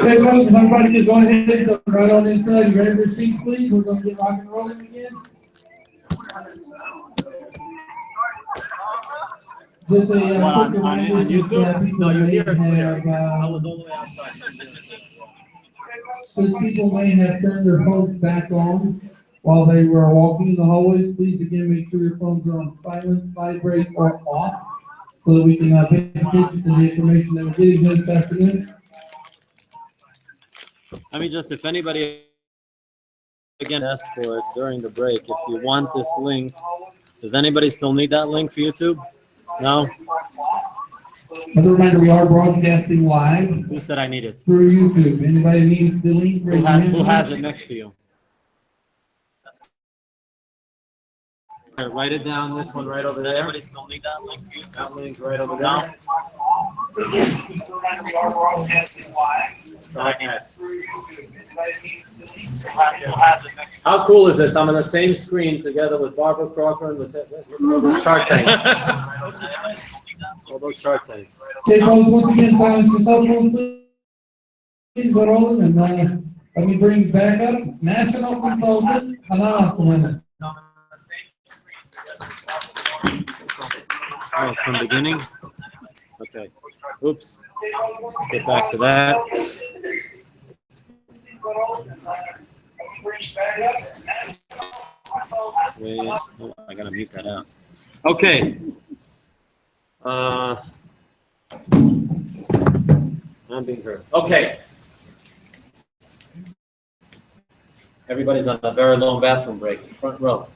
Okay, folks, if everybody could go ahead and go right on inside, you ready for your seats, please? We're going to get rock and rolling again. Just a quick reminder, on YouTube? people No, you're may here. have, I was all the way outside. since people may have turned their phones back on while they were walking in the hallways, please again make sure your phones are on silence, vibrate, or off, so that we can pay attention to the information that we're getting here this afternoon. I mean, just if anybody again asked for it during the break, if you want this link, does anybody still need that link for YouTube? No? As a reminder, we are broadcasting live. Who said I need it? Through YouTube. Anybody needs the link? Raise your hand. Who has it next to you? Write it down, this one right over there. Does anybody still need that link for YouTube? That link right over there. As a reminder, we are broadcasting live. Okay. Through YouTube. Anybody needs the link? Who has it next to How cool is this? I'm on the same screen together with Barbara Crocker and with all those Shark Tanks. All those Shark Tanks. Okay, folks, once again, silence your cell phones, please. Go rolling, and let me bring back up National Consultant Hanan Akuman. Oh, from the beginning? Okay. Oops. Let's get back to that. Wait, oh, I gotta mute that out. Okay. I'm being heard. Okay. Everybody's on a very long bathroom break, front row.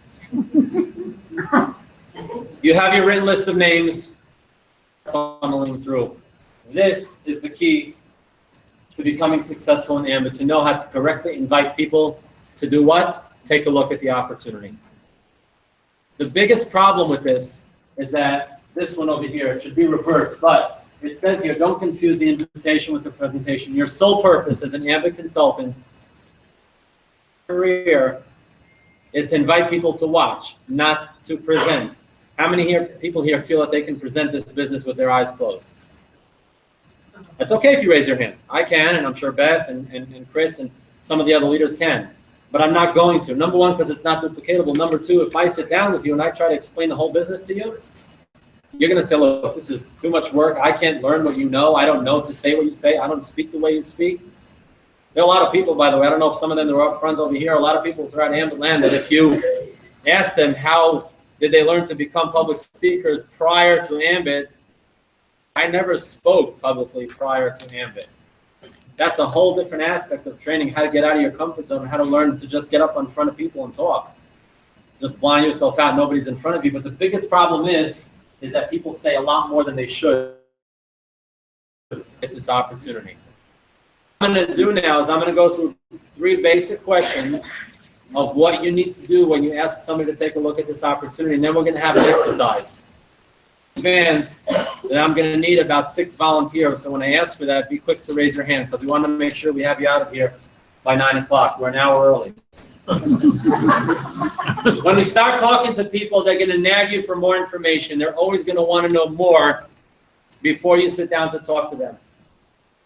You have your written list of names funneling through. This is the key to becoming successful in Ambit, to know how to correctly invite people to do what? Take a look at the opportunity. The biggest problem with this is that this one over here, it should be reversed, but it says here, don't confuse the invitation with the presentation. Your sole purpose as an Ambit consultant career is to invite people to watch, not to present. How many people here feel that they can present this business with their eyes closed? It's okay if you raise your hand. I can, and I'm sure Beth and Chris and some of the other leaders can. But I'm not going to. Number one, because it's not duplicatable. Number two, if I sit down with you and I try to explain the whole business to you, you're going to say, look, this is too much work. I can't learn what you know. I don't know to say what you say. I don't speak the way you speak. There are a lot of people, by the way, I don't know if some of them are up front over here, a lot of people throughout Ambit land that if you ask them how did they learn to become public speakers prior to Ambit, I never spoke publicly prior to Ambit. That's a whole different aspect of training, how to get out of your comfort zone, how to learn to just get up in front of people and talk. Just blind yourself out, nobody's in front of you. But the biggest problem is that people say a lot more than they should at this opportunity. What I'm going to do now is I'm going to go through 3 basic questions of what you need to do when you ask somebody to take a look at this opportunity, and then we're going to have an exercise. Advance that I'm going to need about 6 volunteers, so when I ask for that, be quick to raise your hand, because we want to make sure we have you out of here by 9 o'clock. We're an hour early. When we start talking to people, they're going to nag you for more information. They're always going to want to know more before you sit down to talk to them.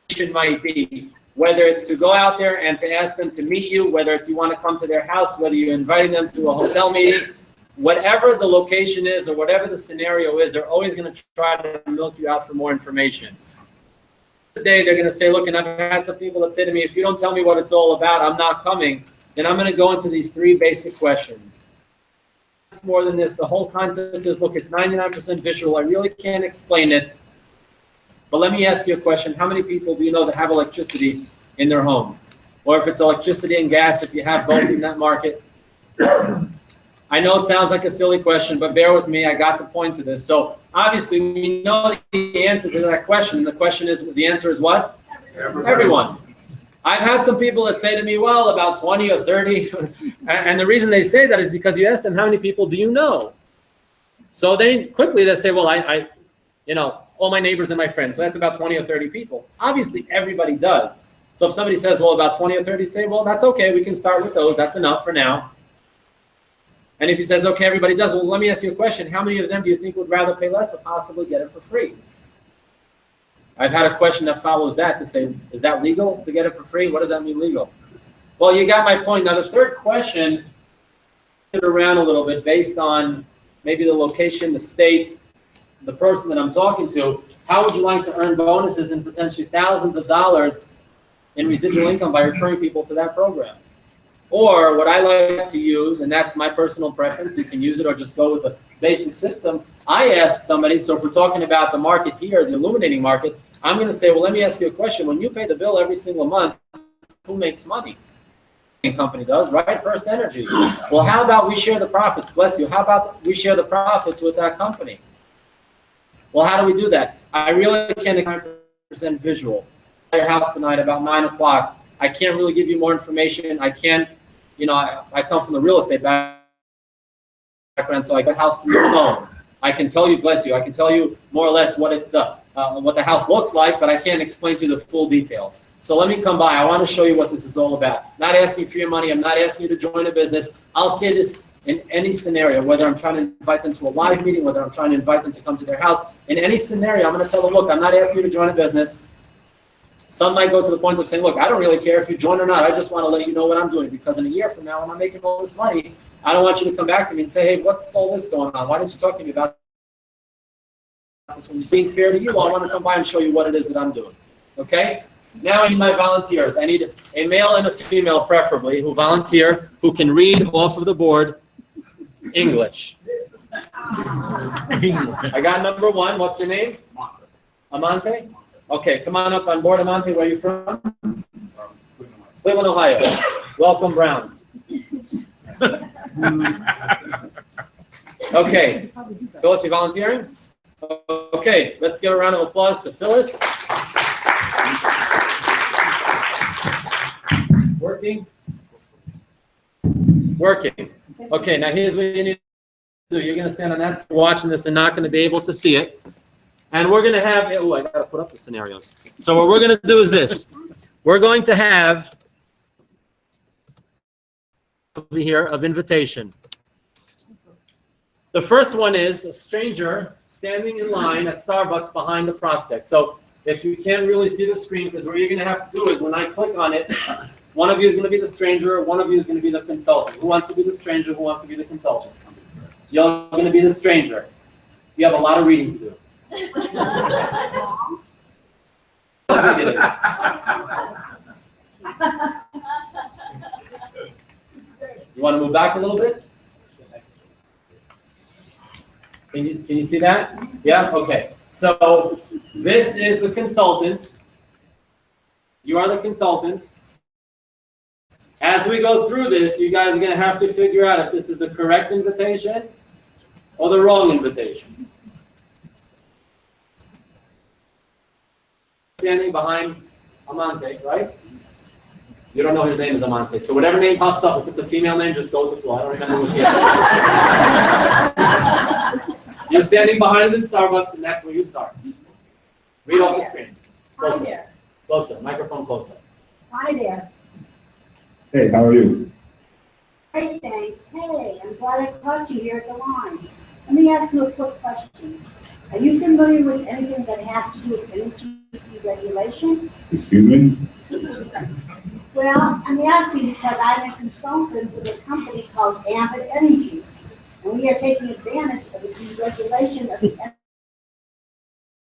It might be whether it's to go out there and to ask them to meet you, whether it's you want to come to their house, whether you're inviting them to a hotel meeting, whatever the location is or whatever the scenario is, they're always going to try to milk you out for more information. Today, they're going to say, look, and I've had some people that say to me, if you don't tell me what it's all about, I'm not coming. Then I'm going to go into these 3 basic questions. More than this, the whole concept is, look, it's 99% visual. I really can't explain it. But let me ask you a question. How many people do you know that have electricity in their home? Or if it's electricity and gas, if you have both in that market? I know it sounds like a silly question, but bear with me. I got the point to this. So obviously, we know the answer to that question. The question is, the answer is what? Everyone. I've had some people that say to me, well, about 20 or 30. And the reason they say that is because you ask them, how many people do you know? So they say, well, I you know, all my neighbors and my friends. So that's about 20 or 30 people. Obviously, everybody does. So if somebody says, well, about 20 or 30, say, well, that's okay. We can start with those. That's enough for now. And if he says, okay, everybody does, well, let me ask you a question. How many of them do you think would rather pay less or possibly get it for free? I've had a question that follows that to say, is that legal to get it for free? What does that mean, legal? Well, you got my point. Now, the third question, it around a little bit based on maybe the location, the state, the person that I'm talking to. How would you like to earn bonuses and potentially thousands of dollars in residual income by referring people to that program? Or what I like to use, and that's my personal preference, you can use it or just go with the basic system. I ask somebody, so if we're talking about the market here, the illuminating market, I'm going to say, well, let me ask you a question. When you pay the bill every single month, who makes money? The company does, right? First Energy. Well, how about we share the profits? Bless you. How about we share the profits with that company? Well, how do we do that? I really can't 100% visual. At your house tonight about 9 o'clock. I can't really give you more information. I can't, you know, I come from the real estate background, so I got a house through the phone. I can tell you, bless you, I can tell you more or less what it's what the house looks like, but I can't explain to you the full details. So let me come by. I want to show you what this is all about. Not asking for your money. I'm not asking you to join a business. I'll say this in any scenario, whether I'm trying to invite them to a live meeting, whether I'm trying to invite them to come to their house. In any scenario, I'm going to tell them, look, I'm not asking you to join a business. Some might go to the point of saying, look, I don't really care if you join or not. I just want to let you know what I'm doing, because in a year from now, when I'm making all this money, I don't want you to come back to me and say, hey, what's all this going on? Why didn't you talk to me about this when you're being fair to you? I want to come by and show you what it is that I'm doing. Okay? Now I need my volunteers. I need a male and a female, preferably, who volunteer, who can read off of the board English. I got number 1. What's your name? Amante? Okay, come on up on board, Amante. Where are you from? Cleveland, Ohio. Welcome, Browns. Okay, Phyllis, you volunteering? Okay, let's give a round of applause to Phyllis. Working? Working. Okay, now here's what you need to do. You're going to stand on that, watching this and not going to be able to see it. And we're going to have, oh, I got to put up the scenarios. So what we're going to do is this. We're going to have over here of invitation. The first one is a stranger standing in line at Starbucks behind the prospect. So if you can't really see the screen, because what you're going to have to do is when I click on it, one of you is going to be the stranger, one of you is going to be the consultant. Who wants to be the stranger? Who wants to be the consultant? You're going to be the stranger. You have a lot of reading to do. You want to move back a little bit? Can you see that? Yeah? Okay. So This is the consultant. You are the consultant. As we go through this, you guys are going to have to figure out if this is the correct invitation or the wrong invitation. Standing behind Amante, right? You don't know his name is Amante. So whatever name pops up, if it's a female name, just go with the flow. I don't remember what's the You're standing behind him in Starbucks, and that's where you start. Read off the screen. Hi Closer. there. Closer. Microphone closer. Hi there. Hey, how are you? Great, thanks. Hey, I'm glad I caught you here at the line. Let me ask you a quick question. Are you familiar with anything that has to do with energy deregulation? Excuse me? Well, I'm asking because I'm a consultant with a company called Ambit Energy, and we are taking advantage of the deregulation of the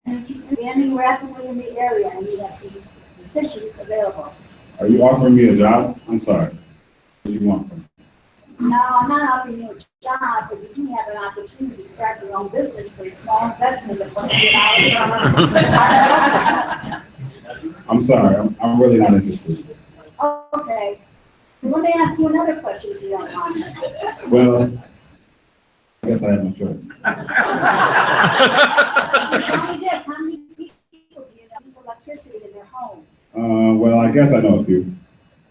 energy expanding rapidly in the area, and we have some positions available. Are you offering me a job? I'm sorry. What do you want from me? No, I'm not offering you a job, but you do have an opportunity to start your own business for a small investment of $100. I'm sorry. I'm really not interested. Okay. Let me ask you another question if you don't mind. Well, I guess I have no choice. So tell me this, how many people do you know use electricity in their home? Well, I guess I know a few.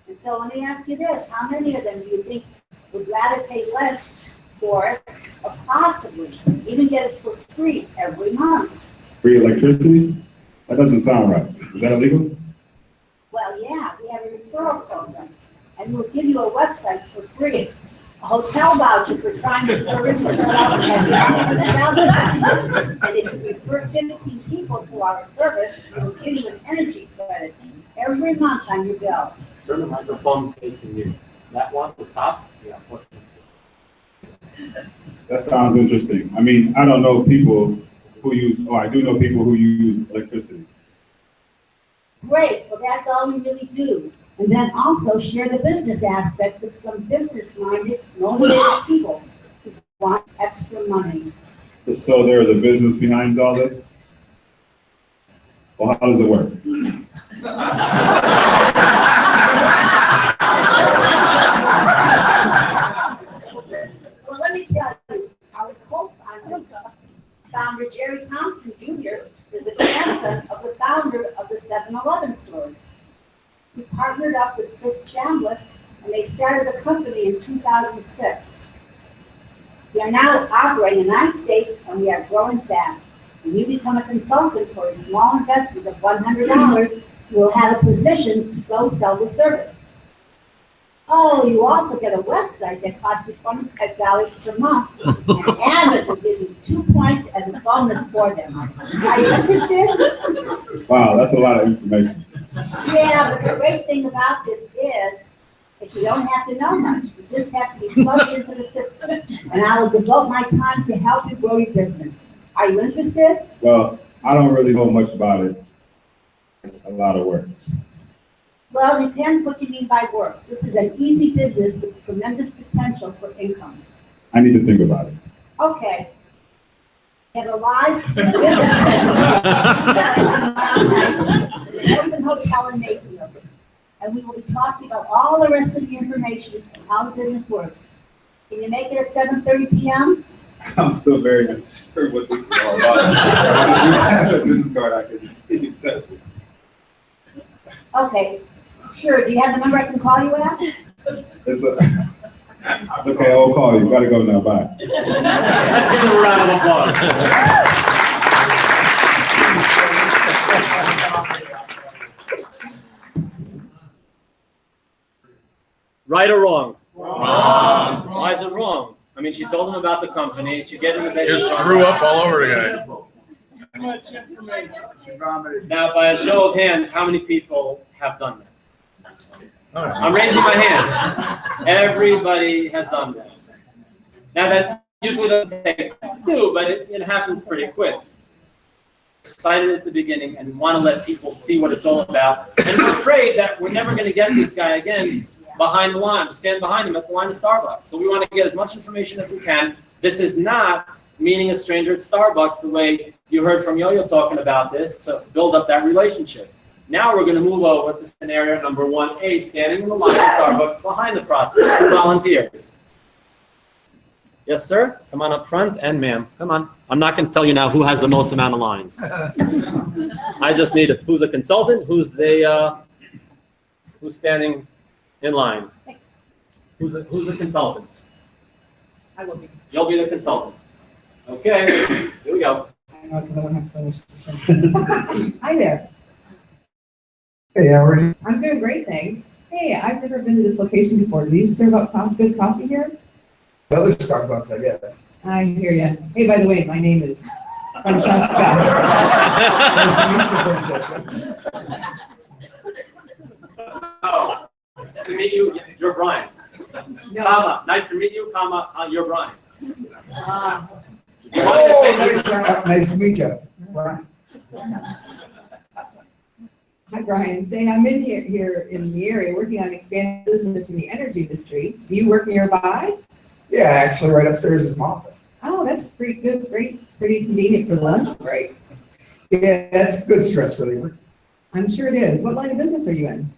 And so let me ask you this, how many of them do you think would rather pay less for it, or possibly even get it for free every month? Free electricity? That doesn't sound right. Is that illegal? Well, yeah, we have a referral program, and we'll give you a website for free, a hotel voucher for trying the service and if you refer 15 people to our service, we'll give you an energy credit every month on your bill. Turn the microphone facing you. That one at the top? Yeah. That sounds interesting. I mean, I don't know people who use, or I do know people who use electricity. Great, well, that's all we really do. And then also share the business aspect with some business-minded, motivated people who want extra money. So there is a business behind all this? Well, how does it work? Well, let me tell you, our co-founder, Jerry Thompson Jr., is the grandson of the founder of the 7-Eleven stores. We partnered up with Chris Chambliss, and they started the company in 2006. We are now operating in 9 states, and we are growing fast. When you become a consultant for a small investment of $100, you will have a position to go sell the service. Oh, you also get a website that costs you $25 per month, and Ambit will give you 2 points as a bonus for them. Are you interested? Wow, that's a lot of information. Yeah, but the great thing about this is that you don't have to know much. You just have to be plugged into the system, and I will devote my time to help you grow your business. Are you interested? Well, I don't really know much about it. A lot of work. Well, it depends what you mean by work. This is an easy business with tremendous potential for income. I need to think about it. Okay. We have a live business Hilton Hotel in Mayfield. And we will be talking about all the rest of the information and how the business works. Can you make it at 7:30 p.m.? I'm still very unsure what this is all about. I have a business card I can touch with. Okay, sure. Do you have the number I can call you at? It's okay, I'll call you. Gotta go now. Bye. Let's give him a round of applause. Right or wrong? Wrong. Why is it wrong? I mean, she told him about the company. She gave him the basic. Just screw up all over again. Too much information. Now, by a show of hands, how many people have done that? I'm raising my hand. Everybody has done that. Now, that usually doesn't take us to do, but it happens pretty quick. Excited at the beginning and want to let people see what it's all about. And we're afraid that we're never going to get this guy again behind the line, stand behind him at the line of Starbucks. So we want to get as much information as we can. This is not meeting a stranger at Starbucks the way you heard from Yo-Yo talking about this to build up that relationship. Now we're going to move over to scenario number 1A, standing in the line at Starbucks behind the prospect, volunteers. Yes, sir. Come on up front, and ma'am, come on. I'm not going to tell you now who has the most amount of lines. I just need who's a consultant, who's standing in line. Thanks. Who's a consultant? I will be. You'll be the consultant. Okay, here we go. I know, because I won't have so much to say. Hi there. Hey, how are you? I'm doing great, thanks. Hey, I've never been to this location before. Do you serve up good coffee here? The other Starbucks, I guess. I hear you. Hey, by the way, my name is Francesca. Nice to meet you, Francesca. Oh, nice to meet you. You're Brian. No. Comma. Nice to meet you. Comma. You're Brian. Oh, nice to meet you. Brian. Hi, Brian. Say, I'm in here in the area working on expanding business in the energy industry. Do you work nearby? Yeah, actually, right upstairs is my office. Oh, that's pretty good. Pretty convenient for the lunch break. Yeah, that's a good stress reliever. I'm sure it is. What line of business are you in?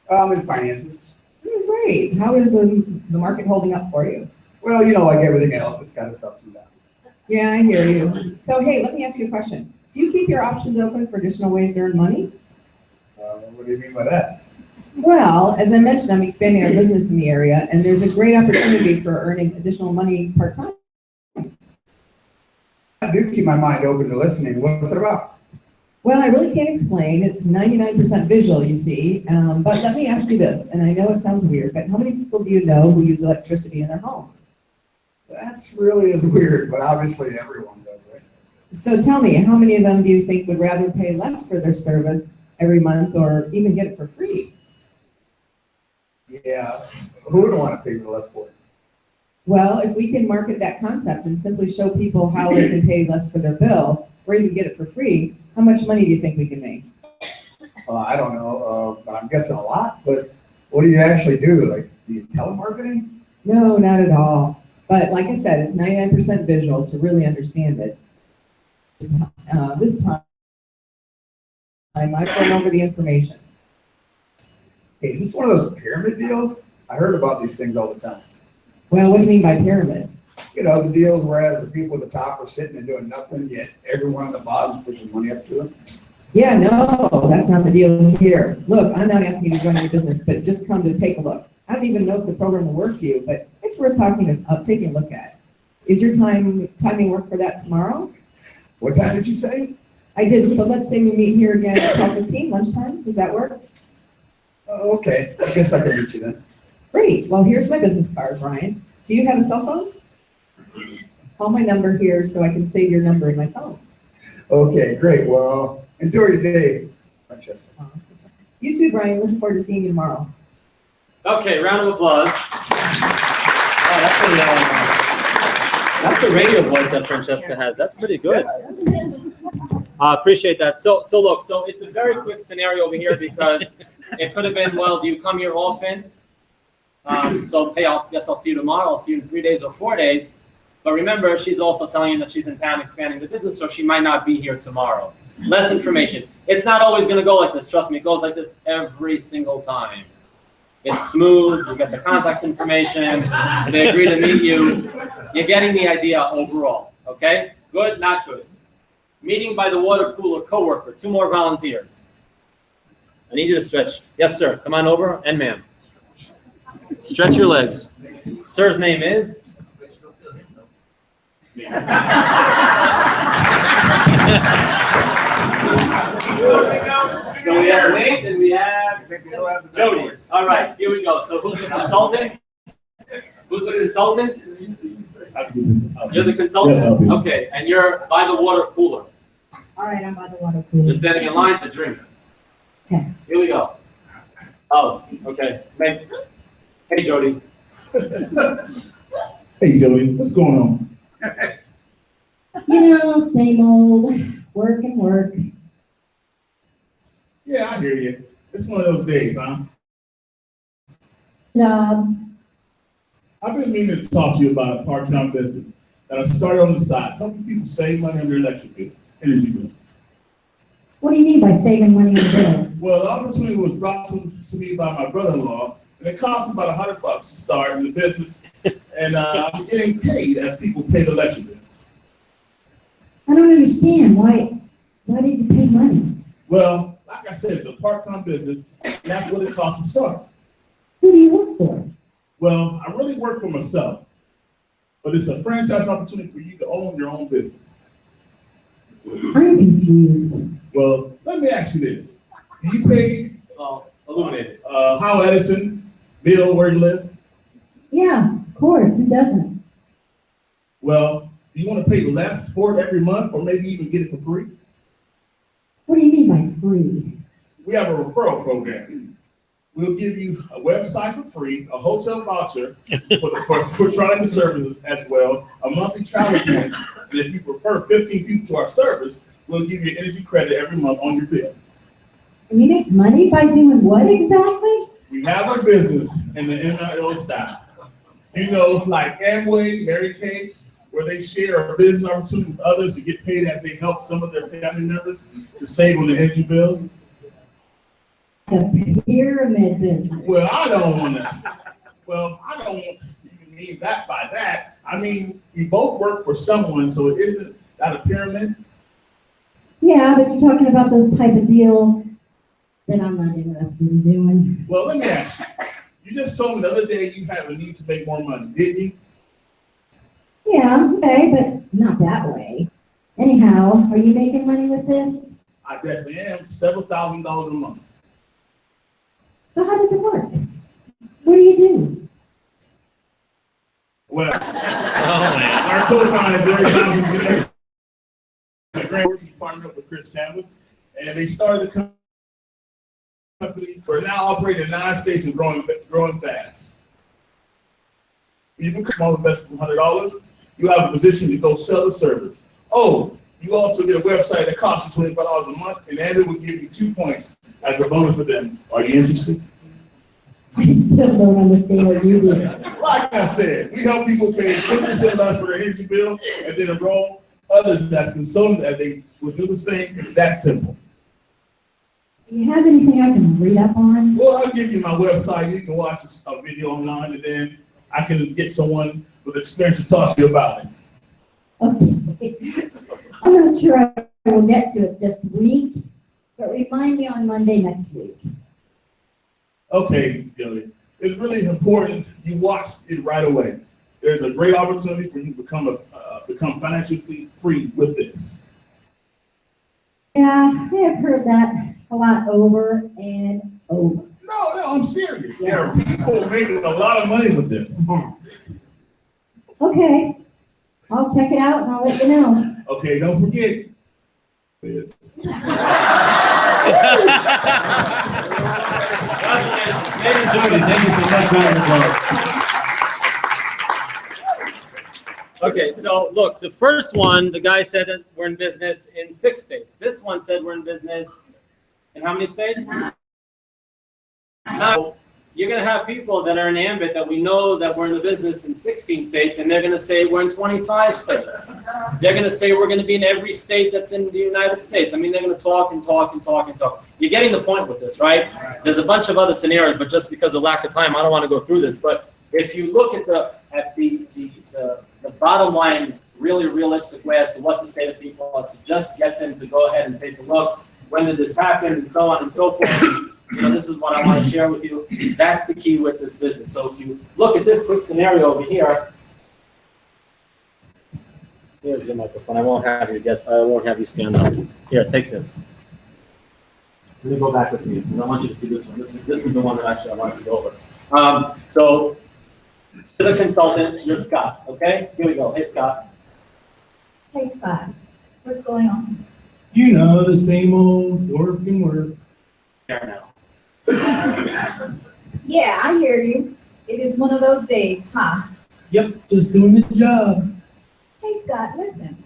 I'm in finances. Great. How is the market holding up for you? Well, you know, like everything else, it's got its ups and downs. Yeah, I hear you. So, hey, let me ask you a question. Do you keep your options open for additional ways to earn money? What do you mean by that? Well, as I mentioned, I'm expanding our business in the area, and there's a great opportunity for earning additional money part-time. I do keep my mind open to listening. What's it about? Well, I really can't explain. It's 99% visual, you see. But let me ask you this, and I know it sounds weird, but how many people do you know who use electricity in their home? That's really is weird, but obviously everyone does, right? So tell me, how many of them do you think would rather pay less for their service every month or even get it for free? Yeah, who wouldn't want to pay less for it? Well, if we can market that concept and simply show people how they can pay less for their bill or even get it for free, how much money do you think we can make? I don't know, but I'm guessing a lot. But what do you actually do? Like, do you telemarketing? No, not at all. But like I said, it's 99% visual to really understand it. This time, I've gone over the information. Hey, is this one of those pyramid deals? I heard about these things all the time. Well, what do you mean by pyramid? You know, the deals whereas the people at the top are sitting and doing nothing, yet everyone on the bottom's pushing money up to them. Yeah, no, that's not the deal here. Look, I'm not asking you to join your business, but just come to take a look. I don't even know if the program will work for you, but it's worth taking a look at. Is your timing work for that tomorrow? What time did you say? I did, but let's say we meet here again at 12:15, lunchtime. Does that work? Okay, I guess I can reach you then. Great. Well, here's my business card, Brian. Do you have a cell phone? Call my number here so I can save your number in my phone. Okay, great. Well, enjoy your day, Francesca. You too, Brian. Looking forward to seeing you tomorrow. Okay, round of applause. Oh, that's a radio voice that Francesca has. That's pretty good. Appreciate that. So look, it's a very quick scenario over here because it could have been, well, do you come here often? So hey, guess I'll see you tomorrow. I'll see you in 3 days or 4 days. But remember, she's also telling you that she's in town expanding the business, so she might not be here tomorrow. Less information. It's not always going to go like this. Trust me, it goes like this every single time. It's smooth. You get the contact information. They agree to meet you. You're getting the idea overall. Okay? Good, not good. Meeting by the water cooler coworker. 2 more volunteers. I need you to stretch. Yes, sir. Come on over, and ma'am. Stretch your legs. Sir's name is? So we have Nate and we have Jody. All right, here we go. So who's the consultant? Who's the consultant? You're the consultant? Okay, and you're by the water cooler. All right, I'm by the water cooler. You're standing in line to drink. Okay. Here we go. Oh, okay. Hey, Jody. Hey, Jody, what's going on? You know, same old, work and work. Yeah, I hear you. It's one of those days, huh? Job. I've been meaning to talk to you about a part-time business. that I started on the side, helping people save money on their electric bills, energy bills. What do you mean by saving money on bills? Well, the opportunity was brought to me by my brother-in-law, and it cost me about $100 to start in the business, and I'm getting paid as people pay the electric bills. I don't understand. Why did you pay money? Well, like I said, it's a part-time business, and that's what it costs to start. Who do you work for? Well, I really work for myself, but it's a franchise opportunity for you to own your own business. I'm confused. Well, let me ask you this. Do you pay illuminated. How Edison bill where you live? Yeah, of course. Who doesn't? Well, do you want to pay less for it every month or maybe even get it for free? What do you mean by free? We have a referral program. We'll give you a website for free, a hotel voucher for trying the service as well, a monthly travel points, and if you prefer 15 people to our service, we'll give you energy credit every month on your bill. And you make money by doing what exactly? We have a business in the NIL style. You know, like Amway, Mary Kay, where they share a business opportunity with others to get paid as they help some of their family members to save on the energy bills. A pyramid business. Well, I don't want you to mean that by that. I mean, we both work for someone, so it isn't that a pyramid? Yeah, but you're talking about those type of deal that I'm not interested in doing. Well, let me ask you. You just told me the other day you have a need to make more money, didn't you? Yeah, okay, but not that way. Anyhow, are you making money with this? I definitely am. Several $1,000s a month. So how does it work? What do you do? Well, our co-founder, Jerry Johnson, he partnered up with Chris Canvas, and they started the company. We're now operating in 9 states and growing fast. When you become a small investment of $100, you have a position to go sell the service. Oh, you also get a website that costs you $25 a month, and Ambit will give you 2 points as a bonus for them. Are you interested? I still don't understand what you do. Like I said, we help people pay 50% less for their energy bill and then enroll others that's consultant that they will do the same. It's that simple. Do you have anything I can read up on? Well, I'll give you my website. You can watch a video online, and then I can get someone with experience to talk to you about it. Okay. I'm not sure I will get to it this week, but remind me on Monday next week. Okay, Gilly. It's really important you watch it right away. There's a great opportunity for you to become financially free with this. Yeah, I have heard that a lot over and over. No, I'm serious. There are people making a lot of money with this. Okay, I'll check it out and I'll let you know. Okay, don't forget. Thank you so much. Okay, so look, the first one, the guy said that we're in business in 6 states. This one said we're in business in how many states? Now, you're going to have people that are in Ambit that we know that we're in the business in 16 states, and they're going to say we're in 25 states. They're going to say we're going to be in every state that's in the United States. I mean, they're going to talk and talk and talk and talk. You're getting the point with this, right? There's a bunch of other scenarios, but just because of lack of time, I don't want to go through this. But if you look at the bottom line, really realistic way as to what to say to people, it's just get them to go ahead and take a look. When did this happen, and so on and so forth. You know, this is what I want to share with you. That's the key with this business. So if you look at this quick scenario over here, here's your microphone. I won't have you stand up. Here, take this. Let me go back with these because I want you to see this one. This is the one that actually I want to go over. So to the consultant, you're Scott. Okay, here we go. Hey, Scott. Hey, Scott. What's going on? You know, the same old work and work. There now. Yeah, I hear you. It is one of those days, huh? Yep, just doing the job. Hey, Scott, listen.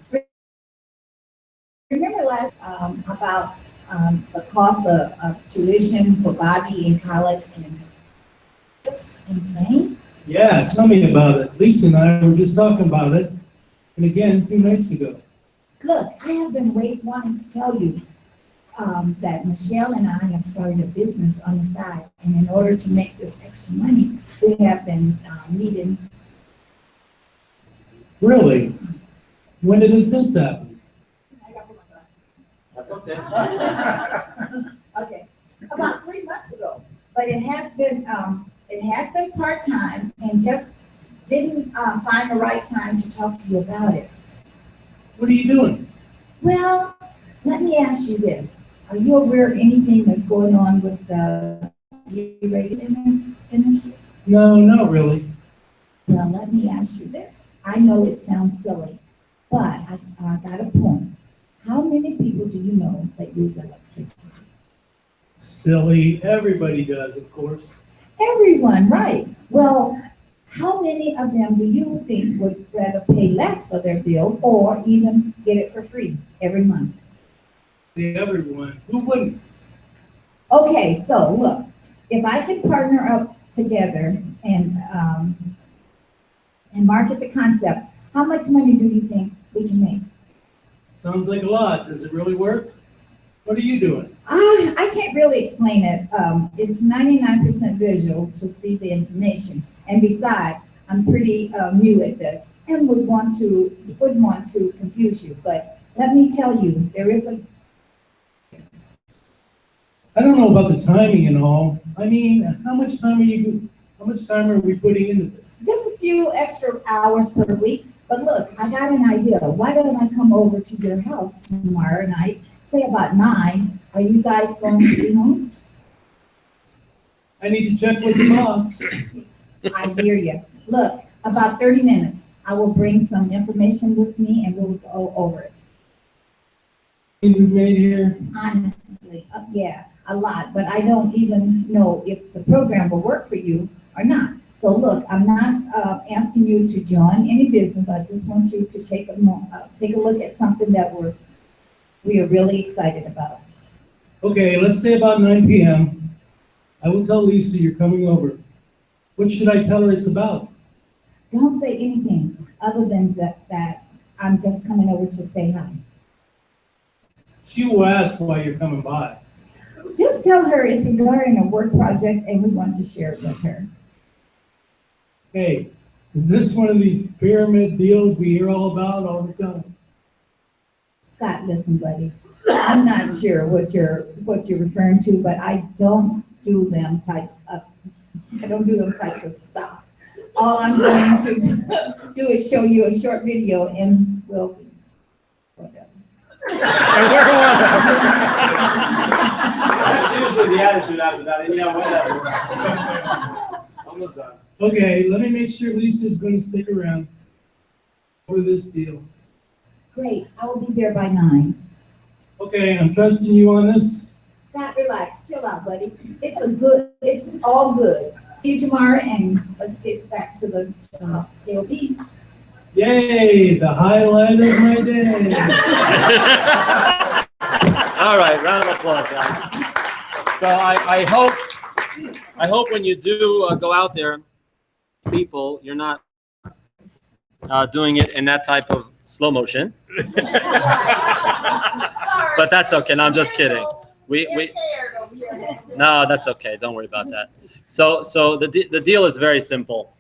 Remember last about the cost of tuition for Bobby in college, and it's insane. Yeah, tell me about it. Lisa and I were just talking about it. and again 2 nights ago. Look, I have been wanting to tell you that Michelle and I have started a business on the side. And in order to make this extra money, we have been meeting. Really? When did this happen? That's okay. Okay, about 3 months ago. But it has been part-time and just didn't find the right time to talk to you about it. What are you doing? Well, let me ask you this. Are you aware of anything that's going on with the deregulated industry? No, not really. Well, let me ask you this. I know it sounds silly, but I got a point. How many people do you know that use electricity? Silly. Everybody does, of course. Everyone, right. Well, how many of them do you think would rather pay less for their bill or even get it for free every month? Everyone. Who wouldn't? Okay, so look, if I can partner up together and market the concept, how much money do you think we can make? Sounds like a lot. Does it really work? What are you doing? I can't really explain it. It's 99% visual to see the information. And besides, I'm pretty new at this and wouldn't want to confuse you. But let me tell you, there is a. I don't know about the timing and all. I mean, how much time are we putting into this? Just a few extra hours per week. But look, I got an idea. Why don't I come over to your house tomorrow night, say about 9? Are you guys going to be home? I need to check with the boss. I hear you. Look, about 30 minutes. I will bring some information with me and we'll go over it. We made here? Honestly, yeah, a lot. But I don't even know if the program will work for you or not. So look, I'm not asking you to join any business. I just want you to take a look at something that we are really excited about. Okay, let's say about 9 p.m. I will tell Lisa you're coming over. What should I tell her it's about? Don't say anything other than that I'm just coming over to say hi. She will ask why you're coming by. Just tell her it's regarding a work project and we want to share it with her. Hey, is this one of these pyramid deals we hear all about all the time? Scott, listen, buddy. I'm not sure what you're referring to, but I don't do them types of stuff. All I'm going to do is show you a short video and we'll whatever. That's usually the attitude after that. Yeah, whatever. Almost done. Okay, let me make sure Lisa's going to stick around for this deal. Great, I'll be there by 9. Okay, I'm trusting you on this. Scott, relax, chill out, buddy. It's all good. See you tomorrow, and let's get back to the KOB. Yay, the highlight of my day. All right, round of applause, guys. So I hope when you do go out there, people, you're not doing it in that type of slow motion. But that's okay. No, I'm just kidding. No, that's okay. Don't worry about that. So the deal is very simple.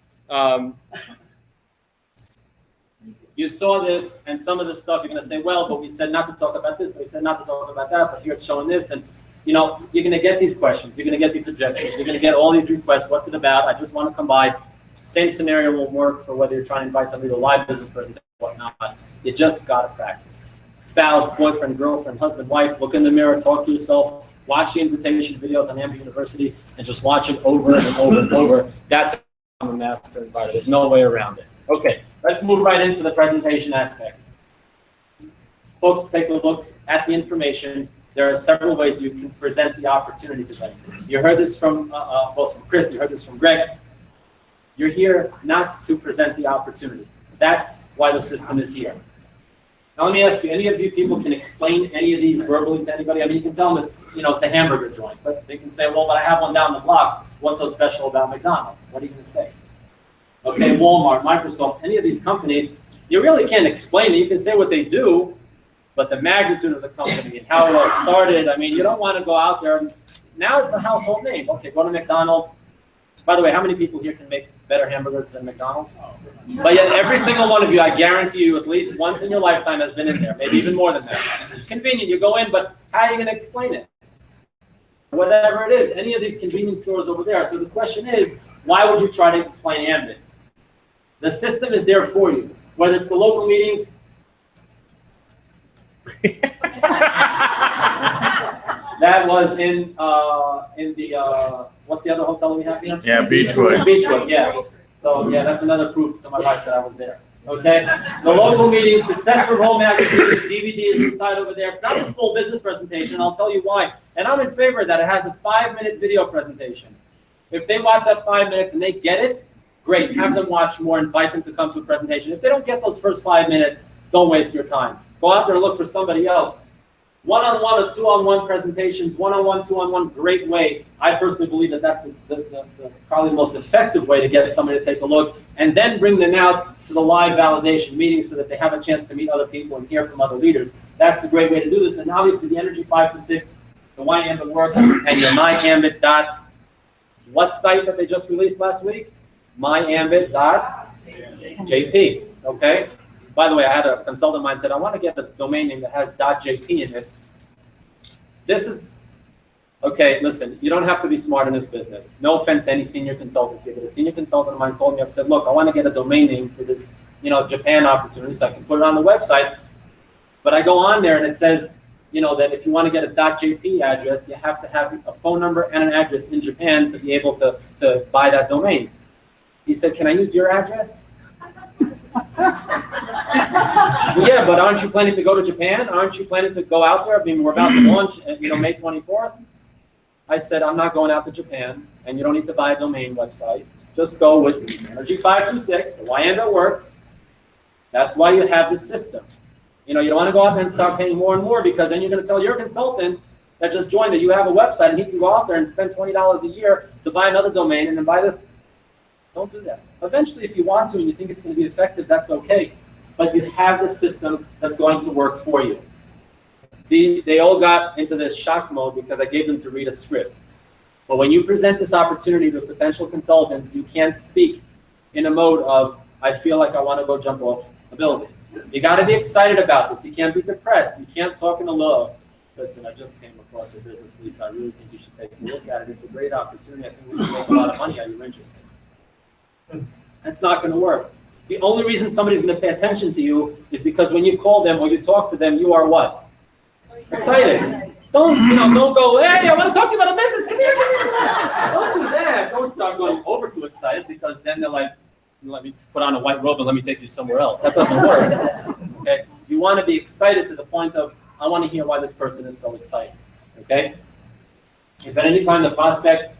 You saw this, and some of the stuff you're going to say, well, but we said not to talk about this, and we said not to talk about that, but here it's showing this, and you know, you're going to get these questions, you're going to get these objections, you're going to get all these requests. What's it about? I just want to come by. Same scenario will work for whether you're trying to invite somebody to a live business presentation or whatnot. You just got to practice. Spouse, boyfriend, girlfriend, husband, wife, look in the mirror, talk to yourself, watch the invitation videos on Ambit University, and just watch it over and over and over. That's how I'm a master inviter. There's no way around it. Okay, let's move right into the presentation aspect. Folks, take a look at the information. There are several ways you can present the opportunity to them. You heard this from both from Chris, you heard this from Greg. You're here not to present the opportunity. That's why the system is here. Now let me ask you, any of you people can explain any of these verbally to anybody? I mean, you can tell them it's, you know, it's a hamburger joint, but they can say, well, but I have one down the block. What's so special about McDonald's? What are you going to say? Okay, Walmart, Microsoft, any of these companies, you really can't explain it. You can say what they do, but the magnitude of the company and how it all started, I mean, you don't want to go out there. Now it's a household name. Okay, go to McDonald's. By the way, how many people here can make better hamburgers than McDonald's? But yet every single one of you, I guarantee you, at least once in your lifetime has been in there, maybe even more than that. It's convenient, you go in, but how are you going to explain it? Whatever it is, any of these convenience stores over there. So the question is, why would you try to explain Ambit? The system is there for you. Whether it's the local meetings, that was in the what's the other hotel we have here? Yeah, Beachwood. Beachwood, yeah. So yeah, that's another proof to my wife that I was there. Okay, the local meeting, Success from Home magazine, DVD is inside over there. It's not a full business presentation. I'll tell you why. And I'm in favor of that. It has a 5-minute video presentation. If they watch that 5 minutes and they get it, great. Have them watch more. Invite them to come to a presentation. If they don't get those first 5 minutes, don't waste your time. Go out there and look for somebody else. One-on-one or two-on-one presentations, one-on-one, two-on-one, great way. I personally believe that that's the probably the most effective way to get somebody to take a look, and then bring them out to the live validation meeting so that they have a chance to meet other people and hear from other leaders. That's a great way to do this. And obviously the Energy 526, the Why Ambit Works, and your myambit. What site that they just released last week? myambit.jp. Okay. By the way, I had a consultant of mine said, I want to get a domain name that has .jp in it. This is, okay, listen, you don't have to be smart in this business. No offense to any senior consultancy, but a senior consultant of mine called me up and said, look, I want to get a domain name for this, Japan opportunity so I can put it on the website. But I go on there and it says, that if you want to get a .jp address, you have to have a phone number and an address in Japan to be able to buy that domain. He said, can I use your address? Well, yeah, but aren't you planning to go to Japan? Aren't you planning to go out there? I mean, we're about to launch, May 24th. I said, I'm not going out to Japan, and you don't need to buy a domain website. Just go with Energy 526, the Why Ambit Works. That's why you have this system. You don't want to go out there and start paying more and more, because then you're going to tell your consultant that just joined that you have a website, and he can go out there and spend $20 a year to buy another domain and then buy this. Don't do that. Eventually, if you want to and you think it's going to be effective, that's okay. But you have the system that's going to work for you. They all got into this shock mode because I gave them to read a script. But when you present this opportunity to potential consultants, you can't speak in a mode of, I feel like I want to go jump off a building. You got to be excited about this. You can't be depressed. You can't talk in a low. Listen, I just came across a business, Lisa. I really think you should take a look at it. It's a great opportunity. I think we can make a lot of money. Are you interested? That's not going to work. The only reason somebody's going to pay attention to you is because when you call them or you talk to them, you are what? Excited. Don't go, hey, I want to talk to you about a business. Come here, come here. Don't do that. Don't start going over too excited, because then they're like, let me put on a white robe and let me take you somewhere else. That doesn't work. Okay? You want to be excited to the point of, I want to hear why this person is so excited. Okay? If at any time the prospect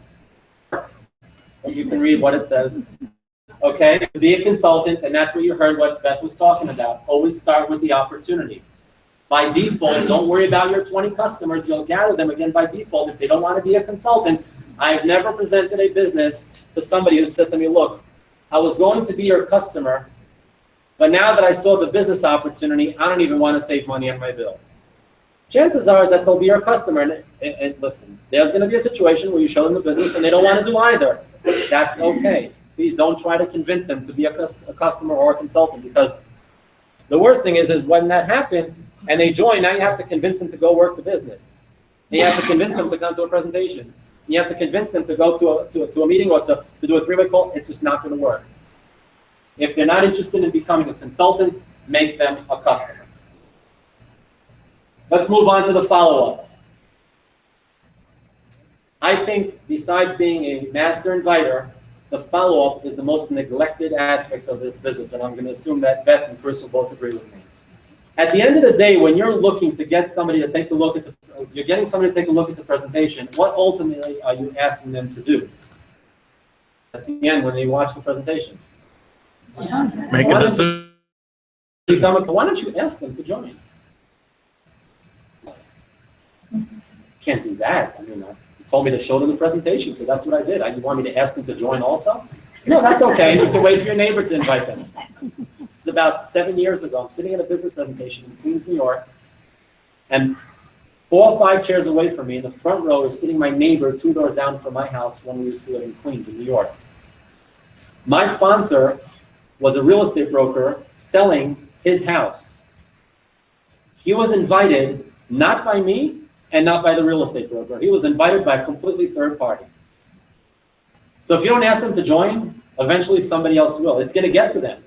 works, you can read what it says. Okay, to be a consultant, and that's what you heard what Beth was talking about. Always start with the opportunity. By default, don't worry about your 20 customers. You'll gather them again by default if they don't want to be a consultant. I've never presented a business to somebody who said to me, look, I was going to be your customer, but now that I saw the business opportunity, I don't even want to save money on my bill. Chances are is that they'll be your customer. And listen, there's going to be a situation where you show them the business and they don't want to do either. That's okay. Please don't try to convince them to be a customer or a consultant, because the worst thing is when that happens and they join, now you have to convince them to go work the business. And you have to convince them to come to a presentation. You have to convince them to go to a meeting or to do a three-way call. It's just not going to work. If they're not interested in becoming a consultant, make them a customer. Let's move on to the follow-up. I think besides being a master inviter, the follow-up is the most neglected aspect of this business, and I'm going to assume that Beth and Chris will both agree with me. At the end of the day, when you're looking to get somebody to take a look at you're getting somebody to take a look at the presentation, what ultimately are you asking them to do? At the end, when they watch the presentation, make a decision. Why don't you ask them to join? Can't do that. I mean, you told me to show them the presentation, so that's what I did. You want me to ask them to join also? No, that's okay. You can wait for your neighbor to invite them. This is about 7 years ago. I'm sitting at a business presentation in Queens, New York, and 4 or 5 chairs away from me in the front row is sitting my neighbor 2 doors down from my house when we used to live in Queens, in New York. My sponsor was a real estate broker selling his house. He was invited not by me and not by the real estate broker. He was invited by a completely third party. So if you don't ask them to join, eventually somebody else will. It's going to get to them.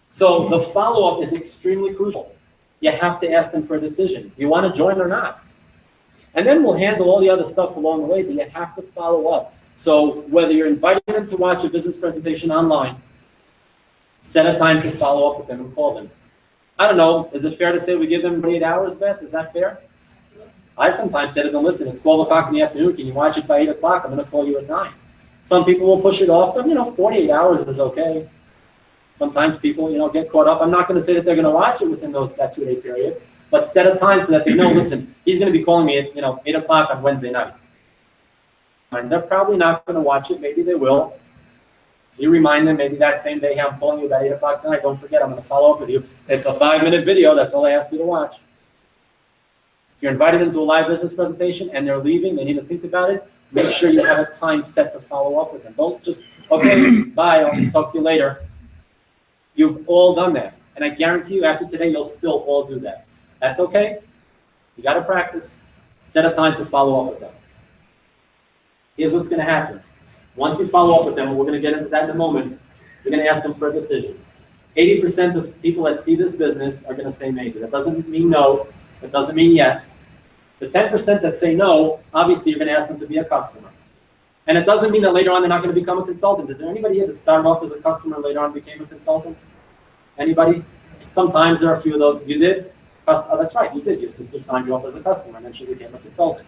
So the follow-up is extremely crucial. You have to ask them for a decision. Do you want to join or not? And then we'll handle all the other stuff along the way, but you have to follow up. So whether you're inviting them to watch a business presentation online, set a time to follow up with them and call them. I don't know, is it fair to say we give them 8 hours, Beth? Is that fair? I sometimes say to them, listen, it's 12 o'clock in the afternoon. Can you watch it by 8 o'clock? I'm going to call you at 9. Some people will push it off, but 48 hours is okay. Sometimes people, get caught up. I'm not going to say that they're going to watch it within that 2-day period, but set a time so that they know, listen, he's going to be calling me at, 8 o'clock on Wednesday night. And they're probably not going to watch it. Maybe they will. You remind them maybe that same day, hey, I'm calling you about 8 o'clock tonight. Don't forget, I'm going to follow up with you. It's a 5-minute video. That's all I asked you to watch. If you're inviting them to a live business presentation and they're leaving, they need to think about it. Make sure you have a time set to follow up with them. Don't just, okay, bye, I'll talk to you later. You've all done that. And I guarantee you after today, you'll still all do that. That's okay. You got to practice. Set a time to follow up with them. Here's what's going to happen. Once you follow up with them, and we're going to get into that in a moment, you're going to ask them for a decision. 80% of people that see this business are going to say maybe. That doesn't mean no. That doesn't mean yes. The 10% that say no, obviously you're going to ask them to be a customer. And it doesn't mean that later on they're not going to become a consultant. Is there anybody here that started off as a customer and later on became a consultant? Anybody? Sometimes there are a few of those. You did? Oh, that's right, you did. Your sister signed you up as a customer and then she became a consultant.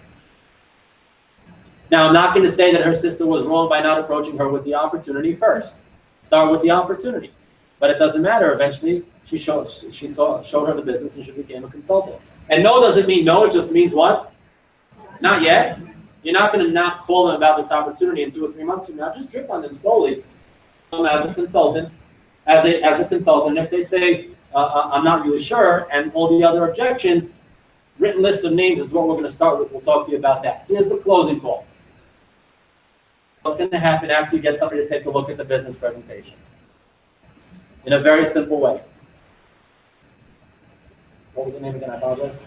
Now, I'm not going to say that her sister was wrong by not approaching her with the opportunity first. Start with the opportunity. But it doesn't matter. Eventually, she showed her the business and she became a consultant. And no doesn't mean no. It just means what? Not yet. You're not going to not call them about this opportunity in 2 or 3 months from now. Just drip on them slowly. As a consultant, as a consultant. If they say, I'm not really sure, and all the other objections, written list of names is what we're going to start with. We'll talk to you about that. Here's the closing call. What's going to happen after you get somebody to take a look at the business presentation? In a very simple way. What was the name again? I apologize.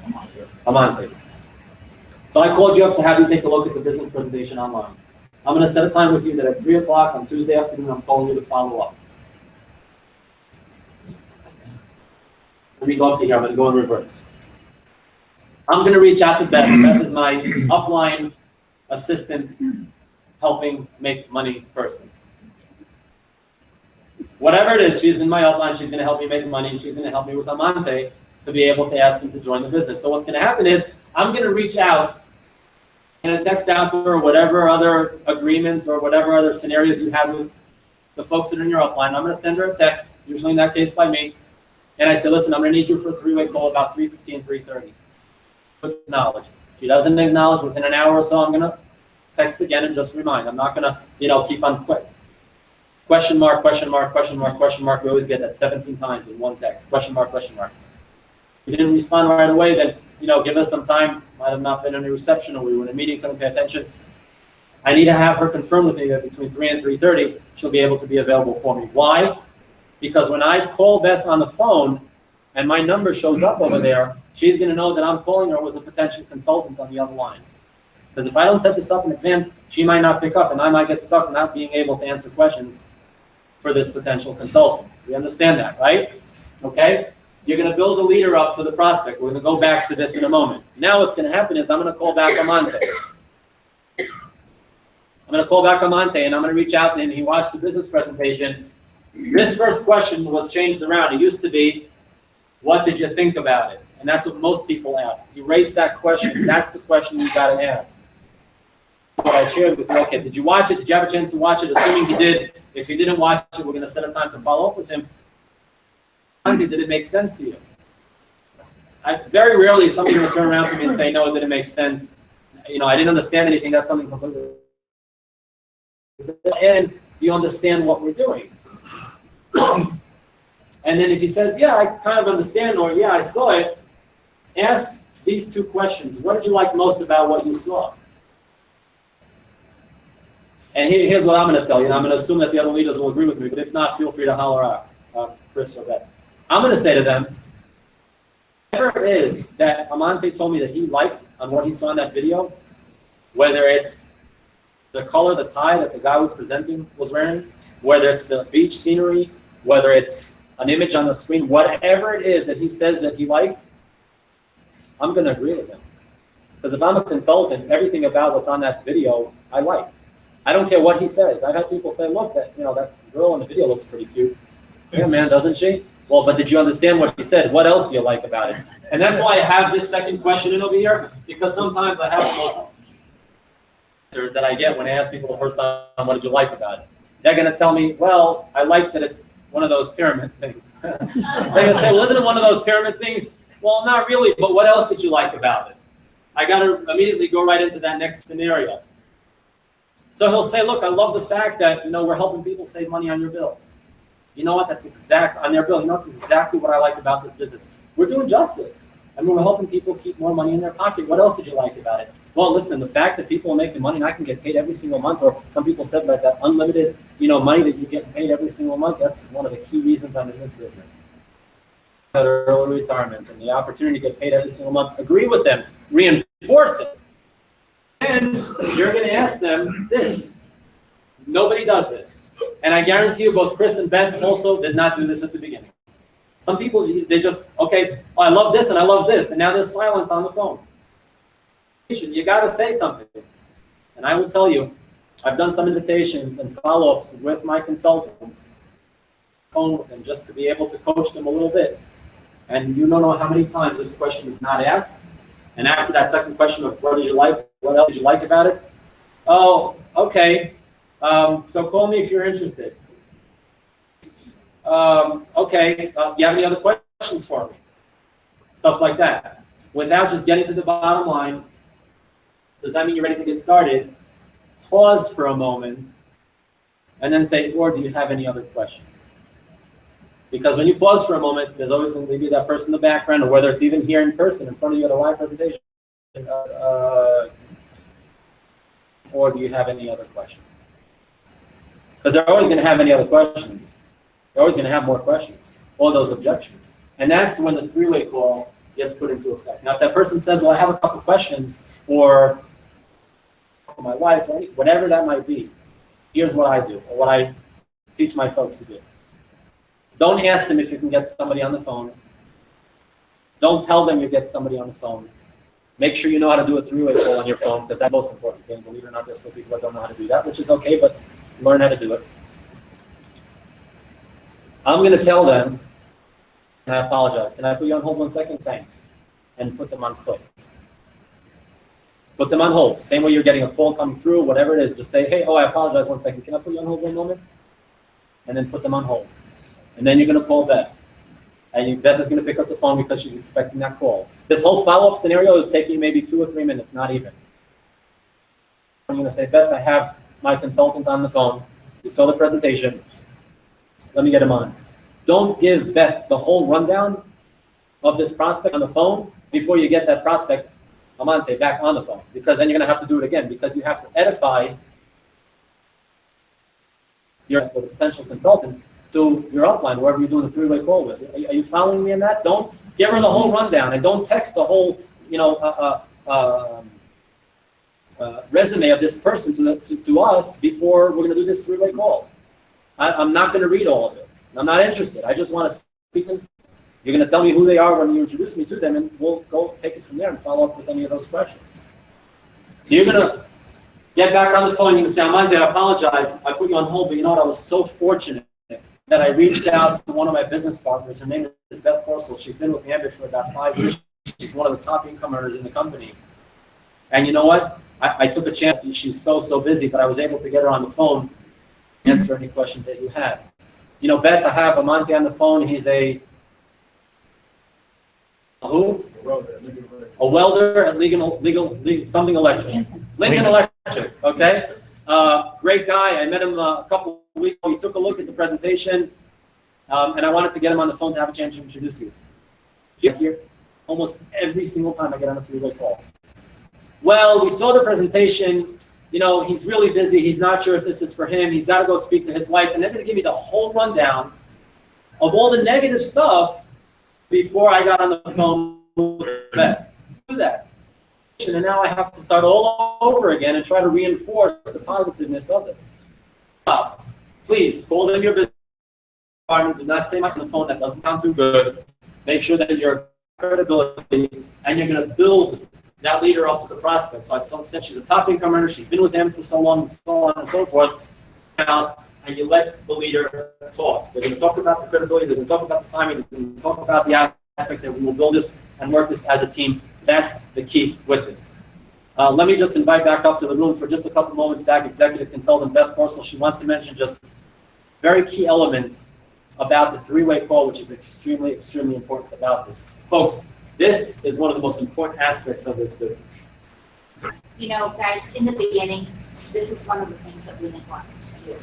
Amante. So I called you up to have you take a look at the business presentation online. I'm going to set a time with you that at 3 o'clock on Tuesday afternoon, I'm calling you to follow up. Let me go up to here. I'm going to go in reverse. I'm going to reach out to Beth. Beth is my upline assistant, helping make money person. Whatever it is, she's in my upline. She's going to help me make money, and she's going to help me with Amante to be able to ask him to join the business. So what's going to happen is I'm going to reach out and text out to her whatever other agreements or whatever other scenarios you have with the folks that are in your upline. I'm going to send her a text, usually in that case by me, and I say, listen, I'm going to need you for a 3-way call about 3:15, 3:30. Acknowledge. If she doesn't acknowledge within an hour or so, I'm going to text again and just remind. I'm not going to, keep on quick. Question mark, question mark, question mark, question mark. We always get that 17 times in one text. Question mark, question mark. If you didn't respond right away, then, give us some time. Might have not been any reception, or we were in a meeting, couldn't pay attention. I need to have her confirm with me that between 3 and 3:30, she'll be able to be available for me. Why? Because when I call Beth on the phone and my number shows up over there, she's going to know that I'm calling her with a potential consultant on the other line. Because if I don't set this up in advance, she might not pick up, and I might get stuck not being able to answer questions for this potential consultant. We understand that, right? Okay? You're going to build a leader up to the prospect. We're going to go back to this in a moment. Now what's going to happen is I'm going to call back Amante. I'm going to call back Amante, and I'm going to reach out to him. He watched the business presentation. This first question was changed around. It used to be, what did you think about it? And that's what most people ask. Erase that question. That's the question you got to ask. What I shared with you, okay, did you watch it? Did you have a chance to watch it? Assuming he did. If he didn't watch it, we're going to set a time to follow up with him. Did it make sense to you? Very rarely is somebody going to turn around to me and say, no, it didn't make sense. I didn't understand anything. That's something completely. And Do you understand what we're doing? And then if he says, yeah, I kind of understand, or yeah, I saw it, ask these two questions. What did you like most about what you saw? And here's what I'm going to tell you. And I'm going to assume that the other leaders will agree with me, but if not, feel free to holler out, Chris or Beth. I'm going to say to them, whatever it is that Amante told me that he liked on what he saw in that video, whether it's the color, the tie that the guy was presenting was wearing, whether it's the beach scenery, whether it's an image on the screen, whatever it is that he says that he liked, I'm going to agree with him. Because if I'm a consultant, everything about what's on that video, I liked. I don't care what he says. I've had people say, look, that girl in the video looks pretty cute. Yeah, man, doesn't she? Well, but did you understand what she said? What else do you like about it? And that's why I have this second question in over here, because sometimes I have the most answers that I get when I ask people the first time, what did you like about it? They're going to tell me, well, I like that it's one of those pyramid things. They're going to say, well, isn't it one of those pyramid things? Well, not really, but what else did you like about it? I got to immediately go right into that next scenario. So he'll say, look, I love the fact that, we're helping people save money on your bill. You know what, that's on their bill. You know, that's exactly what I like about this business. We're doing justice. I mean, we're helping people keep more money in their pocket. What else did you like about it? Well, listen, the fact that people are making money and I can get paid every single month, or some people said like that unlimited, money that you get paid every single month, that's one of the key reasons I'm in this business. Early retirement and the opportunity to get paid every single month. Agree with them, reinforce it. And you're going to ask them this. Nobody does this. And I guarantee you both Chris and Beth also did not do this at the beginning. Some people, they just, okay, oh, I love this and I love this, and now there's silence on the phone. You got to say something. And I will tell you, I've done some invitations and follow-ups with my consultants, phone with them just to be able to coach them a little bit. And you don't know how many times this question is not asked. And after that second question of what did you like, what else did you like about it? Oh, okay. So call me if you're interested. Okay. Do you have any other questions for me? Stuff like that. Without just getting to the bottom line, does that mean you're ready to get started? Pause for a moment and then say, or do you have any other questions? Because when you pause for a moment, there's always going to be that person in the background, or whether it's even here in person in front of you at a live presentation. Or do you have any other questions? Because they're always going to have any other questions. They're always going to have more questions, all those objections. And that's when the three-way call gets put into effect. Now, if that person says, well, I have a couple questions, or my wife, or whatever that might be, here's what I do, or what I teach my folks to do. Don't ask them if you can get somebody on the phone. Don't tell them you get somebody on the phone. Make sure you know how to do a three-way call on your phone, because that's the most important thing. Believe it or not, there's still people that don't know how to do that, which is okay, but learn how to do it. I'm going to tell them, and I apologize. Can I put you on hold 1 second? Thanks. And put them on click. Put them on hold. Same way you're getting a call coming through, whatever it is. Just say, hey, oh, I apologize 1 second. Can I put you on hold 1 moment? And then put them on hold. And then you're going to call Beth. And Beth is going to pick up the phone because she's expecting that call. This whole follow-up scenario is taking maybe 2 or 3 minutes, not even. I'm going to say, Beth, I have my consultant on the phone. You saw the presentation. Let me get him on. Don't give Beth the whole rundown of this prospect on the phone before you get that prospect, Amante, back on the phone. Because then you're going to have to do it again, because you have to edify your potential consultant to your upline, whoever you're doing the three-way call with. Are you following me in that? Don't give her the whole rundown, and don't text the whole, resume of this person to us before we're going to do this three-way call. I'm not going to read all of it. I'm not interested. I just want to speak to them. You're going to tell me who they are when you introduce me to them, and we'll go take it from there and follow up with any of those questions. So you're going to get back on the phone. You're going to say, Amante, I apologize. I put you on hold, but you know what? I was so fortunate that I reached out to one of my business partners. Her name is Beth Corsel. She's been with Ambit for about 5 years. She's one of the top income earners in the company. And you know what? I took a chance. She's so busy, but I was able to get her on the phone and answer any questions that you have. You know, Beth, I have Amante on the phone. He's a who? A welder at legal something electric. Lincoln Electric, okay? Great guy. I met him a couple of weeks ago. He took a look at the presentation, and I wanted to get him on the phone to have a chance to introduce you. Here, almost every single time I get on a three-way call. Well, we saw the presentation. You know, he's really busy. He's not sure if this is for him. He's got to go speak to his wife, and they're going to give me the whole rundown of all the negative stuff before I got on the phone with Beth. Do that. And now I have to start all over again and try to reinforce the positiveness of this. Please, call them your business partner. Do not say on the phone that doesn't sound too good. Make sure that your credibility and you're going to build that leader up to the prospect. So I said she's a top income earner. She's been with him for so long and so on and so forth. And you let the leader talk. They're going to talk about the credibility. They're going to talk about the timing. They're going to talk about the aspect that we will build this and work this as a team. That's the key with this. Let me just invite back up to the room for just a couple moments back executive consultant Beth Corsel. She wants to mention just very key elements about the three-way call, which is extremely, extremely important about this. Folks, this is one of the most important aspects of this business. You know, guys, in the beginning, this is one of the things that we neglected to do.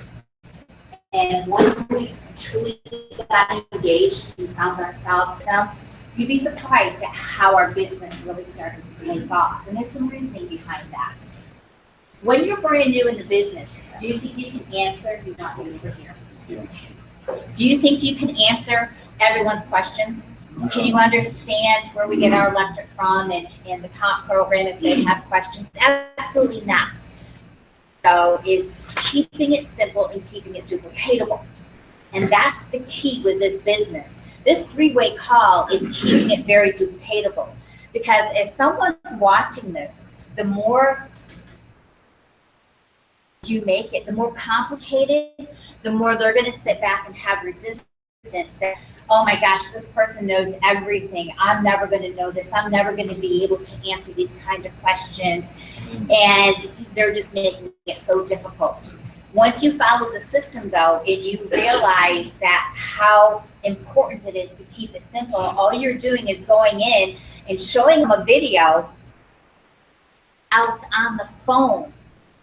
And once we truly got engaged and found ourselves down, you'd be surprised at how our business really started to take off. And there's some reasoning behind that. When you're brand new in the business, do you think you can answer? You're not new over here. Do you think you can answer everyone's questions? Can you understand where we get our electric from and the comp program if they have questions? Absolutely not. So is keeping it simple and keeping it duplicatable. And that's the key with this business. This three-way call is keeping it very duplicatable. Because as someone's watching this, the more you make it, the more complicated, the more they're going to sit back and have resistance that, oh my gosh, this person knows everything. I'm never going to know this. I'm never going to be able to answer these kind of questions. And they're just making it so difficult. Once you follow the system though, and you realize that how important it is to keep it simple, all you're doing is going in and showing them a video out on the phone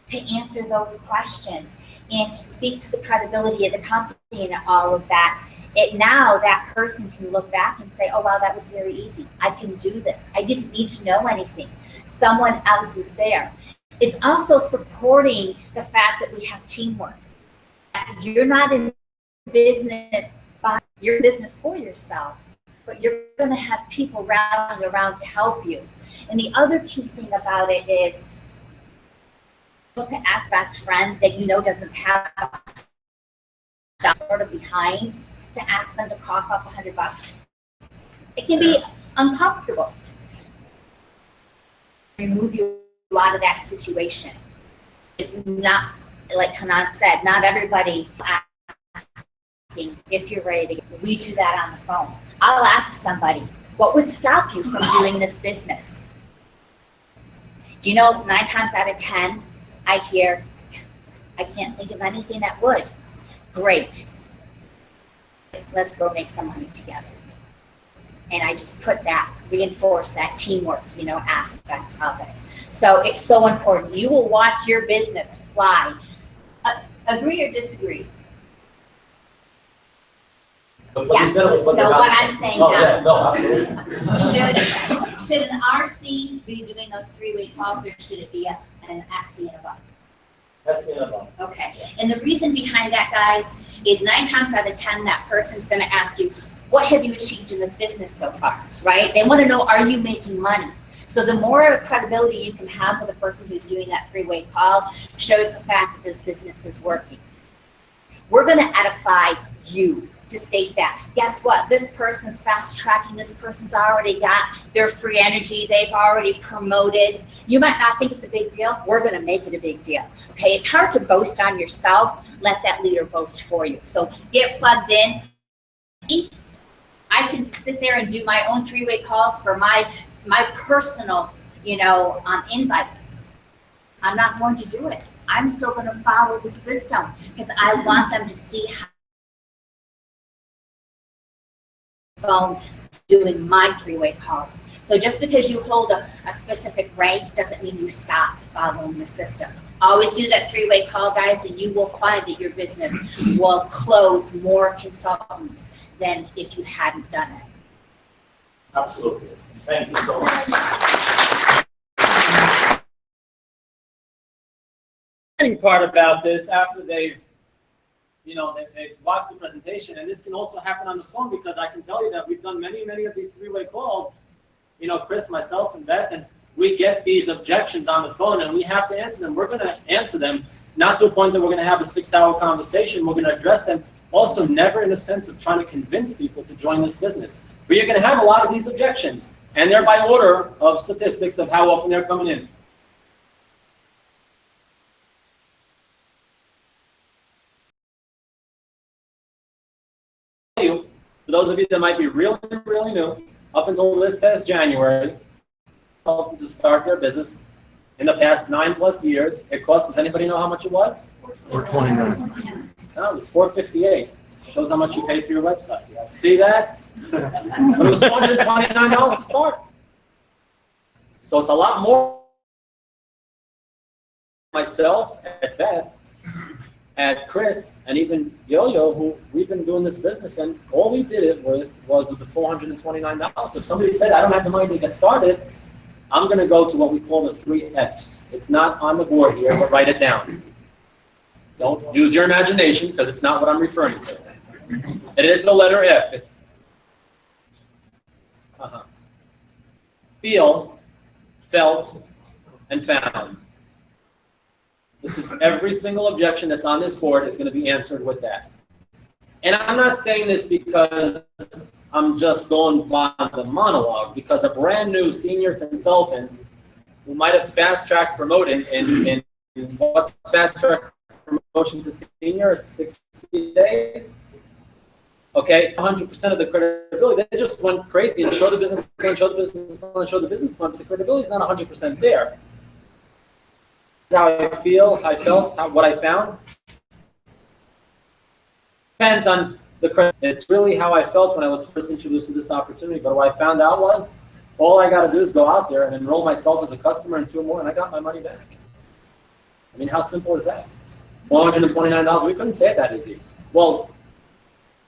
to answer those questions and to speak to the credibility of the company and all of that. Now that person can look back and say, oh wow, that was very easy. I can do this. I didn't need to know anything. Someone else is there. It's also supporting the fact that we have teamwork. You're not in business by you're in business for yourself, but you're going to have people rallying around to help you. And the other key thing about it is to ask best friend that you know doesn't have a sort of behind to ask them to cough up $100. It can be uncomfortable. Remove you out of that situation. It's not, like Hanan said, not everybody asking if you're ready to we do that on the phone. I'll ask somebody, what would stop you from doing this business? Do you know 9 times out of 10, I hear, I can't think of anything that would. Great. Let's go make some money together. And I just put that, reinforce that teamwork, aspect of it. So it's so important. You will watch your business fly. Agree or disagree? Yes, what I'm saying now. Yes, no, absolutely. Should an RC be doing those three-way calls, or should it be an SC and above? SC and above. Okay. And the reason behind that, guys, is 9 times out of 10, that person's going to ask you, what have you achieved in this business so far, right? They want to know, are you making money? So the more credibility you can have for the person who's doing that three-way call shows the fact that this business is working. We're going to edify you to state that. Guess what? This person's fast tracking. This person's already got their free energy. They've already promoted. You might not think it's a big deal. We're going to make it a big deal. Okay, it's hard to boast on yourself. Let that leader boast for you. So get plugged in. I can sit there and do my own three-way calls for my personal, invites. I'm not going to do it. I'm still going to follow the system because I want them to see how doing my three-way calls. So just because you hold a specific rank doesn't mean you stop following the system. Always do that three-way call, guys, and you will find that your business will close more consultants than if you hadn't done it. Absolutely. Thank you so much. The part about this, after they've watched the presentation, and this can also happen on the phone, because I can tell you that we've done many of these three-way calls, Chris, myself, and Beth, and we get these objections on the phone, and we have to answer them. We're going to answer them, not to a point that we're going to have a 6-hour conversation. We're going to address them. Also, never in a sense of trying to convince people to join this business. But you're going to have a lot of these objections, and they're by order of statistics of how often they're coming in. For those of you that might be really new, up until this past January, to start their business in the past 9+ years, it cost, does anybody know how much it was? $429. No, it was $458. Shows how much you pay for your website. You guys see that? But it was $429 to start. So it's a lot more. Myself, at Beth, at Chris, and even Yo-Yo, who we've been doing this business, and all we did it with was with the $429. So if somebody said, I don't have the money to get started, I'm going to go to what we call the 3 F's. It's not on the board here, but write it down. Don't use your imagination, because it's not what I'm referring to. It is the letter F. It's feel, felt, and found. This is every single objection that's on this board is going to be answered with that. And I'm not saying this because I'm just going by the monologue, because a brand new senior consultant who might have fast-track promoting in what's fast-track promotion to senior, it's 60 days. Okay, 100% of the credibility, they just went crazy and showed the business plan, showed the business plan, showed the business plan, but the credibility is not 100% there. How I feel, I felt, what I found. Depends on the credit. It's really how I felt when I was first introduced to this opportunity. But what I found out was, all I got to do is go out there and enroll myself as a customer and 2 more, and I got my money back. I mean, how simple is that? $429, we couldn't say it that easy. Well,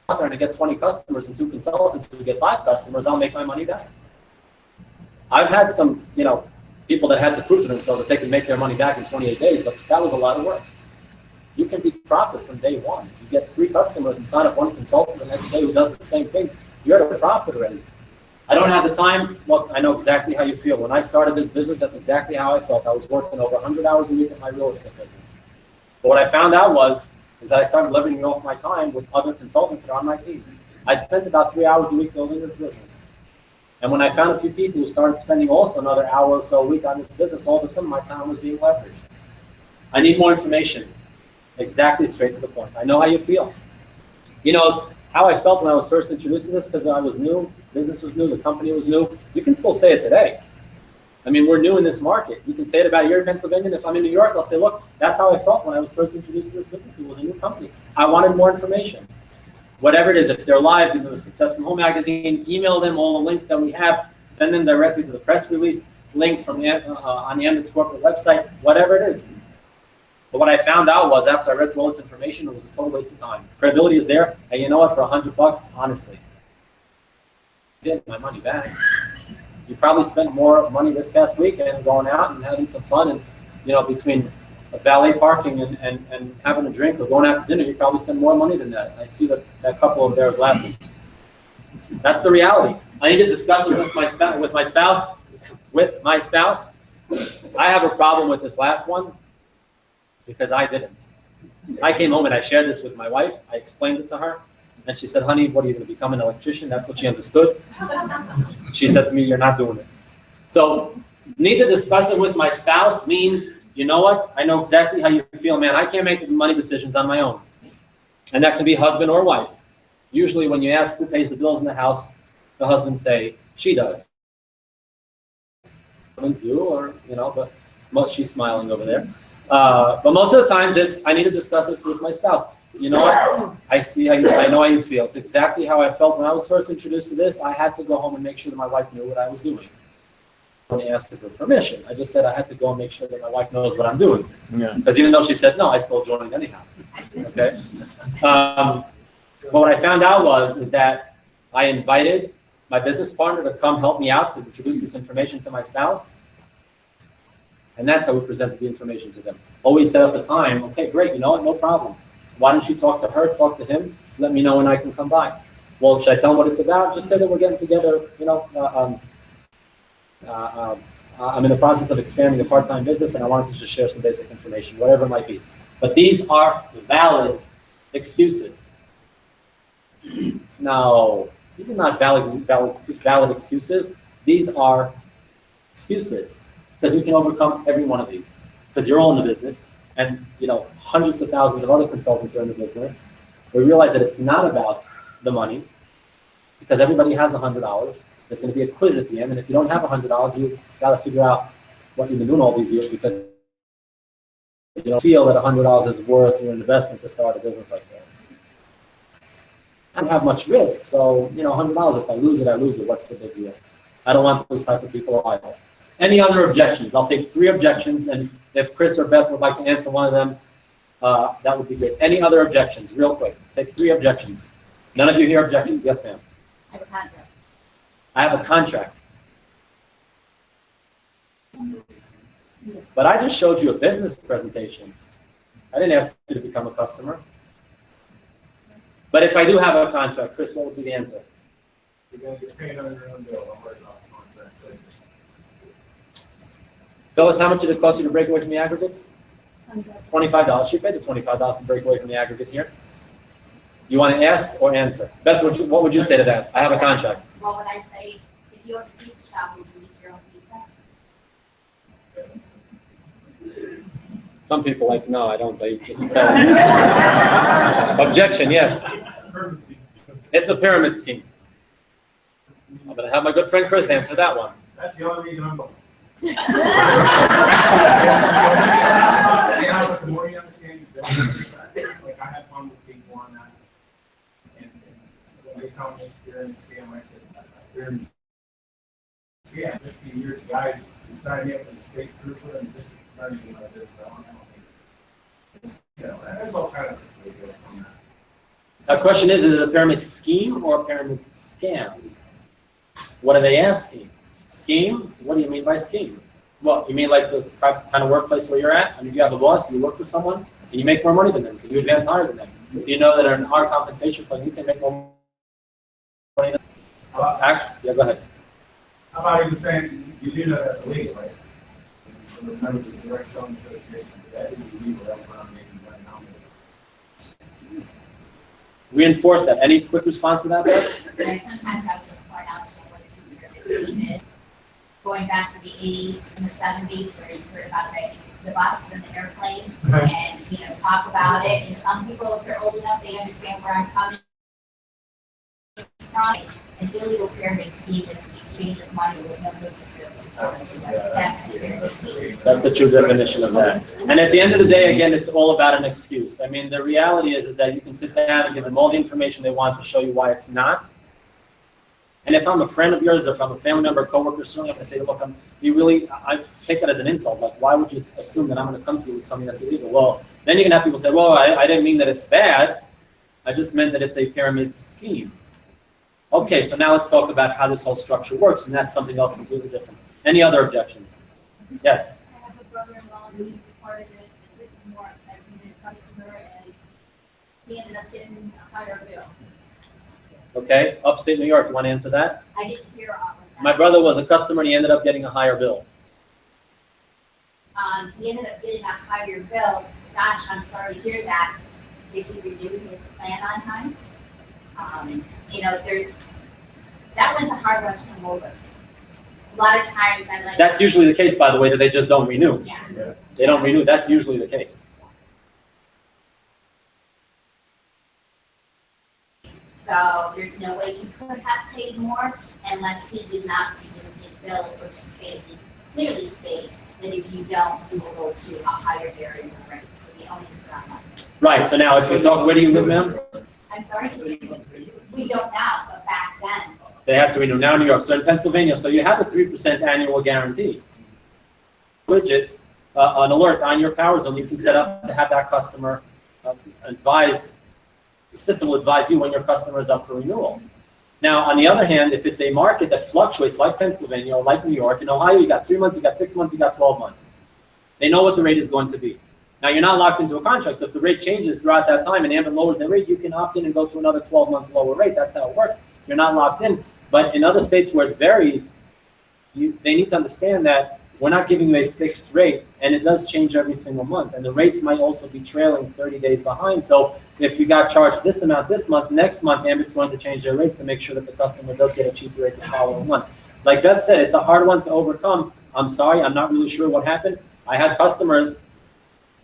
out there and I get 20 customers and 2 consultants to get 5 customers, I'll make my money back. I've had some, people that had to prove to themselves that they could make their money back in 28 days, but that was a lot of work. You can be profit from day one. You get 3 customers and sign up 1 consultant the next day who does the same thing. You're at a profit already. I don't have the time. Look, I know exactly how you feel. When I started this business, that's exactly how I felt. I was working over 100 hours a week in my real estate business. But what I found out is that I started leveraging off my time with other consultants that are on my team. I spent about 3 hours a week building this business. And when I found a few people who started spending also another hour or so a week on this business, all of a sudden my time was being leveraged. I need more information. Exactly, straight to the point. I know how you feel. It's how I felt when I was first introduced to this, because I was new, business was new, the company was new. You can still say it today. I mean, we're new in this market. You can say it about here in Pennsylvania, and if I'm in New York, I'll say, look, that's how I felt when I was first introduced to this business. It was a new company. I wanted more information. Whatever it is, if they're live, give them a Success from Home magazine, email them all the links that we have, send them directly to the press release link from on the Ambit's corporate website, whatever it is. But what I found out was, after I read through all this information, it was a total waste of time. Credibility is there, and you know what, for $100, honestly, get my money back. You probably spent more money this past weekend going out and having some fun, and between valet parking and having a drink or going out to dinner, you probably spend more money than that. I see that couple over there is laughing. That's the reality. I need to discuss it with my spouse. I have a problem with this last one because I didn't. I came home and I shared this with my wife. I explained it to her, and she said, honey, what are you going to become, an electrician? That's what she understood. She said to me, you're not doing it. So need to discuss it with my spouse means, you know what? I know exactly how you feel, man. I can't make money decisions on my own. And that can be husband or wife. Usually when you ask who pays the bills in the house, the husbands say, she does. Husbands do, or, but she's smiling over there. But most of the times it's, I need to discuss this with my spouse. You know what? I know how you feel. It's exactly how I felt when I was first introduced to this. I had to go home and make sure that my wife knew what I was doing. ask her for permission. I just said I had to go and make sure that my wife knows what I'm doing. Yeah. Because even though she said no, I still joined anyhow. Okay. But what I found out is that I invited my business partner to come help me out to introduce this information to my spouse. And that's how we presented the information to them. Always set up a time. Okay, great. You know what? No problem. Why don't you talk to her, talk to him? Let me know when I can come by. Well, should I tell them what it's about? Just say that we're getting together. You know, I'm in the process of expanding a part-time business, and I wanted to just share some basic information, whatever it might be. But these are valid excuses. No, these are not valid excuses. These are excuses, because we can overcome every one of these. Because you're all in the business, and you know hundreds of thousands of other consultants are in the business. We realize that it's not about the money, because everybody has $100. There's going to be a quiz at the end, and if you don't have $100, you've got to figure out what you've been doing all these years, because you don't feel that $100 is worth your investment to start a business like this. I don't have much risk, so you know, $100. If I lose it, I lose it. What's the big deal? I don't want those type of people either. Any other objections? I'll take 3 objections, and if Chris or Beth would like to answer one of them, that would be great. Any other objections? Real quick. Take 3 objections. None of you hear objections? Yes, ma'am. I have a contract. I have a contract. But I just showed you a business presentation. I didn't ask you to become a customer. But if I do have a contract, Chris, what would be the answer? You're going to get paid on your own bill. I'm worried about the contract. Phyllis, how much did it cost you to break away from the aggregate? $25. She paid the $25 to break away from the aggregate here. You want to ask or answer? Beth, what would you say to that? I have a contract. What would I say is, if you have a pizza shop, would you eat your own pizza? Some people like, no, I don't. They just sell. Objection, yes. It's a pyramid scheme. I'm going to have my good friend Chris answer that one. That's the only reason I'm going. The more you understand, like I have fun with people on that. And when they tell me it's a pyramid scam, I said, pyramid scam. 15 years ago, you signed me up as a state trooper and just learning about this. You know, that's all kind of ways on that. The question is it a pyramid scheme or a pyramid scam? What are they asking? Scheme? What do you mean by scheme? Well, you mean like the kind of workplace where you're at? I mean, do you have a boss? Do you work for someone? And you make more money than them? Do you advance higher than them? Do you know that in our compensation plan you can make more money than them? Actually, yeah, go ahead. How about even saying you do know that's illegal, right? So remember the direct selling association, that is illegal. That's what I'm making right now. Reinforce that. Any quick response to that, Beth? And sometimes I would just point out to them what a 2-year scheme is. Going back to the 80s and the 70s, where you heard about the bus and the airplane, and you know, talk about it. And some people, if they're old enough, they understand where I'm coming from. An illegal pyramid scheme is the exchange of money with no goods or services. That's a pyramid scheme. That's a true definition of that. And at the end of the day, again, it's all about an excuse. I mean, the reality is that you can sit down and give them all the information they want to show you why it's not. And if I'm a friend of yours, or if I'm a family member, coworker, certainly I'm going to say, look, I take that as an insult. Like, why would you assume that I'm going to come to you with something that's illegal? Well, then you're going to have people say, well, I didn't mean that it's bad. I just meant that it's a pyramid scheme. Okay, so now let's talk about how this whole structure works, and that's something else completely different. Any other objections? Yes? I have a brother-in-law who was part of it, and this is more as a customer, and he ended up getting a higher bill. Okay, upstate New York, you want to answer that? I didn't hear all of that. My brother was a customer and he ended up getting a higher bill. He ended up getting a higher bill. Gosh, I'm sorry to hear that. Did he renew his plan on time? You know, that one's a hard one to come over. A lot of times I'm like... That's usually the case, by the way, that they just don't renew. Yeah. They don't renew. That's usually the case. So there's no way he could have paid more unless he did not renew his bill, which clearly states that if you don't, you will go to a higher variable rate. So the onus is on them. Right, so now if you talk, where do you live, ma'am? I'm sorry, we don't now, but back then, They have to renew. Now in New York, so in Pennsylvania, so you have a 3% annual guarantee. Widget, an alert on your power zone you can set up to have that customer advise, the system will advise you when your customer is up for renewal. Now, on the other hand, if it's a market that fluctuates like Pennsylvania or like New York, in Ohio you got 3 months, you got 6 months, you got 12 months. They know what the rate is going to be. Now, you're not locked into a contract, so if the rate changes throughout that time and Ambit lowers their rate, you can opt in and go to another 12-month lower rate. That's how it works. You're not locked in. But in other states where it varies, they need to understand that we're not giving you a fixed rate, and it does change every single month. And the rates might also be trailing 30 days behind. So if you got charged this amount this month, next month, Ambit's going to change their rates to make sure that the customer does get a cheaper rate the following month. Like that said, it's a hard one to overcome. I'm sorry, I'm not really sure what happened. I had customers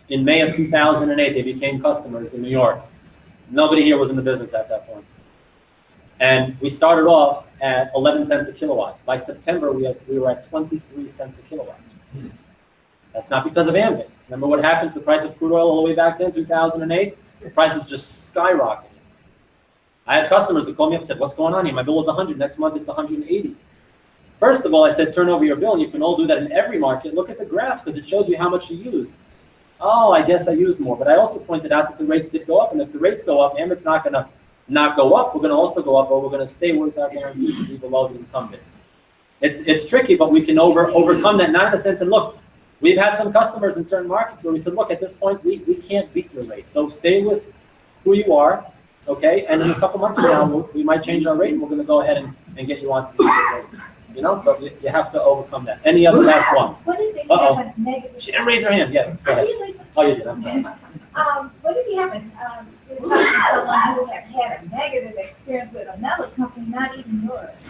in May of 2008, they became customers in New York. Nobody here was in the business at that point. And we started off at 11 cents a kilowatt. By September, we were at 23 cents a kilowatt. That's not because of Ambit. Remember what happened to the price of crude oil all the way back then, 2008? The prices just skyrocketed. I had customers that called me up and said, what's going on here? My bill was 100, next month it's 180. First of all, I said, turn over your bill, and you can all do that in every market. Look at the graph, because it shows you how much you used. Oh, I guess I used more. But I also pointed out that the rates did go up, and if the rates go up, Ambit's not going to not go up. We're going to also go up, but we're going to stay with our guarantee to be below the incumbent. It's tricky, but we can overcome that, not in a sense. And look, we've had some customers in certain markets where we said, look, at this point, we can't beat your rate. So stay with who you are, okay? And in a couple months from now, we might change our rate, and we're going to go ahead and get you onto the rate. You know, so you have to overcome that. Any other last one? What if they have a negative? She didn't raise her hand. Yes, go ahead. Oh, you did. I'm sorry. What if you have you're talking to someone who has had a negative experience with another company, not even yours?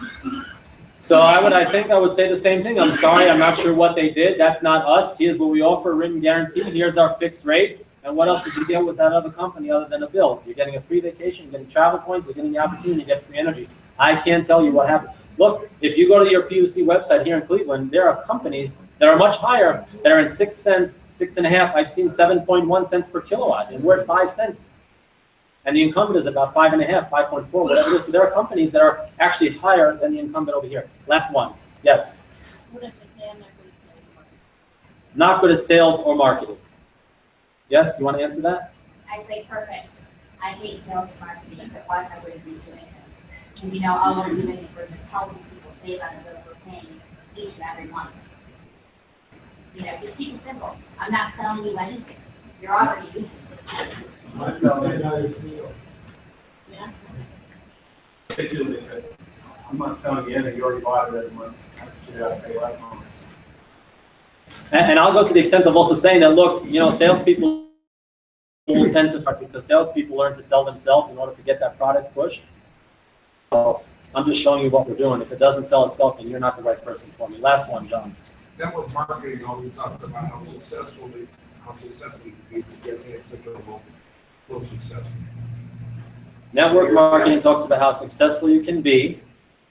So I think I would say the same thing. I'm sorry, I'm not sure what they did. That's not us. Here's what we offer, a written guarantee. Here's our fixed rate. And what else did you get with that other company other than a bill? You're getting a free vacation, you're getting travel points, you're getting the opportunity to get free energy. I can't tell you what happened. Look, if you go to your PUC website here in Cleveland, there are companies that are much higher, that are in 6 cents, 6.5. I've seen 7.1 cents per kilowatt, and we're at 5 cents. And the incumbent is about 5.5, 5.4, whatever it is. So there are companies that are actually higher than the incumbent over here. Last one. Yes? What if they say I'm not good at sales or marketing? Yes, you want to answer that? I say perfect. I hate sales and marketing. If it was, I wouldn't be doing this. Because, you know, all we're doing is we're just helping people save on the bill we're paying each and every month. You know, just keep it simple. I'm not selling you anything. You're already using it. Yeah. I'm not selling you anything. You already bought it every month. I gotta pay less on it. And I'll go to the extent of also saying that, look, you know, salespeople will tend to, because salespeople learn to sell themselves in order to get that product pushed. So I'm just showing you what we're doing. If it doesn't sell itself, then you're not the right person for me. Last one, John. Network marketing always talks about how successful you can be to get such a low success. Network marketing talks about how successful you can be,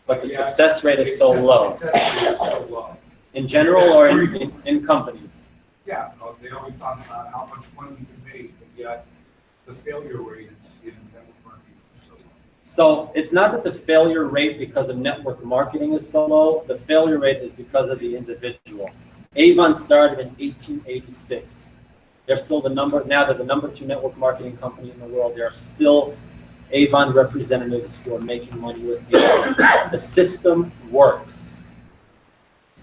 but the success rate is so low. In general or in companies? Yeah, they always talk about how much money you can make, but yet the failure rate in network marketing is so low. So it's not that the failure rate because of network marketing is so low. The failure rate is because of the individual. Avon started in 1886. They're still now they're the #2 network marketing company in the world. There are still Avon representatives who are making money with Avon. The system works.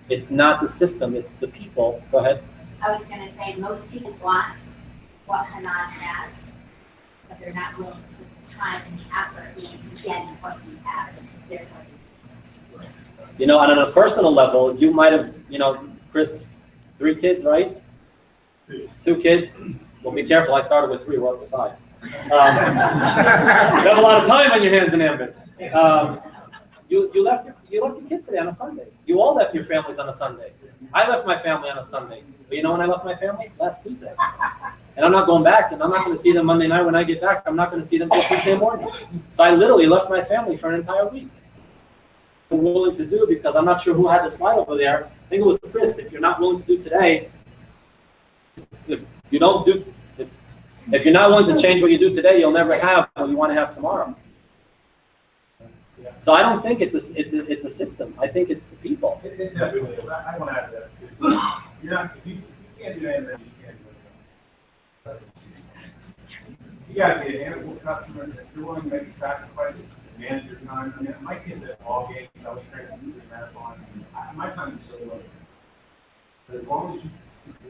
It's not the system, it's the people. Go ahead. I was going to say most people want what Hanan has, but they're not willing to put the time and the effort into getting what he has. Therefore, you know, on a personal level, you might have, you know, Chris, 3 kids, right? 2 kids. Well, be careful. I started with 3. We're up to 5. You have a lot of time on your hands in Ambit. You left your kids today on a Sunday. You all left your families on a Sunday. I left my family on a Sunday. But you know when I left my family? Last Tuesday. And I'm not going back, and I'm not going to see them Monday night when I get back. I'm not going to see them till Tuesday morning. So I literally left my family for an entire week. I'm willing to do because I'm not sure who had the slide over there. I think it was Chris. If you're not willing to do today, if you're not willing to change what you do today, you'll never have what you want to have tomorrow. So I don't think it's a system. I think it's the people. It definitely is. I want to add to that. You're not, you can't do anything, you can't do it. You gotta be an animal customer, if you're willing to make a sacrifice to manage your time. I mean, my kids at ball games, I was training to do the marathon. My time is so low. But as long as you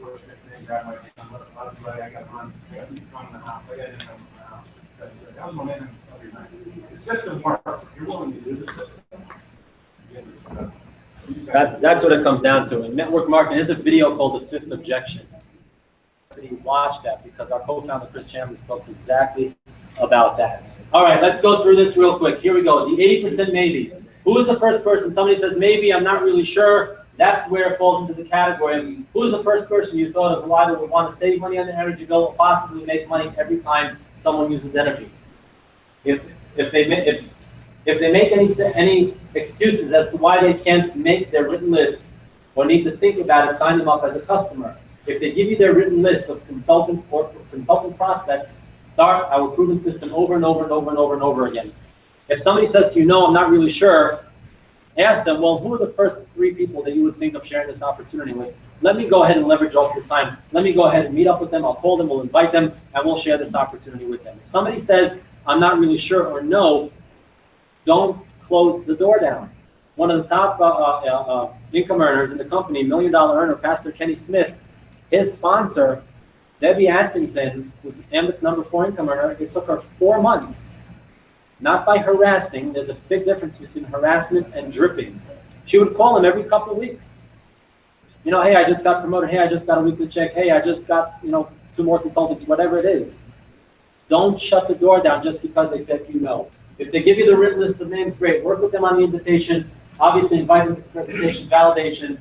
work and grab my son, I got to run, I got to come in the house, I got to come in the house. So that was my man every night. The system works. If you're willing to do the system, you get the system. That's what it comes down to. In network marketing, there's a video called The Fifth Objection. You watch that because our co-founder Chris Chambers talks exactly about that. All right, let's go through this real quick. Here we go. The 80% maybe. Who is the first person? Somebody says maybe, I'm not really sure. That's where it falls into the category of who is the first person you thought of who either would want to save money on the energy bill or possibly make money every time someone uses energy. If they make any excuses as to why they can't make their written list or need to think about it, sign them up as a customer. If they give you their written list of consultant prospects, start our proven system over and over and over and over and over again. If somebody says to you, no, I'm not really sure, ask them, well, who are the first 3 people that you would think of sharing this opportunity with? Let me go ahead and leverage off your time. Let me go ahead and meet up with them. I'll call them, we'll invite them, and we'll share this opportunity with them. If somebody says, I'm not really sure or no, don't close the door down. One of the top income earners in the company, $1 million earner, Pastor Kenny Smith, his sponsor, Debbie Atkinson, who's Ambit's #4 income earner, it took her 4 months, not by harassing. There's a big difference between harassment and dripping. She would call him every couple of weeks. You know, hey, I just got promoted. Hey, I just got a weekly check. Hey, I just got, 2 more consultants, whatever it is. Don't shut the door down just because they said to you no. If they give you the written list of names, great. Work with them on the invitation. Obviously, invite them to the presentation, validation.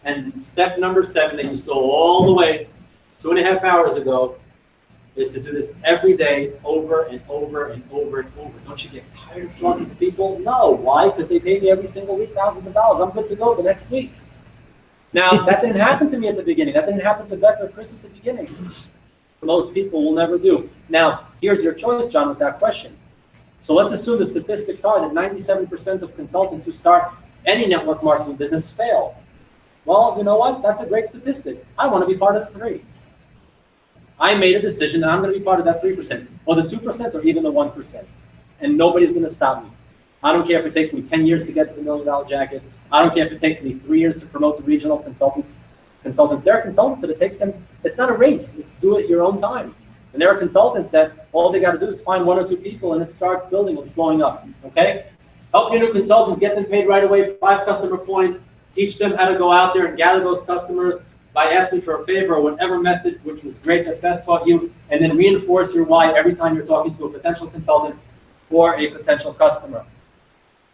And step number 7 that you saw all the way 2.5 hours ago is to do this every day over and over and over and over. Don't you get tired of talking to people? No. Why? Because they pay me every single week thousands of dollars. I'm good to go the next week. Now, that didn't happen to me at the beginning. That didn't happen to Beth or Chris at the beginning. Most people will never do. Now, here's your choice, John, with that question. So let's assume the statistics are that 97% of consultants who start any network marketing business fail. Well, you know what? That's a great statistic. I want to be part of the 3. I made a decision that I'm going to be part of that 3%, or the 2%, or even the 1%. And nobody's going to stop me. I don't care if it takes me 10 years to get to the $1 million jacket. I don't care if it takes me 3 years to promote to regional consultants. There are consultants that it takes them, it's not a race, it's do it at your own time. And there are consultants that all they got to do is find 1 or 2 people and it starts building and flowing up, okay? Help your new consultants get them paid right away, 5 customer points, teach them how to go out there and gather those customers by asking for a favor or whatever method, which was great that Beth taught you, and then reinforce your why every time you're talking to a potential consultant or a potential customer.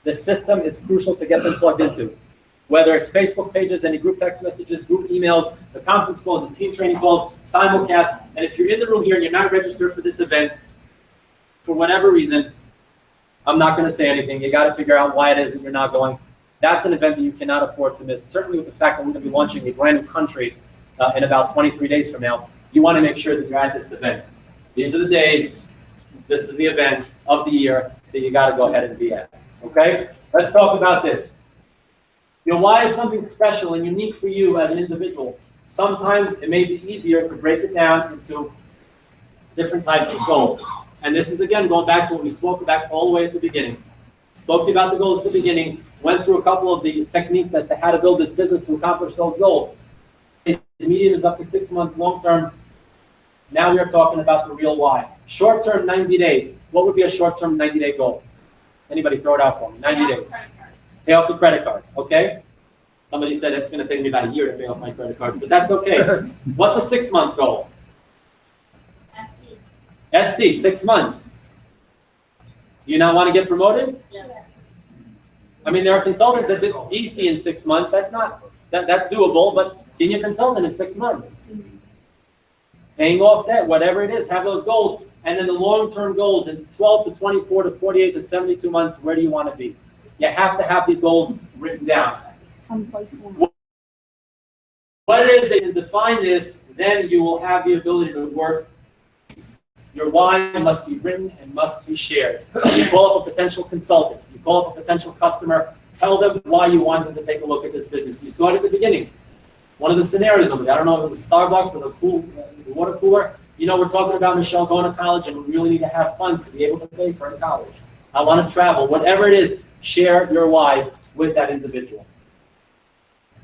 The system is crucial to get them plugged into. Whether it's Facebook pages, any group text messages, group emails, the conference calls, the team training calls, simulcast, and if you're in the room here and you're not registered for this event, for whatever reason, I'm not going to say anything. You got to figure out why it is that you're not going. That's an event that you cannot afford to miss. Certainly with the fact that we're going to be launching a brand new country in about 23 days from now, you want to make sure that you're at this event. These are the days, this is the event of the year that you got to go ahead and be at. Okay? Let's talk about this. Your why is something special and unique for you as an individual. Sometimes it may be easier to break it down into different types of goals. And this is, again, going back to what we spoke about all the way at the beginning. Spoke to you about the goals at the beginning, went through a couple of the techniques as to how to build this business to accomplish those goals. Medium is up to 6 months, long term. Now we are talking about the real why. Short term, 90 days. What would be a short term 90-day goal? Anybody throw it out for me? 90 days. Pay off the credit cards, okay? Somebody said it's going to take me about a year to pay off my credit cards, but that's okay. What's a 6-month goal? SC, 6 months. Do you not want to get promoted? Yes. I mean, there are consultants that did EC in 6 months. That's not, that's doable, but senior consultant in 6 months. Paying off debt, whatever it is, have those goals. And then the long-term goals in 12 to 24 to 48 to 72 months, where do you want to be? You have to have these goals written down. What it is that you define this, then you will have the ability to work. Your why must be written and must be shared. You call up a potential consultant. You call up a potential customer. Tell them why you want them to take a look at this business. You saw it at the beginning. One of the scenarios over there, I don't know if it was Starbucks or the water cooler. You know, we're talking about Michelle going to college and we really need to have funds to be able to pay for her college. I want to travel. Whatever it is, share your why with that individual.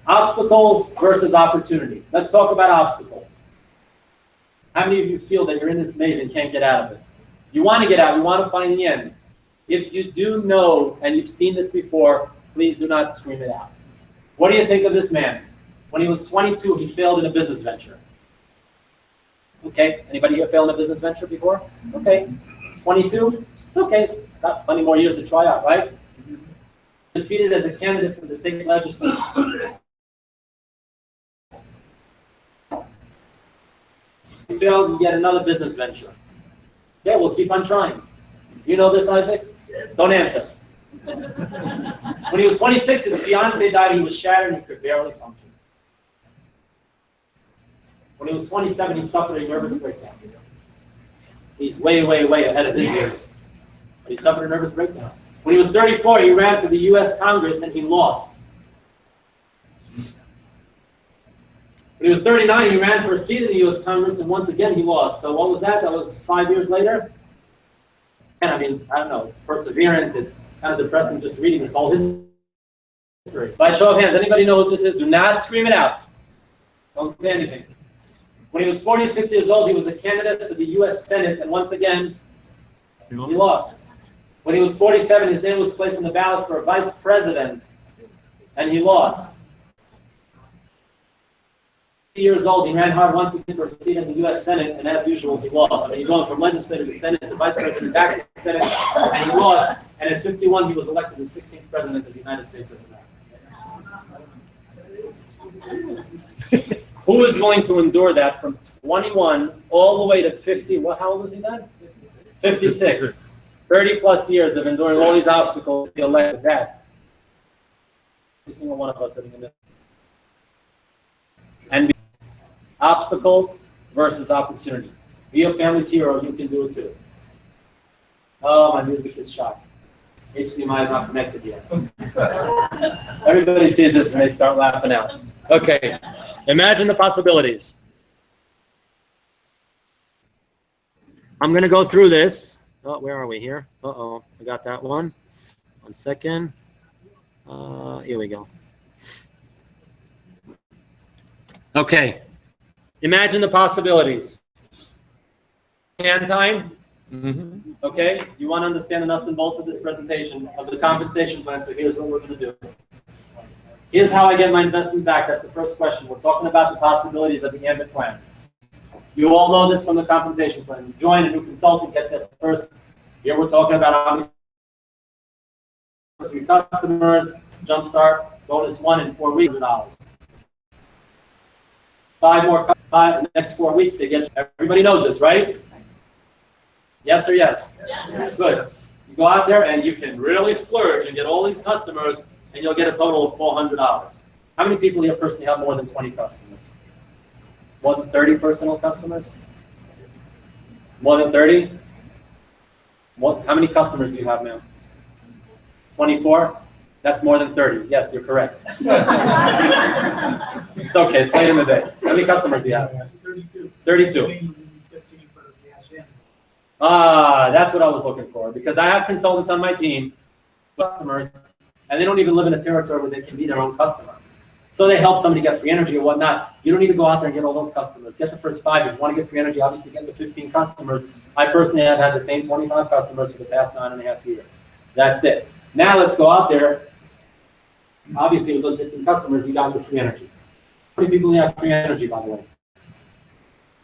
Obstacles versus opportunity. Let's talk about obstacles. How many of you feel that you're in this maze and can't get out of it? You want to get out. You want to find the end. If you do know, and you've seen this before, please do not scream it out. What do you think of this man? When he was 22, he failed in a business venture. Okay, anybody here failed in a business venture before? Okay, 22, it's okay. He's got plenty more years to try out, right? Defeated as a candidate for the state legislature. He failed in yet another business venture. Okay, we'll keep on trying. You know this, Isaac? Don't answer. When he was 26, his fiance died. He was shattered and could barely function. When he was 27, he suffered a nervous breakdown. He's way, way, way ahead of his years. But he suffered a nervous breakdown. When he was 34, he ran for the U.S. Congress and he lost. When he was 39, he ran for a seat in the U.S. Congress and once again he lost. So what was that? That was 5 years later? And I mean, I don't know, it's perseverance. It's kind of depressing just reading this whole history. By show of hands, anybody know what this is? Do not scream it out. Don't say anything. When he was 46 years old, he was a candidate for the U.S. Senate, and once again, he lost. When he was 47, his name was placed on the ballot for a vice president, and he lost. 50 years old, he ran hard once again for a seat in the U.S. Senate, and as usual, he lost. I mean, he's going from legislator to Senate to vice president, back to the Senate, and he lost. And at 51, he was elected the 16th president of the United States of America. Who is going to endure that from 21 all the way to 50? What? How old was he then? 56. 30 plus years of enduring all these obstacles to be elected that. Every single one of us sitting in this. And obstacles versus opportunity. Be your family's hero, you can do it too. Oh, my music is shot. HDMI is not connected yet. Everybody sees this and they start laughing out. Okay, imagine the possibilities. I'm going to go through this. Oh, where are we here? Uh-oh, I got that one. 1 second. Here we go. Okay, imagine the possibilities. Hand time. Okay, you want to understand the nuts and bolts of this presentation of the compensation plan, so here's what we're going to do. Here's how I get my investment back. That's the first question. We're talking about the possibilities of the Ambit plan. You all know this from the compensation plan. You join, a new consultant gets it first. Here we're talking about obviously 3 customers, jumpstart, bonus 1 in 4 weeks, $100. 5 more, the next 4 weeks they get, everybody knows this, right? Yes or yes? Yes. Good. You go out there and you can really splurge and get all these customers and you'll get a total of $400. How many people here personally have more than 20 customers? More than 30 personal customers? More than 30? How many customers do you have now? 24? That's more than 30. Yes, you're correct. It's okay. It's late in the day. How many customers do you have? 32. 32. That's what I was looking for. Because I have consultants on my team, customers, and they don't even live in a territory where they can be their own customer. So they help somebody get free energy or whatnot. You don't need to go out there and get all those customers. Get the first 5. If you want to get free energy, obviously get the 15 customers. I personally have had the same 25 customers for the past 9.5 years. That's it. Now let's go out there. Obviously, with those 15 customers, you got your free energy. How many people have free energy, by the way?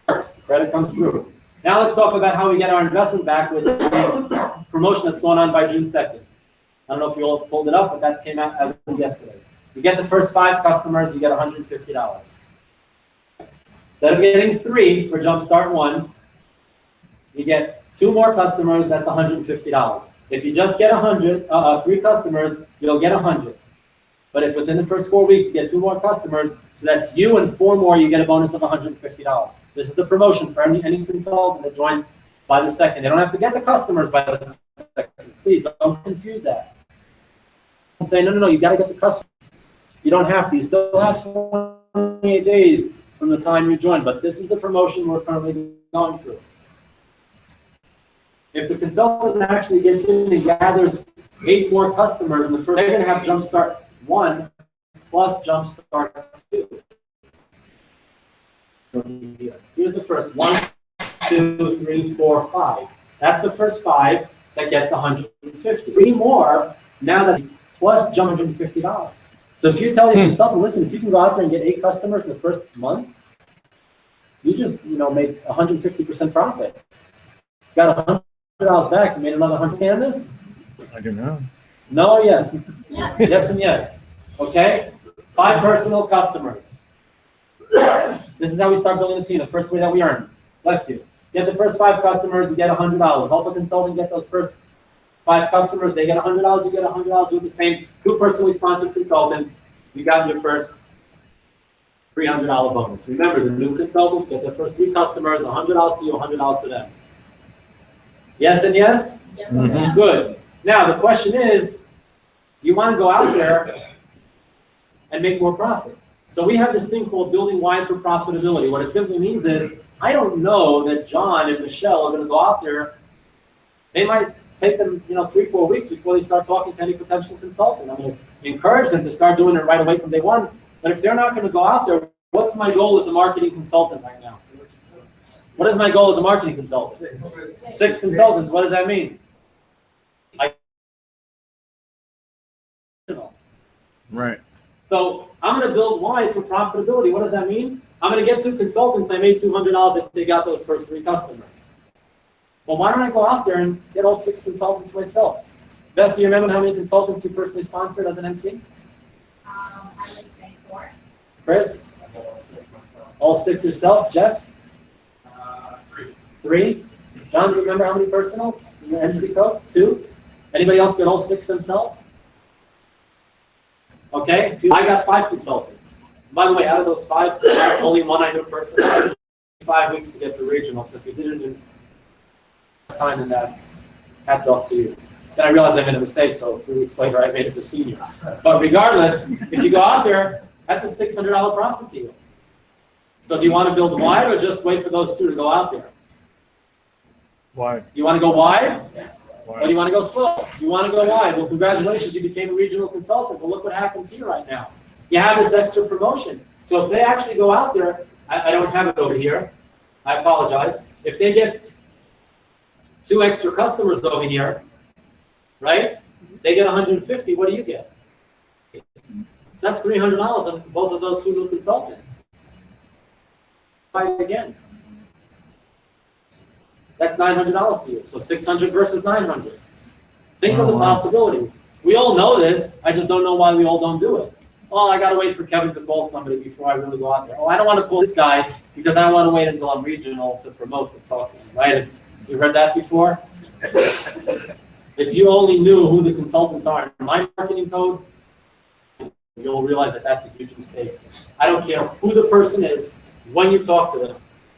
First, the credit comes through. Now let's talk about how we get our investment back with the promotion that's going on by June 2nd. I don't know if you all pulled it up, but that came out as of yesterday. You get the first 5 customers, you get $150. Instead of getting 3 for Jumpstart 1, you get 2 more customers, that's $150. If you just get 3 customers, you'll get 100. But if within the first 4 weeks you get 2 more customers, so that's you and 4 more, you get a bonus of $150. This is the promotion for any consultant that joins by the second. They don't have to get the customers by the second. Please don't confuse that. And say, no, you got to get the customer. You don't have to. You still have 28 days from the time you join, but this is the promotion we're currently going through. If the consultant actually gets in and gathers 8 more customers, and they're going to have Jumpstart 1 plus Jumpstart 2. Here's the first 1, 2, 3, 4, 5. That's the first 5 that gets 150. 3 more now that plus jump $150. So if you tell your consultant, listen, if you can go out there and get 8 customers in the first month, you just made 150% profit. Got $100 back, you made another 100. Understand this? I do not. No, yes. Yes and yes. Okay? 5 personal customers. This is how we start building the team, the first way that we earn. Bless you. Get the first 5 customers, you get $100. Help a consultant get those first 5 customers, they get $100, you get $100. Do the same. 2 personally sponsored consultants, you got your first $300 bonus. Remember, the new consultants get their first 3 customers, $100 to you, $100 to them. Yes and yes? Yes. Mm-hmm. Good. Now, the question is, you want to go out there and make more profit. So we have this thing called building wide for profitability. What it simply means is, I don't know that John and Michelle are going to go out there. They might take them, 3-4 weeks before they start talking to any potential consultant. I'm going to encourage them to start doing it right away from day one. But if they're not going to go out there, what's my goal as a marketing consultant right now? What is my goal as a marketing consultant? 6 consultants. What does that mean? Right. So I'm going to build wide for profitability. What does that mean? I'm going to get 2 consultants. I made $200 if they got those first 3 customers. Well, why don't I go out there and get all 6 consultants myself? Beth, do you remember how many consultants you personally sponsored as an MC? I would say 4. Chris? All 6 yourself? Jeff? 3. John, do you remember how many personals in your MC code? 2. Anybody else get all 6 themselves? Okay, I got 5 consultants. By the way, out of those 5, only 1 I knew personally. 5 weeks to get to regional, so if you did it in time in that, hats off to you. Then I realized I made a mistake, so 3 weeks later I made it to senior. But regardless, if you go out there, that's a $600 profit to you. So do you want to build wide or just wait for those 2 to go out there? Wide. You want to go wide? Yes. Or do you want to go slow? You want to go wide. Well, congratulations, you became a regional consultant. But look what happens here right now. You have this extra promotion. So if they actually go out there, I don't have it over here. I apologize. If they get 2 extra customers over here, right? They get 150. What do you get? That's $300 on both of those 2 new consultants. Again. That's $900 to you. So 600 versus 900. Think of the possibilities. We all know this. I just don't know why we all don't do it. Oh, I got to wait for Kevin to call somebody before I really go out there. Oh, I don't want to call this guy because I don't want to wait until I'm regional to promote to talk to him, right? You heard that before? If you only knew who the consultants are in my marketing code, you'll realize that that's a huge mistake. I don't care who the person is when you talk to them.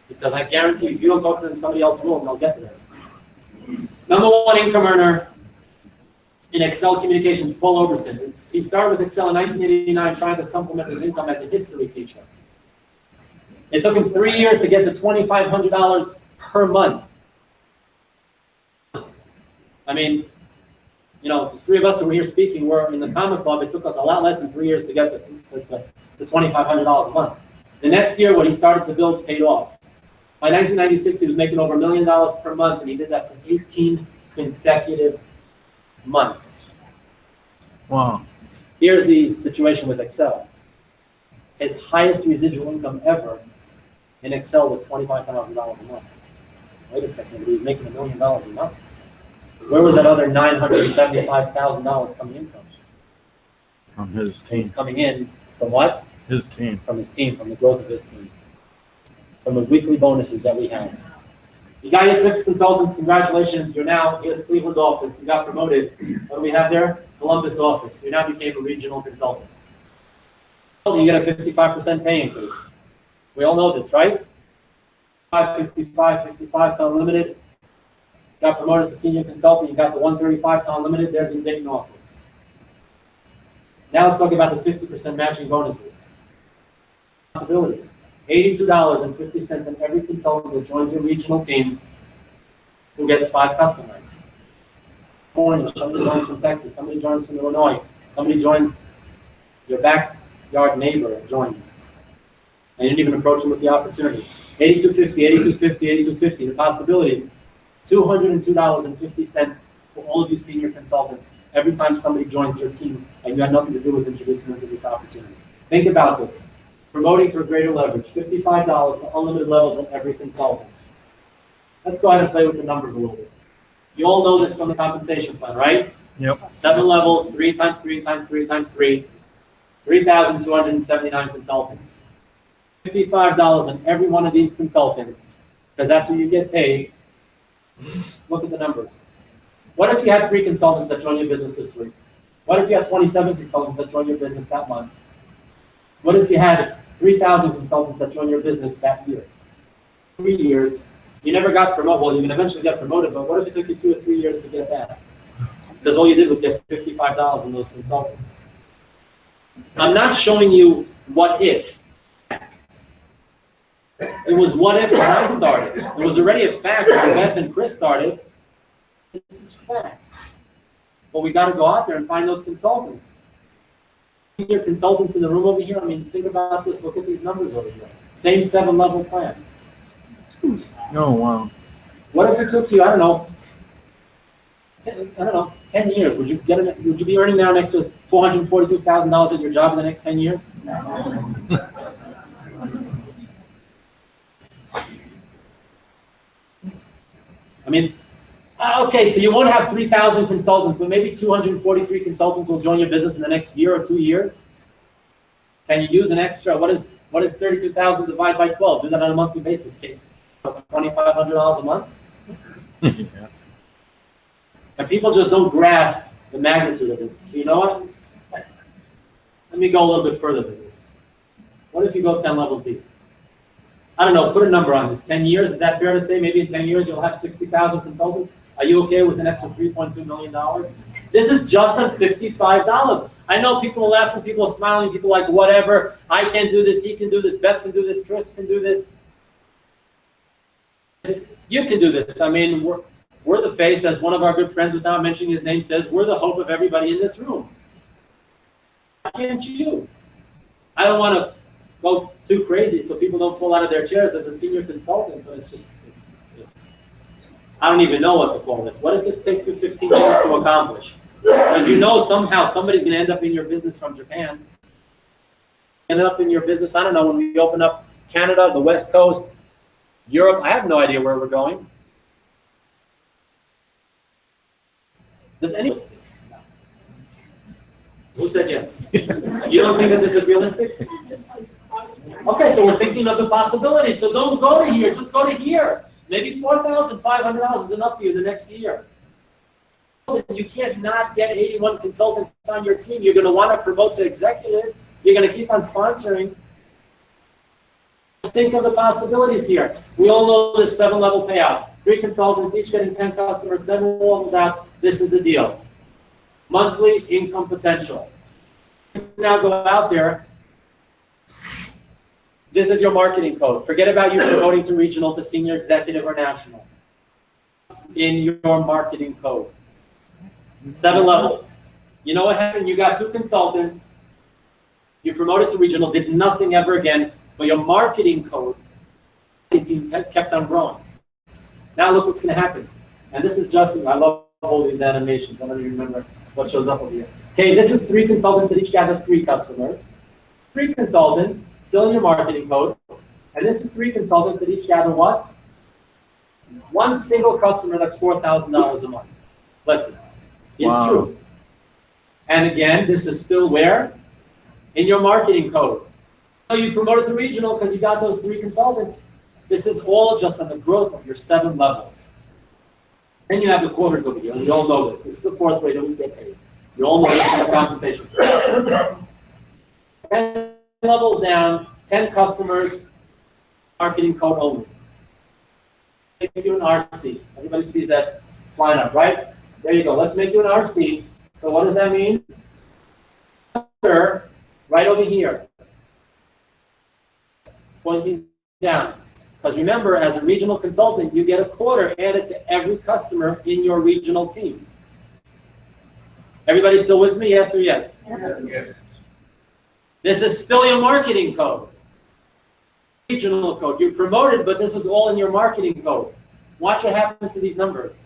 Because I guarantee if you don't talk to them, somebody else will, and they'll get to them. Number 1 income earner in Excel communications, Paul Oberson. He started with Excel in 1989, trying to supplement his income as a history teacher. It took him 3 years to get to $2,500 per month. I mean, the 3 of us that were here speaking were in the Comic Club. It took us a lot less than 3 years to get to $2,500 a month. The next year, what he started to build paid off. By 1996, he was making over $1 million per month, and he did that for 18 consecutive months. Wow. Here's the situation with Excel. His highest residual income ever in Excel was $25,000 a month. Wait a second, but he was making $1 million a month. Where was that other $975,000 coming in from? From his team. It's coming in from what? His team. From his team, from the growth of his team. From the weekly bonuses that we have. You got your 6 consultants, congratulations. You're now in his Cleveland office. You got promoted. What do we have there? Columbus office. You now became a regional consultant. You get a 55% pay increase. We all know this, right? 55 to unlimited. got promoted to senior consultant, you got the 135 to unlimited, there's your Dayton office. Now let's talk about the 50% matching bonuses. Possibilities. $82.50 in every consultant that joins your regional team who gets 5 customers. Somebody joins from Texas, somebody joins from Illinois, somebody joins your backyard neighbor joins. And you didn't even approach them with the opportunity. $82.50, $82.50, $82.50. The possibilities, $202.50 for all of you senior consultants every time somebody joins your team and you had nothing to do with introducing them to this opportunity. Think about this. Promoting for greater leverage, $55 to unlimited levels in every consultant. Let's go ahead and play with the numbers a little bit. You all know this from the compensation plan, right? Yep. 7 levels, 3 times 3 times 3 times 3, 3,279 consultants. $55 in every one of these consultants, because that's what you get paid. Look at the numbers. What if you had 3 consultants that join your business this week? What if you had 27 consultants that join your business that month? What if you had 3,000 consultants that join your business that year? 3 years. You never got promoted. Well, you can eventually get promoted, but what if it took you 2 or 3 years to get that? Because all you did was get $55 in those consultants. I'm not showing you what if. It was what if when I started. It was already a fact when Beth and Chris started. This is fact. But we got to go out there and find those consultants. Senior consultants in the room over here. I mean, think about this. Look at these numbers over here. Same 7-level plan. Oh, wow. What if it took you, I don't know, 10 years? Would you be earning now next to $442,000 at your job in the next 10 years? I mean, okay, so you won't have 3,000 consultants, so maybe 243 consultants will join your business in the next year or 2 years. Can you use an extra? What is 32,000 divided by 12? Do that on a monthly basis, Kate. $2,500 a month? Yeah. And people just don't grasp the magnitude of this. So you know what? Let me go a little bit further than this. What if you go 10 levels deep? I don't know, put a number on this. 10 years, is that fair to say? Maybe in 10 years you'll have 60,000 consultants? Are you okay with an extra $3.2 million? This is just on $55. I know people are laughing, people are smiling, people are like, whatever, I can do this, he can do this, Beth can do this, Chris can do this. You can do this. I mean, we're the face, as one of our good friends without mentioning his name says, we're the hope of everybody in this room. Why can't you? I don't want to go too crazy so people don't fall out of their chairs as a senior consultant, but it's just, I don't even know what to call this. What if this takes you 15 years to accomplish? Because you know somehow somebody's going to end up in your business from Japan. End up in your business, I don't know, when we open up Canada, the West Coast, Europe, I have no idea where we're going. Does anyone think? Who said yes? You don't think that this is realistic? Okay, so we're thinking of the possibilities. So don't go to here, just go to here. Maybe $4,500 is enough for you the next year. You can't not get 81 consultants on your team. You're going to want to promote to executive. You're going to keep on sponsoring. Think of the possibilities here. We all know this 7-level payout. 3 consultants, each getting 10 customers, 7 levels out. This is the deal. Monthly income potential. Now go out there. This is your marketing code. Forget about you promoting to regional, to senior, executive, or national. In your marketing code. 7 levels. You know what happened? You got 2 consultants. You promoted to regional, did nothing ever again, but your marketing code kept on growing. Now look what's going to happen. And this is just, I love all these animations. I don't even remember what shows up over here. Okay, this is 3 consultants that each gather 3 customers. 3 consultants, still in your marketing code. And this is 3 consultants that each gather what? 1 single customer, that's $4,000 a month. Listen, see, it's true. And again, this is still where? In your marketing code. So you promoted to regional because you got those 3 consultants. This is all just on the growth of your 7 levels. Then you have the quarters over here, and we all know this. This is the 4th way that we get paid. You all know this is the compensation. 10 levels down, 10 customers, marketing code only. Take you an RC. Everybody sees that line up, right? There you go. Let's make you an RC. So what does that mean? Right over here, pointing down. Because remember, as a regional consultant, you get a quarter added to every customer in your regional team. Everybody still with me? Yes or yes? Yes. This is still your marketing code. Regional code. You're promoted, but this is all in your marketing code. Watch what happens to these numbers.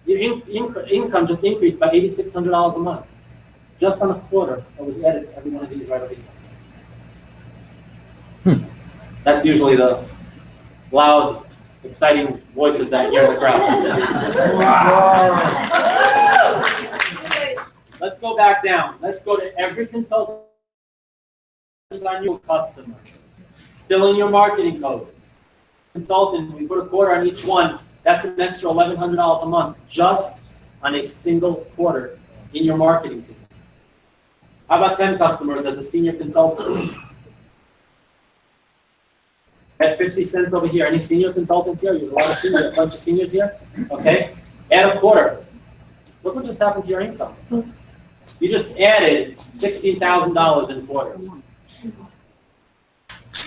Your income just increased by $8,600 a month. Just on a quarter that was added to every one of these right over here. That's usually the loud, exciting voices that hear in the crowd. Let's go back down. Let's go to every consultant on your customer. Still in your marketing code. Consultant, we put a quarter on each one. That's an extra $1,100 a month just on a single quarter in your marketing team. How about 10 customers as a senior consultant? At 50 cents over here. Any senior consultants here? You have a bunch of seniors here? Okay. Add a quarter. Look what just happened to your income. You just added $16,000 in quarters.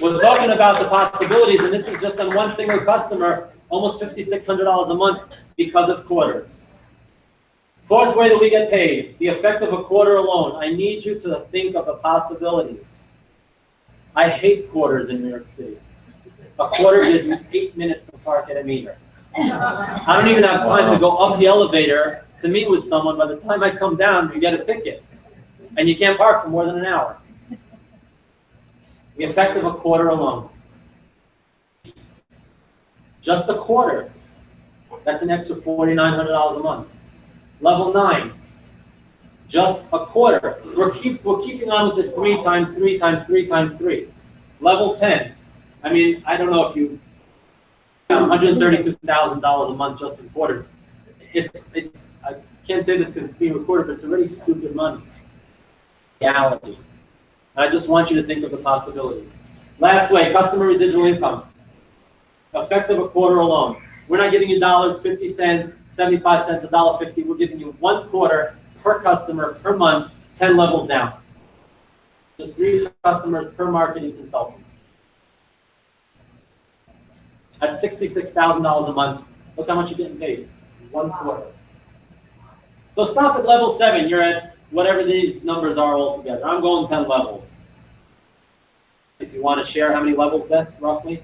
We're talking about the possibilities, and this is just on one single customer, almost $5,600 a month because of quarters. Fourth way that we get paid, the effect of a quarter alone. I need you to think of the possibilities. I hate quarters in New York City. A quarter gives me 8 minutes to park at a meter. I don't even have time to go up the elevator to meet with someone. By the time I come down, you get a ticket. And you can't park for more than an hour. The effect of a quarter alone. Just a quarter. That's an extra $4,900 a month. Level 9. Just a quarter. We're keeping on with this 3 times 3 times 3 times 3. Level 10. I mean, I don't know if you $132,000 a month just in quarters. It's I can't say this because it's being recorded, but it's already stupid money. Reality. I just want you to think of the possibilities. Last way, customer residual income. Effect of a quarter alone. We're not giving you dollars, 50 cents, 75 cents, $1.50. We're giving you 1 quarter per customer per month, 10 levels down. Just 3 customers per marketing consultant. At $66,000 a month, look how much you're getting paid. 1 quarter. So stop at level 7. You're at whatever these numbers are all together. I'm going 10 levels. If you want to share how many levels, Beth, roughly?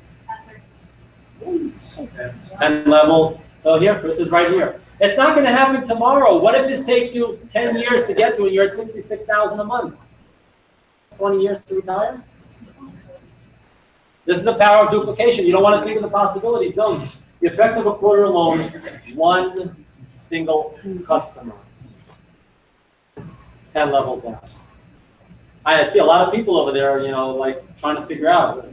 10 levels. So here, this is right here. It's not going to happen tomorrow. What if this takes you 10 years to get to and you're at $66,000 a month? 20 years to retire? This is the power of duplication. You don't want to think of the possibilities, don't you? The effect of a quarter alone, 1 single customer. 10 levels down. I see a lot of people over there, you know, like trying to figure out,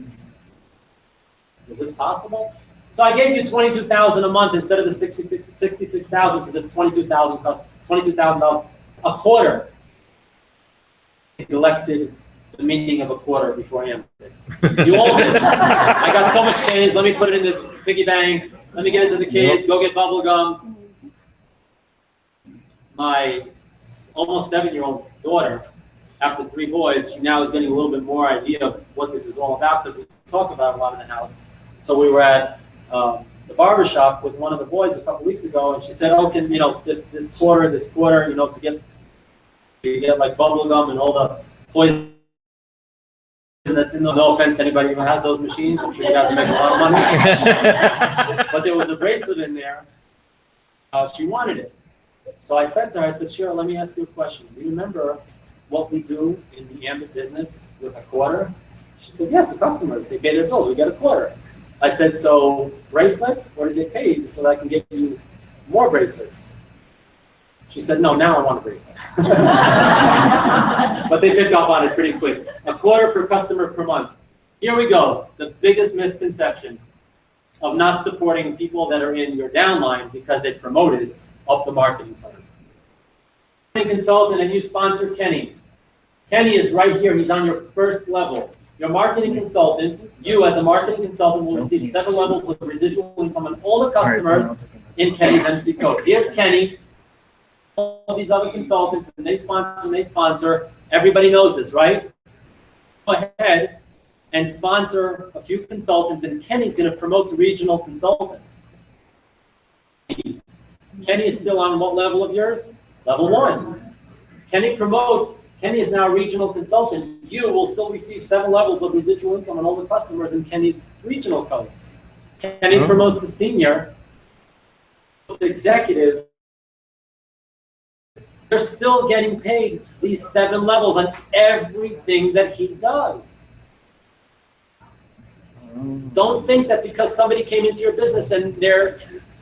is this possible? So I gave you $22,000 a month instead of the $66,000 because it's $22,000 a quarter. I neglected the meaning of a quarter before Ambit. You all did. I got so much change. Let me put it in this piggy bank. Let me get it to the kids. Go get bubble gum. My almost 7-year-old daughter, after 3 boys, she now is getting a little bit more idea of what this is all about because we talk about it a lot in the house. So we were at the barber shop with one of the boys a couple weeks ago, and she said, "Oh, can you know this quarter, you know, to get like bubble gum and all the poison that's in those." No offense to anybody who has those machines, I'm sure you guys make a lot of money. But there was a bracelet in there. She wanted it, so I said to her, I said, "Cheryl, let me ask you a question. Do you remember what we do in the Ambit business with a quarter?" She said, "Yes, the customers, they pay their bills, we get a quarter." I said, "So bracelet, or did they pay you so that I can get you more bracelets?" She said, "No, now I want a bracelet." But they picked up on it pretty quick. A quarter per customer per month. Here we go. The biggest misconception of not supporting people that are in your downline because they promoted up the marketing plan. Consultant, and you sponsor Kenny. Kenny is right here. He's on your first level. Your marketing consultant, you as a marketing consultant will receive 7 levels of residual income on all the customers in Kenny's MC code. Here's Kenny, all these other consultants, and they sponsor. Everybody knows this, right? Go ahead and sponsor a few consultants, and Kenny's going to promote to regional consultant. Kenny is still on what level of yours? Level 1. Kenny promotes. Kenny is now a regional consultant. You will still receive 7 levels of residual income on all the customers in Kenny's regional code. Kenny promotes a senior, the executive. They're still getting paid these 7 levels on everything that he does. Don't think that because somebody came into your business and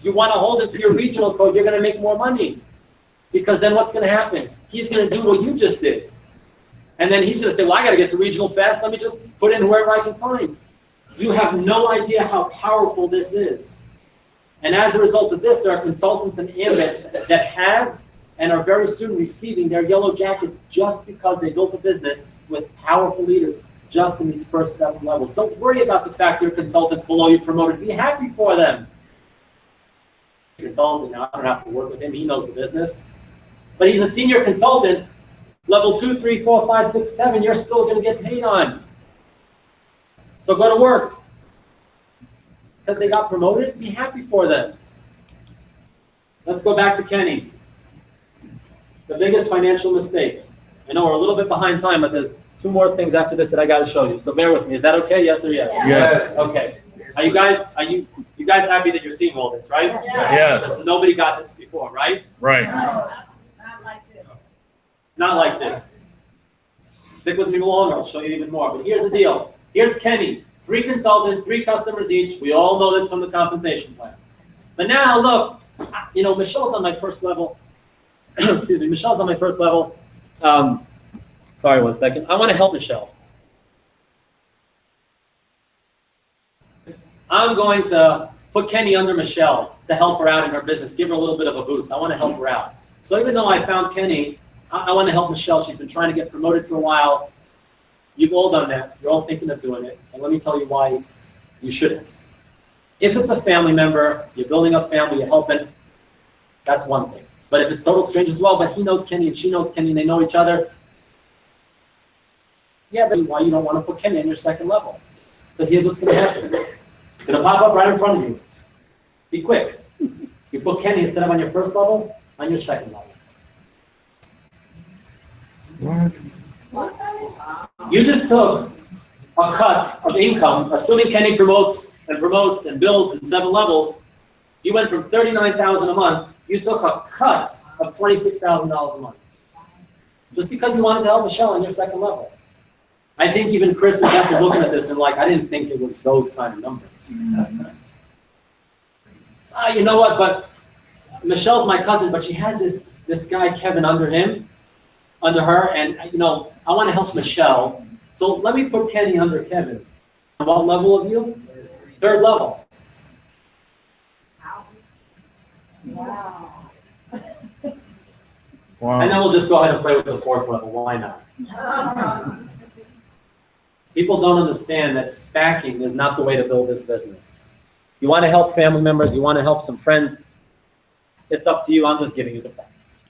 you want to hold it for your regional code, you're going to make more money. Because then what's going to happen? He's going to do what you just did. And then he's going to say, well, I got to get to regional fast. Let me just put in whoever I can find. You have no idea how powerful this is. And as a result of this, there are consultants in Ambit that have and are very soon receiving their yellow jackets just because they built a business with powerful leaders just in these first 7 levels. Don't worry about the fact your consultants below you promoted. Be happy for them. Consultant, now I don't have to work with him. He knows the business. But he's a senior consultant. Level 2, 3, 4, 5, 6, 7, you're still going to get paid on. So go to work. Because they got promoted, be happy for them. Let's go back to Kenny. The biggest financial mistake. I know we're a little bit behind time, but there's 2 more things after this that I got to show you. So bear with me. Is that okay? Yes or yes? Yes. Okay. Are you guys happy that you're seeing all this, right? Yes. Nobody got this before, right? Right. Not like this. Stick with me longer, I'll show you even more. But here's the deal. Here's Kenny. 3 consultants, 3 customers each. We all know this from the compensation plan. But now look, Michelle's on my first level. Excuse me, Michelle's on my first level. Sorry, 1 second. I want to help Michelle. I'm going to put Kenny under Michelle to help her out in her business, give her a little bit of a boost. I want to help her out. So even though I found Kenny, I want to help Michelle. She's been trying to get promoted for a while. You've all done that. You're all thinking of doing it. And let me tell you why you shouldn't. If it's a family member, you're building up family, you're helping, that's one thing. But if it's total strangers as well, but he knows Kenny and she knows Kenny and they know each other, yeah, but why you don't want to put Kenny on your second level? Because here's what's going to happen. It's going to pop up right in front of you. Be quick. You put Kenny instead of on your first level, on your second level. What? You just took a cut of income, assuming Kenny promotes and builds in 7 levels. You went from $39,000 a month. You took a cut of $26,000 a month. Just because you wanted to help Michelle on your second level. I think even Chris and Jeff was looking at this and like, I didn't think it was those kind of numbers. You know what, but Michelle's my cousin, but she has this guy, Kevin, under her, and I want to help Michelle. So let me put Kenny under Kevin. What level of you? 3rd level. Wow. Wow. And then we'll just go ahead and play with the 4th level. Why not? People don't understand that stacking is not the way to build this business. You want to help family members, you want to help some friends, it's up to you. I'm just giving you the facts.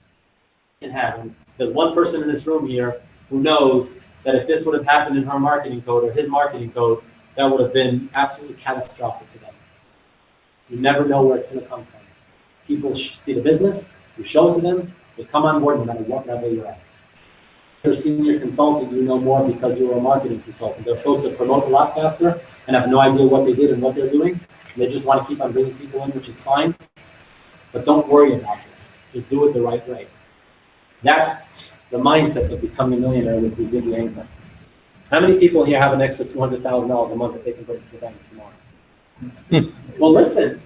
It can happen. There's one person in this room here who knows that if this would have happened in her marketing code or his marketing code, that would have been absolutely catastrophic to them. You never know where it's going to come from. People see the business, you show it to them, they come on board no matter what level you're at. If you're a senior consultant, you know more because you're a marketing consultant. There are folks that promote a lot faster and have no idea what they did and what they're doing. And they just want to keep on bringing people in, which is fine. But don't worry about this. Just do it the right way. That's the mindset of becoming a millionaire with residual income. How many people here have an extra $200,000 a month that they can put into the bank tomorrow? Well, listen.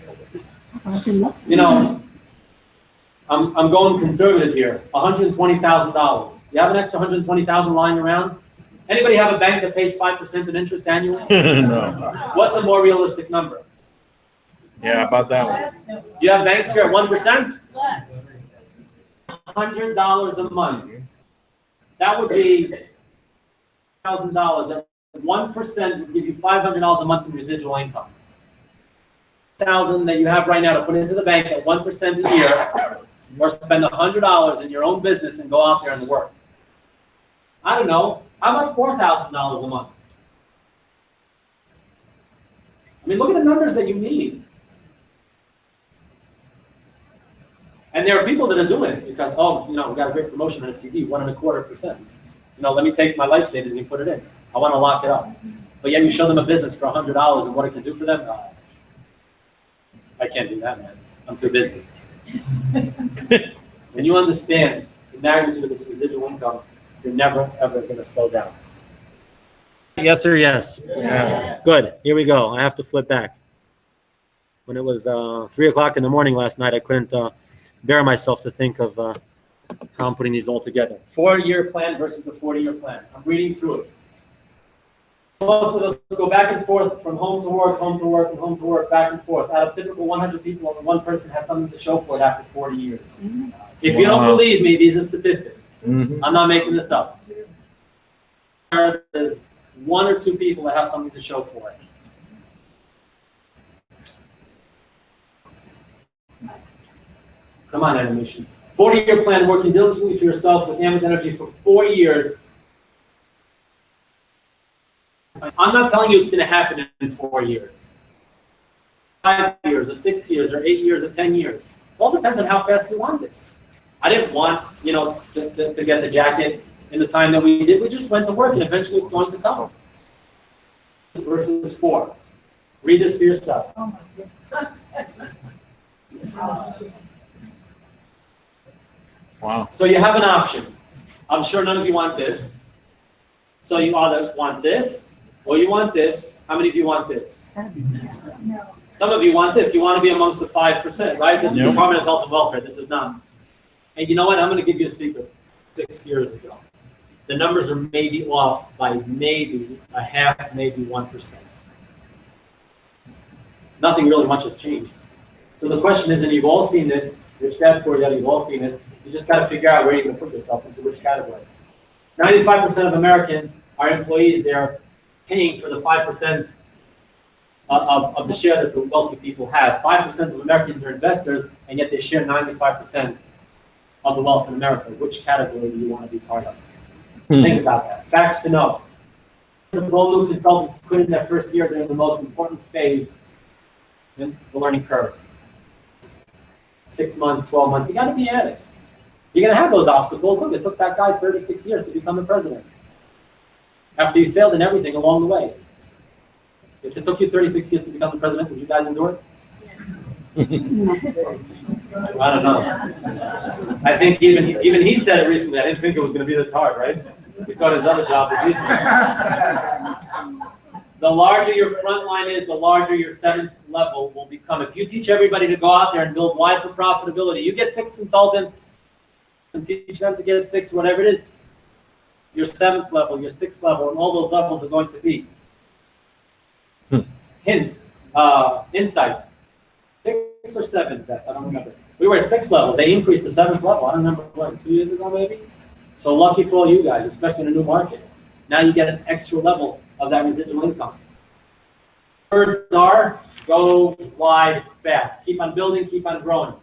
I'm going conservative here. $120,000. You have an extra $120,000 lying around? Anybody have a bank that pays 5% in interest annually? No. What's a more realistic number? Yeah, about that one. You have banks here at 1%? $100 a month. That would be $1,000. 1% would give you $500 a month in residual income. $100,000 that you have right now to put into the bank at 1% a year, or spend $100 in your own business and go out there and work. I don't know. How about $4,000 a month? I mean, look at the numbers that you need. And there are people that are doing it because, oh, you know, we got a great promotion on a CD, 1.25%. You know, let me take my life savings and put it in. I want to lock it up. But yet you show them a business for $100 and what it can do for them. I can't do that, man. I'm too busy. When you understand the magnitude of this residual income, you're never, ever going to slow down. Yes or yes? Yes. Good. Here we go. I have to flip back. When it was 3 o'clock in the morning last night, I couldn't bear myself to think of how I'm putting these all together. 4-year plan versus the 40-year plan. I'm reading through it. Most of us go back and forth from home to work, home to work, and home to work, back and forth. Out of typical 100 people, only one person has something to show for it after 40 years. If you don't believe me, these are statistics. I'm not making this up. There's 1 or 2 people that have something to show for it. Come on, animation. 40-year plan, working diligently for yourself with Ambit Energy for 4 years. I'm not telling you it's going to happen in 4 years. 5 years, or 6 years, or 8 years, or 10 years. All depends on how fast you want this. I didn't want, you know, to get the jacket in the time that we did. We just went to work, and eventually it's going to come. Verses 4. Read this for yourself. Oh my God. Wow. So you have an option. I'm sure none of you want this. So you either want this, or you want this. How many of you want this? No. Some of you want this. You want to be amongst the 5%, right? This is the Department of Health and Welfare. This is not. And you know what? I'm going to give you a secret. 6 years ago, the numbers are maybe off by maybe a half, maybe 1%. Nothing really much has changed. So the question is, and you've all seen this, which category that you've all seen this, you just got to figure out where you're going to put yourself into which category. 95% of Americans are employees. They're paying for the 5% of the share that the wealthy people have. 5% of Americans are investors, and yet they share 95% of the wealth in America. Which category do you want to be part of? Think about that. Facts to know. The new consultants put in their first year during the most important phase in the learning curve. 6 months, 12 months, you got to be at it. You're going to have those obstacles. Look, it took that guy 36 years to become the president. After you failed in everything along the way. If it took you 36 years to become the president, would you guys endure it? I don't know. I think even he said it recently. I didn't think it was going to be this hard, right? He thought his other job was easy. The larger your front line is, the larger your 7th level will become. If you teach everybody to go out there and build wide for profitability, you get 6 consultants and teach them to get 6, whatever it is, your 7th level, your 6th level, and all those levels are going to be. Hint, insight. 6 or 7, Beth, I don't remember. We were at 6 levels. They increased to 7th level. I don't remember, what, 2 years ago maybe? So lucky for all you guys, especially in a new market. Now you get an extra level of that residual income. Words are go wide fast. Keep on building, keep on growing.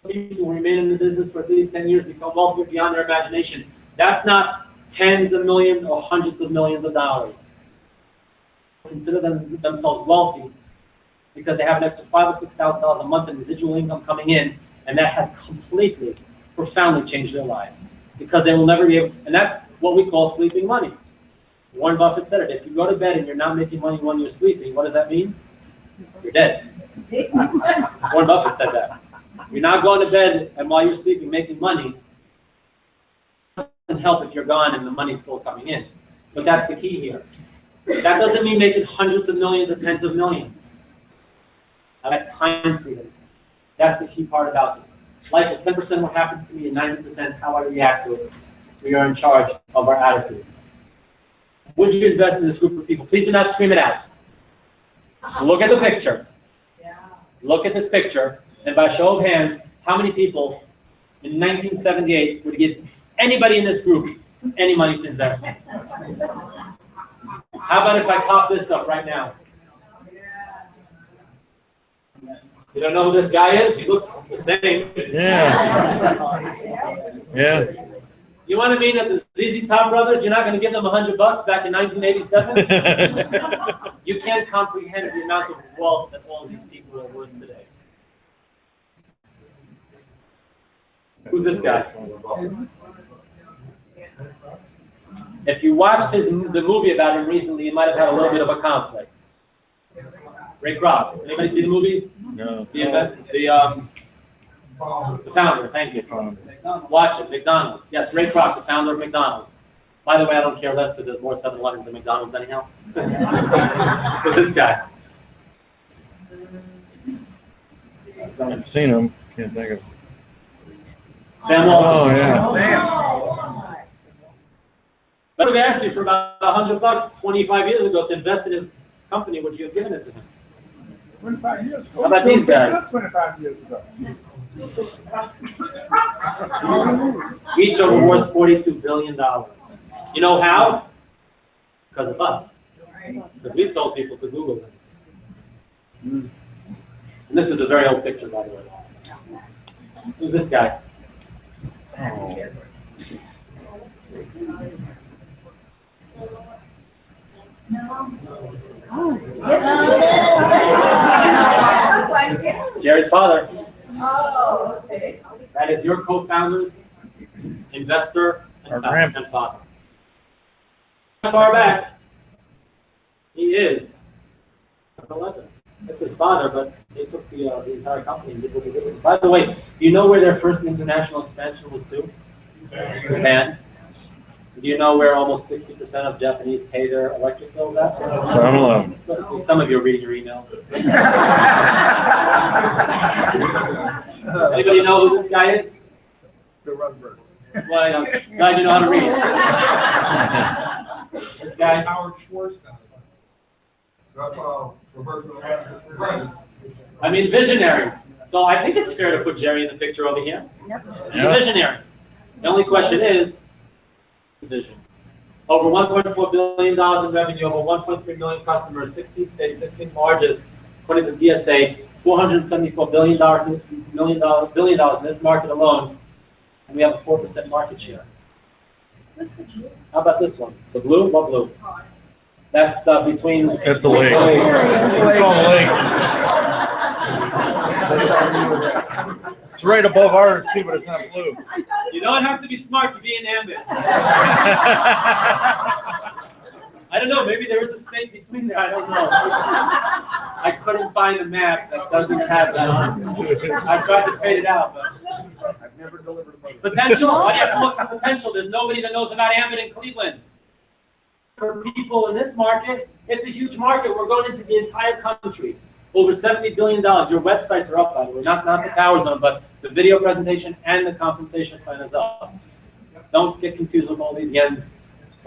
People who remain in the business for at least 10 years become wealthy beyond their imagination. That's not tens of millions or hundreds of millions of dollars. Consider themselves wealthy because they have an extra $5,000 or $6,000 a month in residual income coming in, and that has completely, profoundly changed their lives because they will never be able. And that's what we call sleeping money. Warren Buffett said it. If you go to bed and you're not making money when you're sleeping, what does that mean? You're dead. Warren Buffett said that. You're not going to bed and while you're sleeping making money. It doesn't help if you're gone and the money's still coming in. But that's the key here. That doesn't mean making hundreds of millions or tens of millions. That time freedom. That's the key part about this. Life is 10% what happens to me and 90% how I react to it. We are in charge of our attitudes. Would you invest in this group of people? Please do not scream it out. Look at the picture. Look at this picture, and by show of hands, how many people in 1978 would give anybody in this group any money to invest in? How about if I pop this up right now? You don't know who this guy is? He looks the same. Yeah. Yeah. You want to mean that the ZZ Top brothers, you're not going to give them $100 back in 1987? You can't comprehend the amount of wealth that all these people are worth today. Who's this guy? If you watched the movie about him recently, you might have had a little bit of a conflict. Ray Kroc. Anybody see the movie? No. The founder, thank you. Watch it, McDonald's. Yes, Ray Kroc, the founder of McDonald's. By the way, I don't care less because there's more 7-Elevens than McDonald's anyhow. Who's this guy? I've seen him. Can't think of. Sam Walton. Oh yeah. But if I asked you for about $100 25 years ago to invest in his company, would you have given it to him? 25 years ago. How about these guys? 25 years ago. Each are worth $42 billion. You know how? Because of us. Because we told people to Google them. And this is a very old picture, by the way. Who's this guy? Jerry's father. Oh, okay. That is your co-founders, investor, and father. How far back? He is 11. That's his father, but they took the entire company and did what they did. By the way, do you know where their first international expansion was to? Japan. Do you know where almost 60% of Japanese pay their electric bills at? 7-Eleven. Some of you are reading your emails. Anybody know who this guy is? Bill Rosberg. Well, glad you know how to read. This guy. Howard Schwartz now. That's Roberto. I mean, visionaries. So I think it's fair to put Jerry in the picture over here. Yep. He's a visionary. The only question is his vision. Over $1.4 billion in revenue, over 1.3 million customers, 16 states, 16 largest, according to DSA, $474 billion in this market alone, and we have a 4% market share. How about this one? The blue? What blue? That's between. It's a lake. It's called a lake. It's right above ours too, but it's not blue. You don't have to be smart to be in Ambit. I don't know. Maybe there is a snake between there. I don't know. I couldn't find a map that doesn't have that on. I tried to fade it out, but I've never delivered a motor. potential. Why do you have to look for potential? There's nobody that knows about Ambit in Cleveland. For people in this market, it's a huge market. We're going into the entire country. Over $70 billion. Your websites are up, by the way. Not the Power Zone, but the video presentation and the compensation plan is up. Don't get confused with all these yens.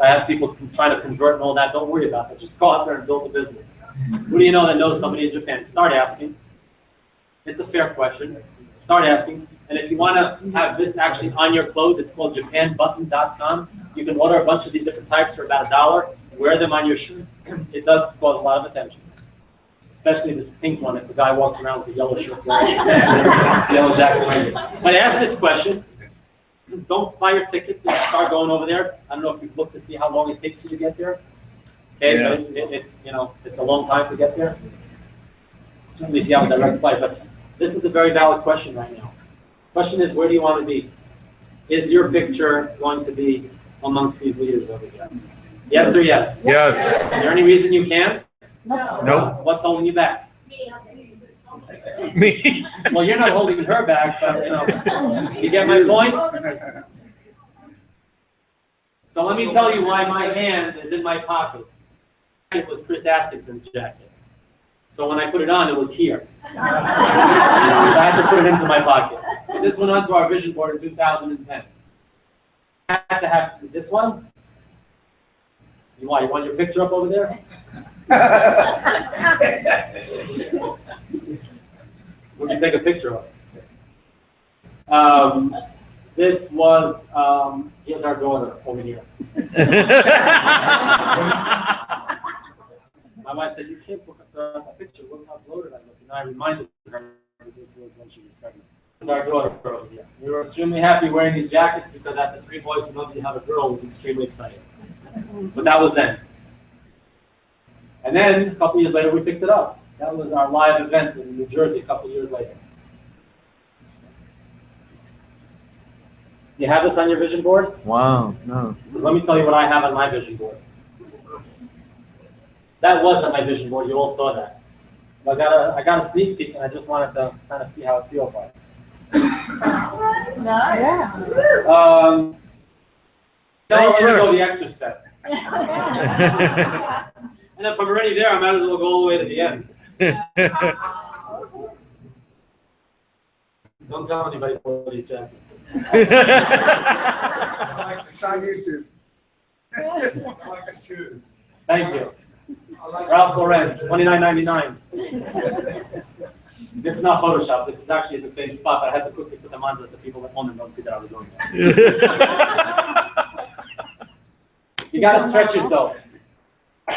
I have people trying to convert and all that. Don't worry about that. Just go out there and build a business. Who do you know that knows somebody in Japan? Start asking. It's a fair question. Start asking. And if you want to have this actually on your clothes, it's called japanbutton.com. You can order a bunch of these different types for about $1. Wear them on your shirt. It does cause a lot of attention. Especially this pink one, if the guy walks around with a yellow shirt, yellow jacket. But ask this question. Don't buy your tickets and start going over there. I don't know if you've looked to see how long it takes you to get there. Okay, Yeah. but it's it's a long time to get there. Certainly if you have a direct flight, but this is a very valid question right now. Question is, where do you want to be? Is your picture going to be amongst these leaders over here? Yes or yes? Yes. Is there any reason you can't? No. Nope. What's holding you back? Me. Well, you're not holding her back, but you get my point? So let me tell you why my hand is in my pocket. It was Chris Atkinson's jacket. So when I put it on, it was here. So I had to put it into my pocket. This went onto our vision board in 2010. I had to have this one. You want your picture up over there? What'd you take a picture of? This was, here's our daughter over here. My wife said, you can't put a picture, look how bloated I look. And I reminded her, This was when she was pregnant. This is our daughter over here. We were extremely happy wearing these jackets because after 3 boys to nobody had a girl was extremely exciting. But that was then. And then a couple years later, we picked it up. That was our live event in New Jersey a couple years later. You have this on your vision board? Wow, no. Let me tell you what I have on my vision board. That was on my vision board. You all saw that. I got a sneak peek, and I just wanted to kind of see how it feels like. Yeah. Let me go the extra step. And if I'm already there, I might as well go all the way to the end. Don't tell anybody about these jackets. I like the shine YouTube. I like the shoes. Thank you. Ralph Lauren, $29.99. This is not Photoshop. This is actually at the same spot, but I had to quickly put them on so that the people at home don't see that I was doing that. You got to stretch yourself,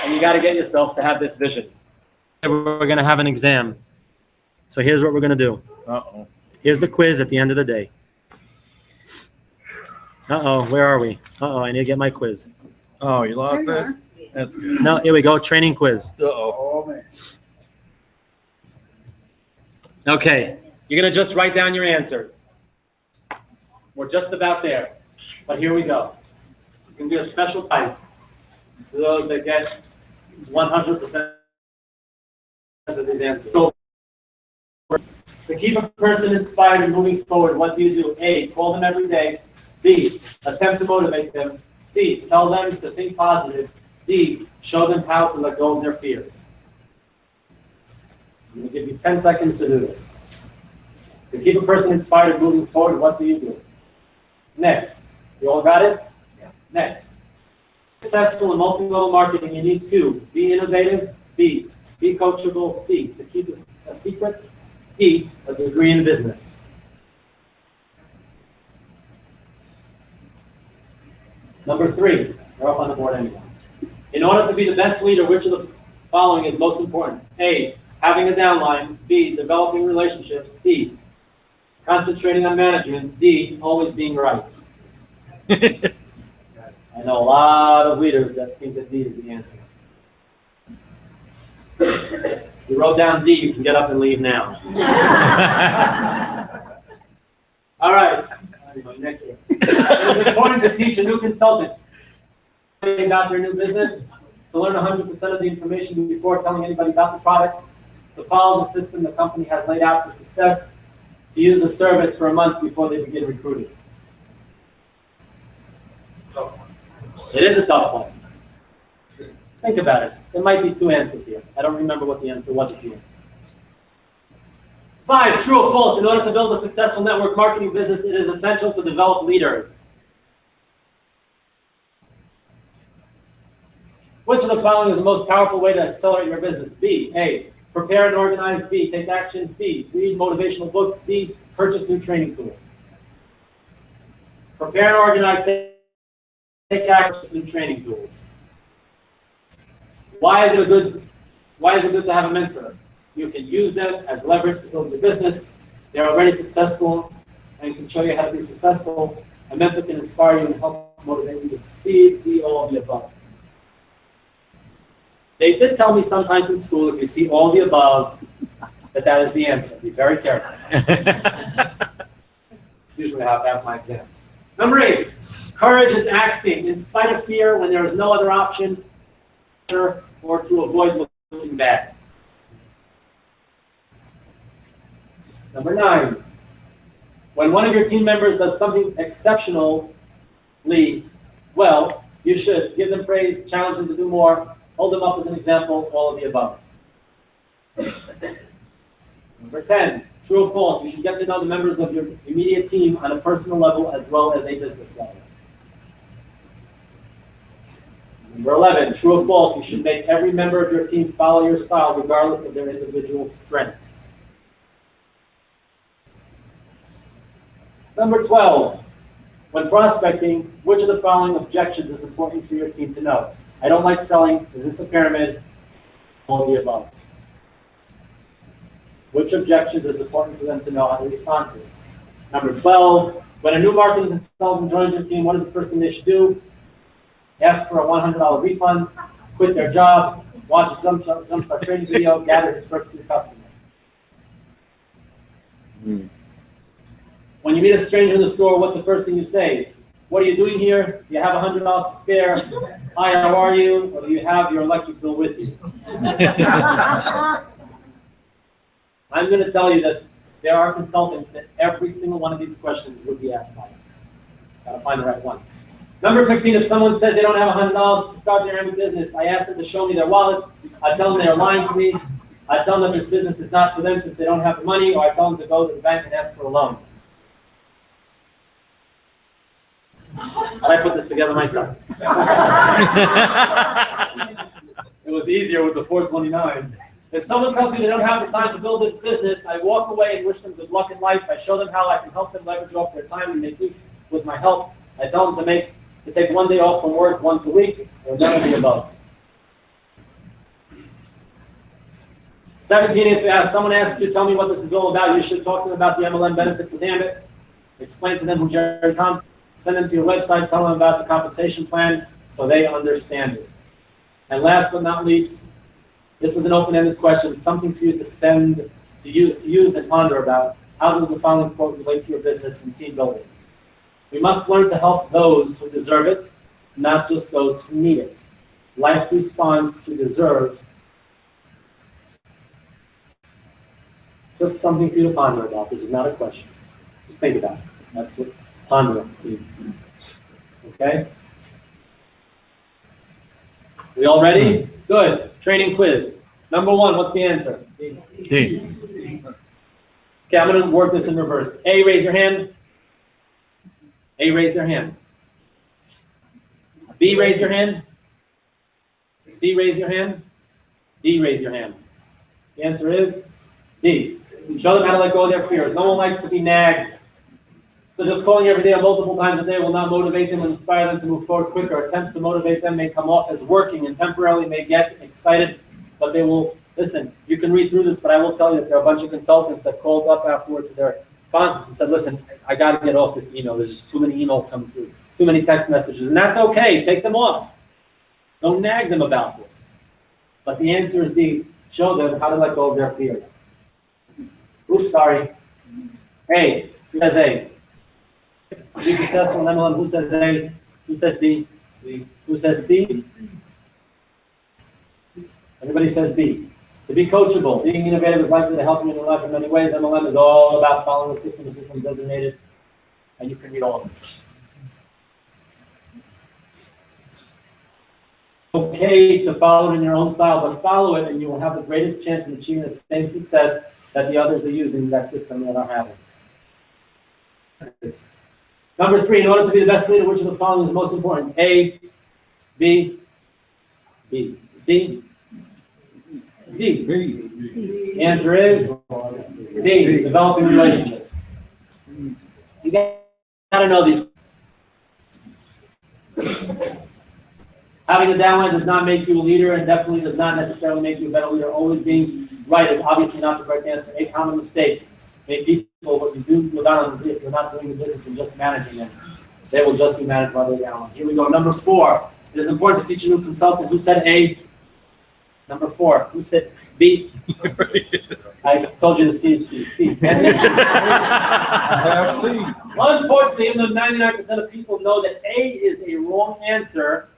and you got to get yourself to have this vision. We're going to have an exam. So here's what we're going to do. Uh-oh. Here's the quiz at the end of the day. Uh-oh, where are we? Uh-oh, I need to get my quiz. Oh, you lost it? That's good. No, here we go, training quiz. Uh-oh. Oh, man. Okay, you're going to just write down your answers. We're just about there, but here we go. You can do a special prize for those that get 100% of these answers. To keep a person inspired and moving forward, what do you do? A, call them every day. B, attempt to motivate them. C, tell them to think positive. D, show them how to let go of their fears. I'm going to give you 10 seconds to do this. To keep a person inspired and moving forward, what do you do? Next. You all got it? Yeah. Next. Successful in multi-level marketing, you need to be innovative. B, be coachable. C, to keep a secret. E, a degree in business. Number 3, they're up on the board anyway. In order to be the best leader, which of the following is most important? A, having a downline. B, developing relationships. C, concentrating on management. D, always being right. I know a lot of leaders that think that D is the answer. You wrote down D, you can get up and leave now. All right. It is important to teach a new consultant about their new business, to learn 100% of the information before telling anybody about the product, to follow the system the company has laid out for success, to use the service for a month before they begin recruiting. Tough one. It is a tough one. Think about it. There might be 2 answers here. I don't remember what the answer was at the end. 5, true or false, in order to build a successful network marketing business, it is essential to develop leaders. Which of the following is the most powerful way to accelerate your business? B, A, prepare and organize. B, take action. C, read motivational books. D, purchase new training tools. Prepare and organize, take action, new training tools. Why is it good to have a mentor? You can use them as leverage to build your business. They're already successful and can show you how to be successful. A mentor can inspire you and help motivate you to succeed. D, all of the above. They did tell me sometimes in school, if you see all the above, that is the answer. Be very careful. Usually how I pass my exam. Number 8, courage is acting in spite of fear when there is no other option or to avoid looking bad. Number 9, when one of your team members does something exceptionally well, you should give them praise, challenge them to do more, hold them up as an example, all of the above. Number 10, true or false, you should get to know the members of your immediate team on a personal level as well as a business level. Number 11, true or false, you should make every member of your team follow your style regardless of their individual strengths. Number 12, when prospecting, which of the following objections is important for your team to know? I don't like selling. Is this a pyramid? All of the above. Which objections is important for them to know how to respond to? Number 12, when a new marketing consultant joins your team, what is the first thing they should do? Ask for a $100 refund, quit their job, watch a Jumpstart training video, gather his first few customers. When you meet a stranger in the store, what's the first thing you say? What are you doing here? Do you have $100 to spare? Hi, how are you? Or do you have your electric bill with you? I'm going to tell you that there are consultants that every single one of these questions would be asked by. Gotta find the right one. Number 15, if someone says they don't have $100 to start their Ambit business, I ask them to show me their wallet. I tell them they're lying to me. I tell them that this business is not for them since they don't have the money, or I tell them to go to the bank and ask for a loan. I put this together myself. It was easier with the 429. If someone tells me they don't have the time to build this business, I walk away and wish them good luck in life. I show them how I can help them leverage off their time and make use with my help. I tell them to take one day off from work once a week, or none of the above. 17, if someone asks you, tell me what this is all about, you should talk to them about the MLM benefits of Ambit. Explain to them who Jerry Thompson is. Send them to your website, tell them about the compensation plan so they understand it. And last but not least, this is an open-ended question, something for you to send to use and ponder about. How does the following quote relate to your business and team building? We must learn to help those who deserve it, not just those who need it. Life responds to deserve. Just something for you to ponder about. This is not a question. Just think about it. That's what ponder means. Okay? We all ready? Good. Training quiz. Number 1, what's the answer? D. Okay, I'm going to work this in reverse. A, raise your hand. A, raise their hand. B, raise your hand. C, raise your hand. D, raise your hand. The answer is D. Show them how to let go of their fears. No one likes to be nagged. So just calling every day or multiple times a day will not motivate them and inspire them to move forward quicker. Attempts to motivate them may come off as working and temporarily may get excited, but they will, listen, you can read through this, but I will tell you that there are a bunch of consultants that called up afterwards to their sponsors and said, listen, I got to get off this email. There's just too many emails coming through, too many text messages, and that's okay. Take them off. Don't nag them about this. But the answer is D. Show them how to let go of their fears. Oops, sorry. A. Who says A? Be successful in MLM. Who says A? Who says B? Who says C? Everybody says B. To be coachable, being innovative is likely to help you in your life in many ways. MLM is all about following the system designated, and you can read all of this. Okay to follow it in your own style, but follow it and you will have the greatest chance of achieving the same success that the others are using that system that are having. Number 3, in order to be the best leader, which of the following is most important? A, B, C, D. The answer is D, developing relationships. You gotta know these. Having a downline does not make you a leader and definitely does not necessarily make you a better leader. Always being right is obviously not the correct answer. A common mistake. Make people what you do without if you're not doing the business and just managing them. They will just be managed by their downline. Here we go. Number 4. It is important to teach a new consultant. Who said A? Number 4. Who said B? I told you the C is C. C. Unfortunately, even though 99% of people know that A is a wrong answer,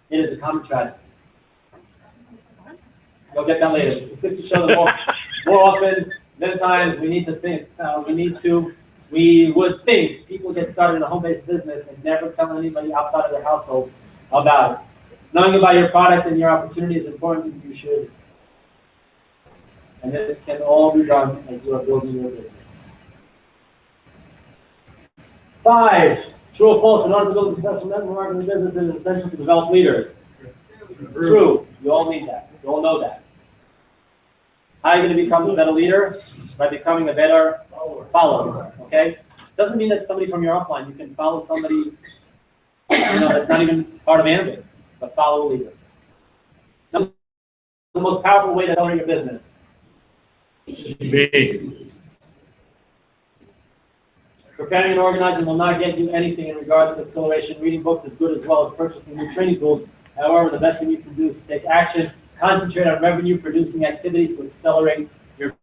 it is a common tragedy. You'll get that later. The statistics show that more often than times we need to think. We would think people get started in a home-based business and never tell anybody outside of their household about it. Knowing about your product and your opportunity is important, and you should. And this can all be done as you are building your business. 5. True or false? In order to build a successful network marketing business, it is essential to develop leaders. True. You all need that. You all know that. How are you going to become a better leader? By becoming a better follower. Okay? Doesn't mean that somebody from your upline, you can follow somebody that's not even part of Ambit, but follow a leader. That's the most powerful way to accelerate your business. B. Preparing and organizing will not get you anything in regards to acceleration. Reading books is good as well as purchasing new training tools. However, the best thing you can do is to take action, concentrate on revenue producing activities to accelerate your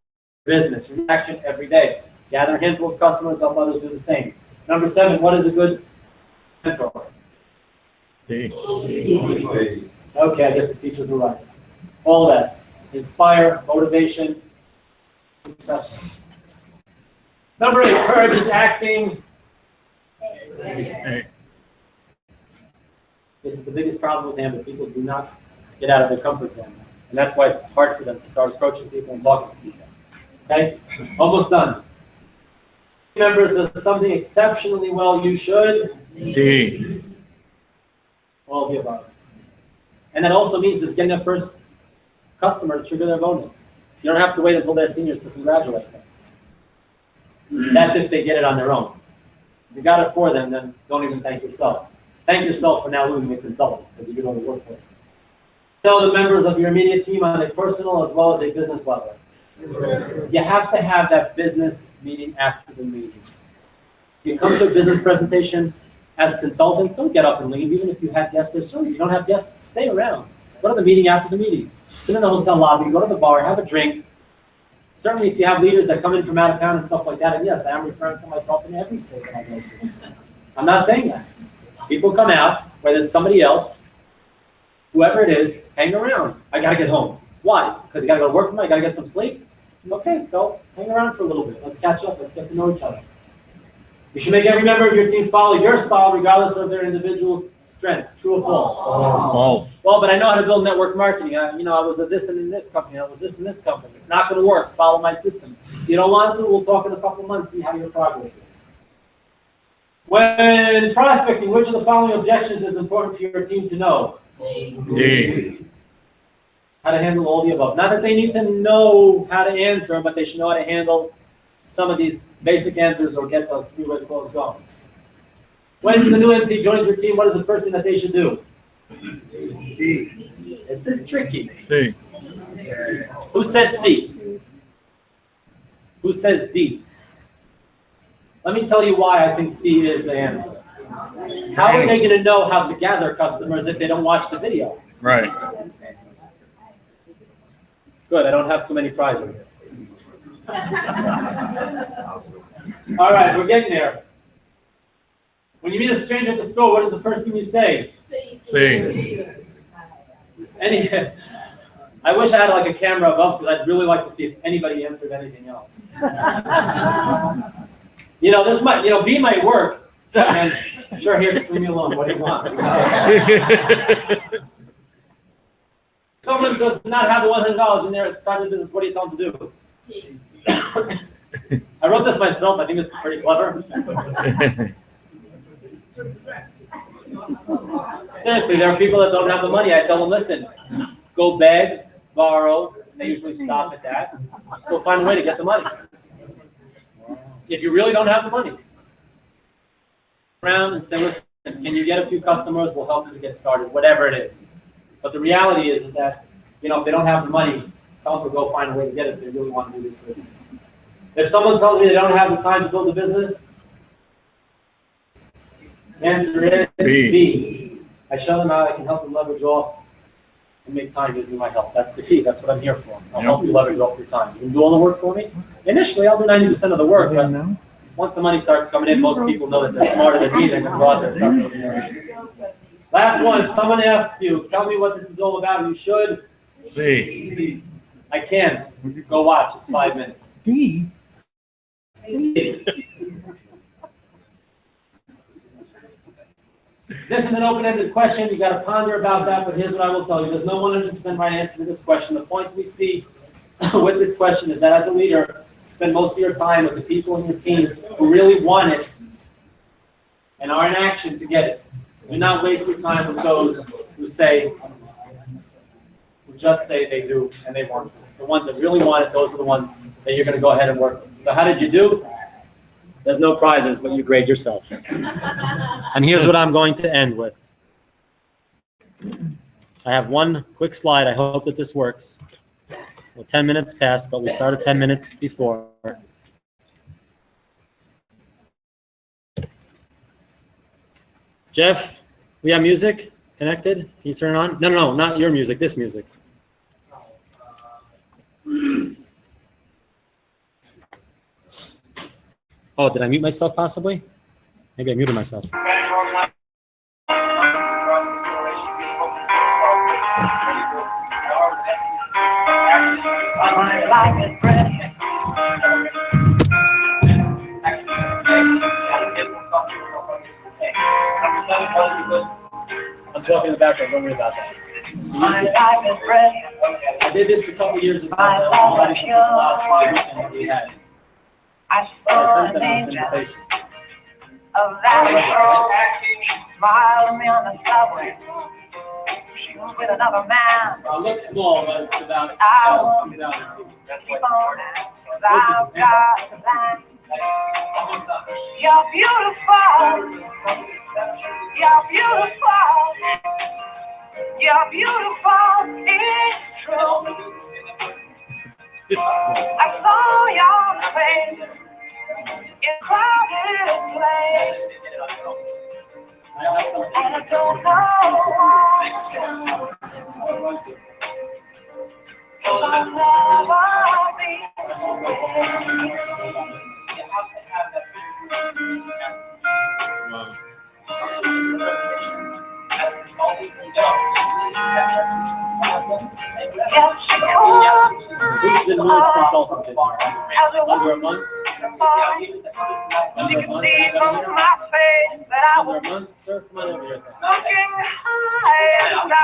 business. Read action every day. Gather a handful of customers, help others do the same. Number 7, what is a good mentor? D. Okay, I guess the teachers are right. All that. Inspire, motivation, successful. Number 8, courage is acting. A. This is the biggest problem with Ambit. People do not get out of their comfort zone. And that's why it's hard for them to start approaching people and talking to people. Okay? Almost done. Members, does something exceptionally well, you should. D. All of the above. And that also means just getting a first customer to trigger their bonus. You don't have to wait until they're seniors to congratulate them. That's if they get it on their own. If you got it for them, then don't even thank yourself. Thank yourself for now losing a consultant because you don't work for it. Know the members of your immediate team on a personal as well as a business level. You have to have that business meeting after the meeting. You come to a business presentation as consultants, don't get up and leave, even if you have guests there. Certainly, if you don't have guests, stay around. Go to the meeting after the meeting. Sit in the hotel lobby, go to the bar, have a drink. Certainly, if you have leaders that come in from out of town and stuff like that, and yes, I am referring to myself in every state that I go to. I'm not saying that. People come out, whether it's somebody else, whoever it is, hang around. I gotta get home. Why? Because you gotta go to work tonight, I gotta get some sleep? Okay, so hang around for a little bit. Let's catch up, let's get to know each other. You should make every member of your team follow your style regardless of their individual strengths. True or false? False. Well, but I know how to build network marketing. I was a this and in this company. I was this and this company. It's not going to work. Follow my system. If you don't want to, we'll talk in a couple months, see how your progress is. When prospecting, which of the following objections is important for your team to know? D. How to handle all the above. Not that they need to know how to answer, but they should know how to handle some of these basic answers or get those three-way calls going. When the new MC joins your team, what is the first thing that they should do? D. This is tricky. C. Who says C? Who says D? Let me tell you why I think C is the answer. How are they going to know how to gather customers if they don't watch the video? Right. Good, I don't have too many prizes. All right, we're getting there. When you meet a stranger at the store, what is the first thing you say? C. I wish I had like a camera above because I'd really like to see if anybody answered anything else. This might, B might work. And sure, here, just leave me alone. What do you want? Someone does not have $100 in there at the side of the business. What do you tell them to do? I wrote this myself. I think it's pretty clever. Seriously, there are people that don't have the money. I tell them, listen, go beg, borrow. And they usually stop at that. So find a way to get the money. If you really don't have the money, around and say, listen, can you get a few customers? We'll help you to get started, whatever it is. But the reality is that, if they don't have the money, tell them to go find a way to get it if they really want to do this business. If someone tells me they don't have the time to build a business, the answer is B. I show them how I can help them leverage off and make time using my help. That's the key. That's what I'm here for. I'll help you leverage off your time. You can do all the work for me. Initially, I'll do 90% of the work, but once the money starts coming in, most people know that they're smarter than me. They're going to go out there and start building their business. Last one. If someone asks you, tell me what this is all about, you should. C. I can't. Go watch. It's 5 minutes. D. C. This is an open-ended question. You got to ponder about that, but here's what I will tell you. There's no 100% right answer to this question. The point we see with this question is that as a leader, spend most of your time with the people in your team who really want it and are in action to get it. Do not waste your time with those who just say they do and they want this. The ones that really want it, those are the ones that you're going to go ahead and work with. So how did you do? There's no prizes, but you grade yourself. And here's what I'm going to end with. I have one quick slide. I hope that this works. Well, 10 minutes passed, but we started 10 minutes before. Jeff, we have music connected. Can you turn it on? No, no, no, not your music, this music. Oh, did I mute myself possibly? Maybe I muted myself. I'm talking in the background, don't worry about that. It's the I did this a couple years ago. I was inviting some people last weekend that we had. So I sent them this invitation. Of that girl, smiled me on the subway. She was with another man. It looks small, but it's about 2,000 people. Keep on asking, I've got a plan. You're beautiful. You're beautiful. You're beautiful. It's true. I saw your face in a crowded place. And I don't know why. I'll never be. As consultants, we go. Who's the newest consultant in here? Under a month? Under a month? Under a month? Sir, come on over here a second. Looking high and I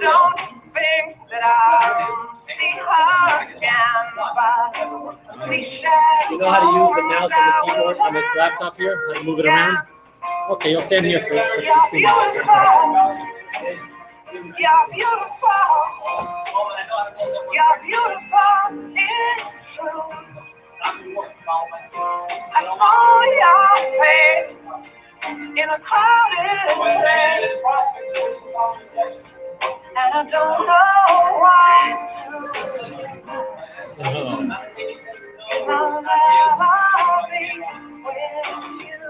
don't think that I'll see her again, but we said You know how to use the mouse on the keyboard on the laptop here? How to move it around? Okay, you'll stand here for just 2 minutes. you're beautiful. You're beautiful. It's true. I saw your face in a crowded place, and I don't know why. I'll never be with you.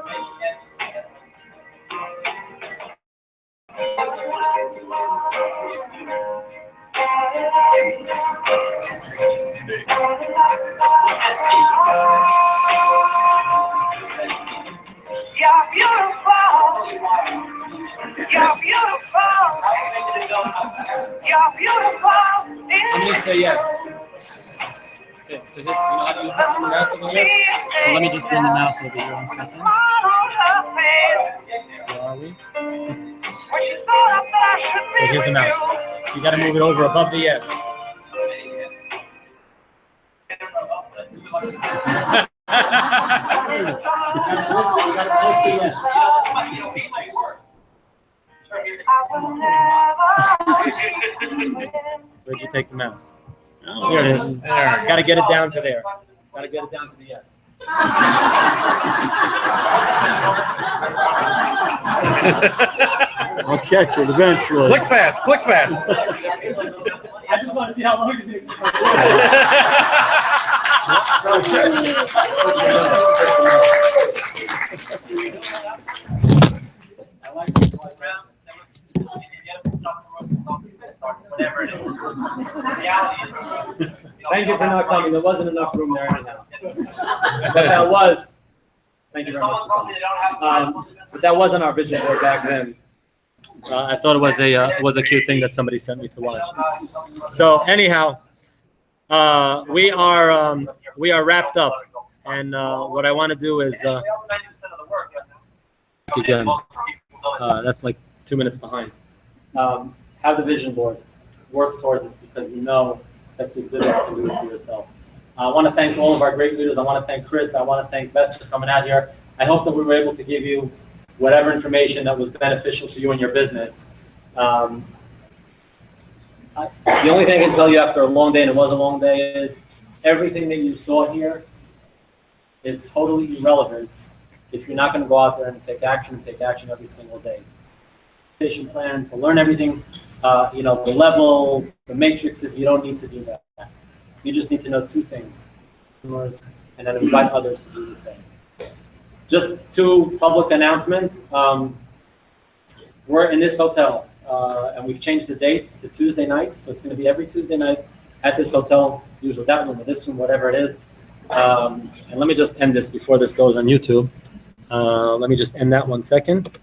You're beautiful. You're beautiful. You're beautiful. How many say yes? Okay, so here's, you know how to use this with the mouse over here? So let me just bring the mouse over here 1 second. Where are we? So here's the mouse. So you got to move it over above the yes. Where'd you take the mouse? Oh, here it is. There. Got to get it down to there. Got to get it down to the yes. I'll catch it eventually. Click fast, click fast. I just want to see how long you think. Thank you for not coming. There wasn't enough room there anyhow. But that was. Thank you very much. But that wasn't our vision board back then. I thought it was a cute thing that somebody sent me to watch. So anyhow, we are wrapped up, and what I want to do is again. That's like 2 minutes behind. Have the vision board. Work towards this because you know that this business can do it for yourself. I want to thank all of our great leaders. I want to thank Chris. I want to thank Beth for coming out here. I hope that we were able to give you whatever information that was beneficial to you and your business. The only thing I can tell you after a long day, and it was a long day, is everything that you saw here is totally irrelevant if you're not going to go out there and take action every single day. Plan to learn everything, the levels, the matrices, you don't need to do that. You just need to know two things, and then invite others to do the same. Just two public announcements. We're in this hotel, and we've changed the date to Tuesday night, so it's going to be every Tuesday night at this hotel, usually that room or this room, whatever it is. And let me just end this before this goes on YouTube. Let me just end that 1 second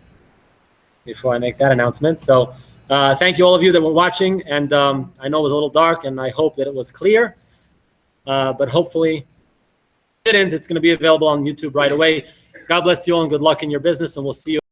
before I make that announcement. So thank you all of you that were watching, and I know it was a little dark, and I hope that it was clear, but hopefully it didn't. It's going to be available on YouTube right away. God bless you all and good luck in your business, and we'll see you.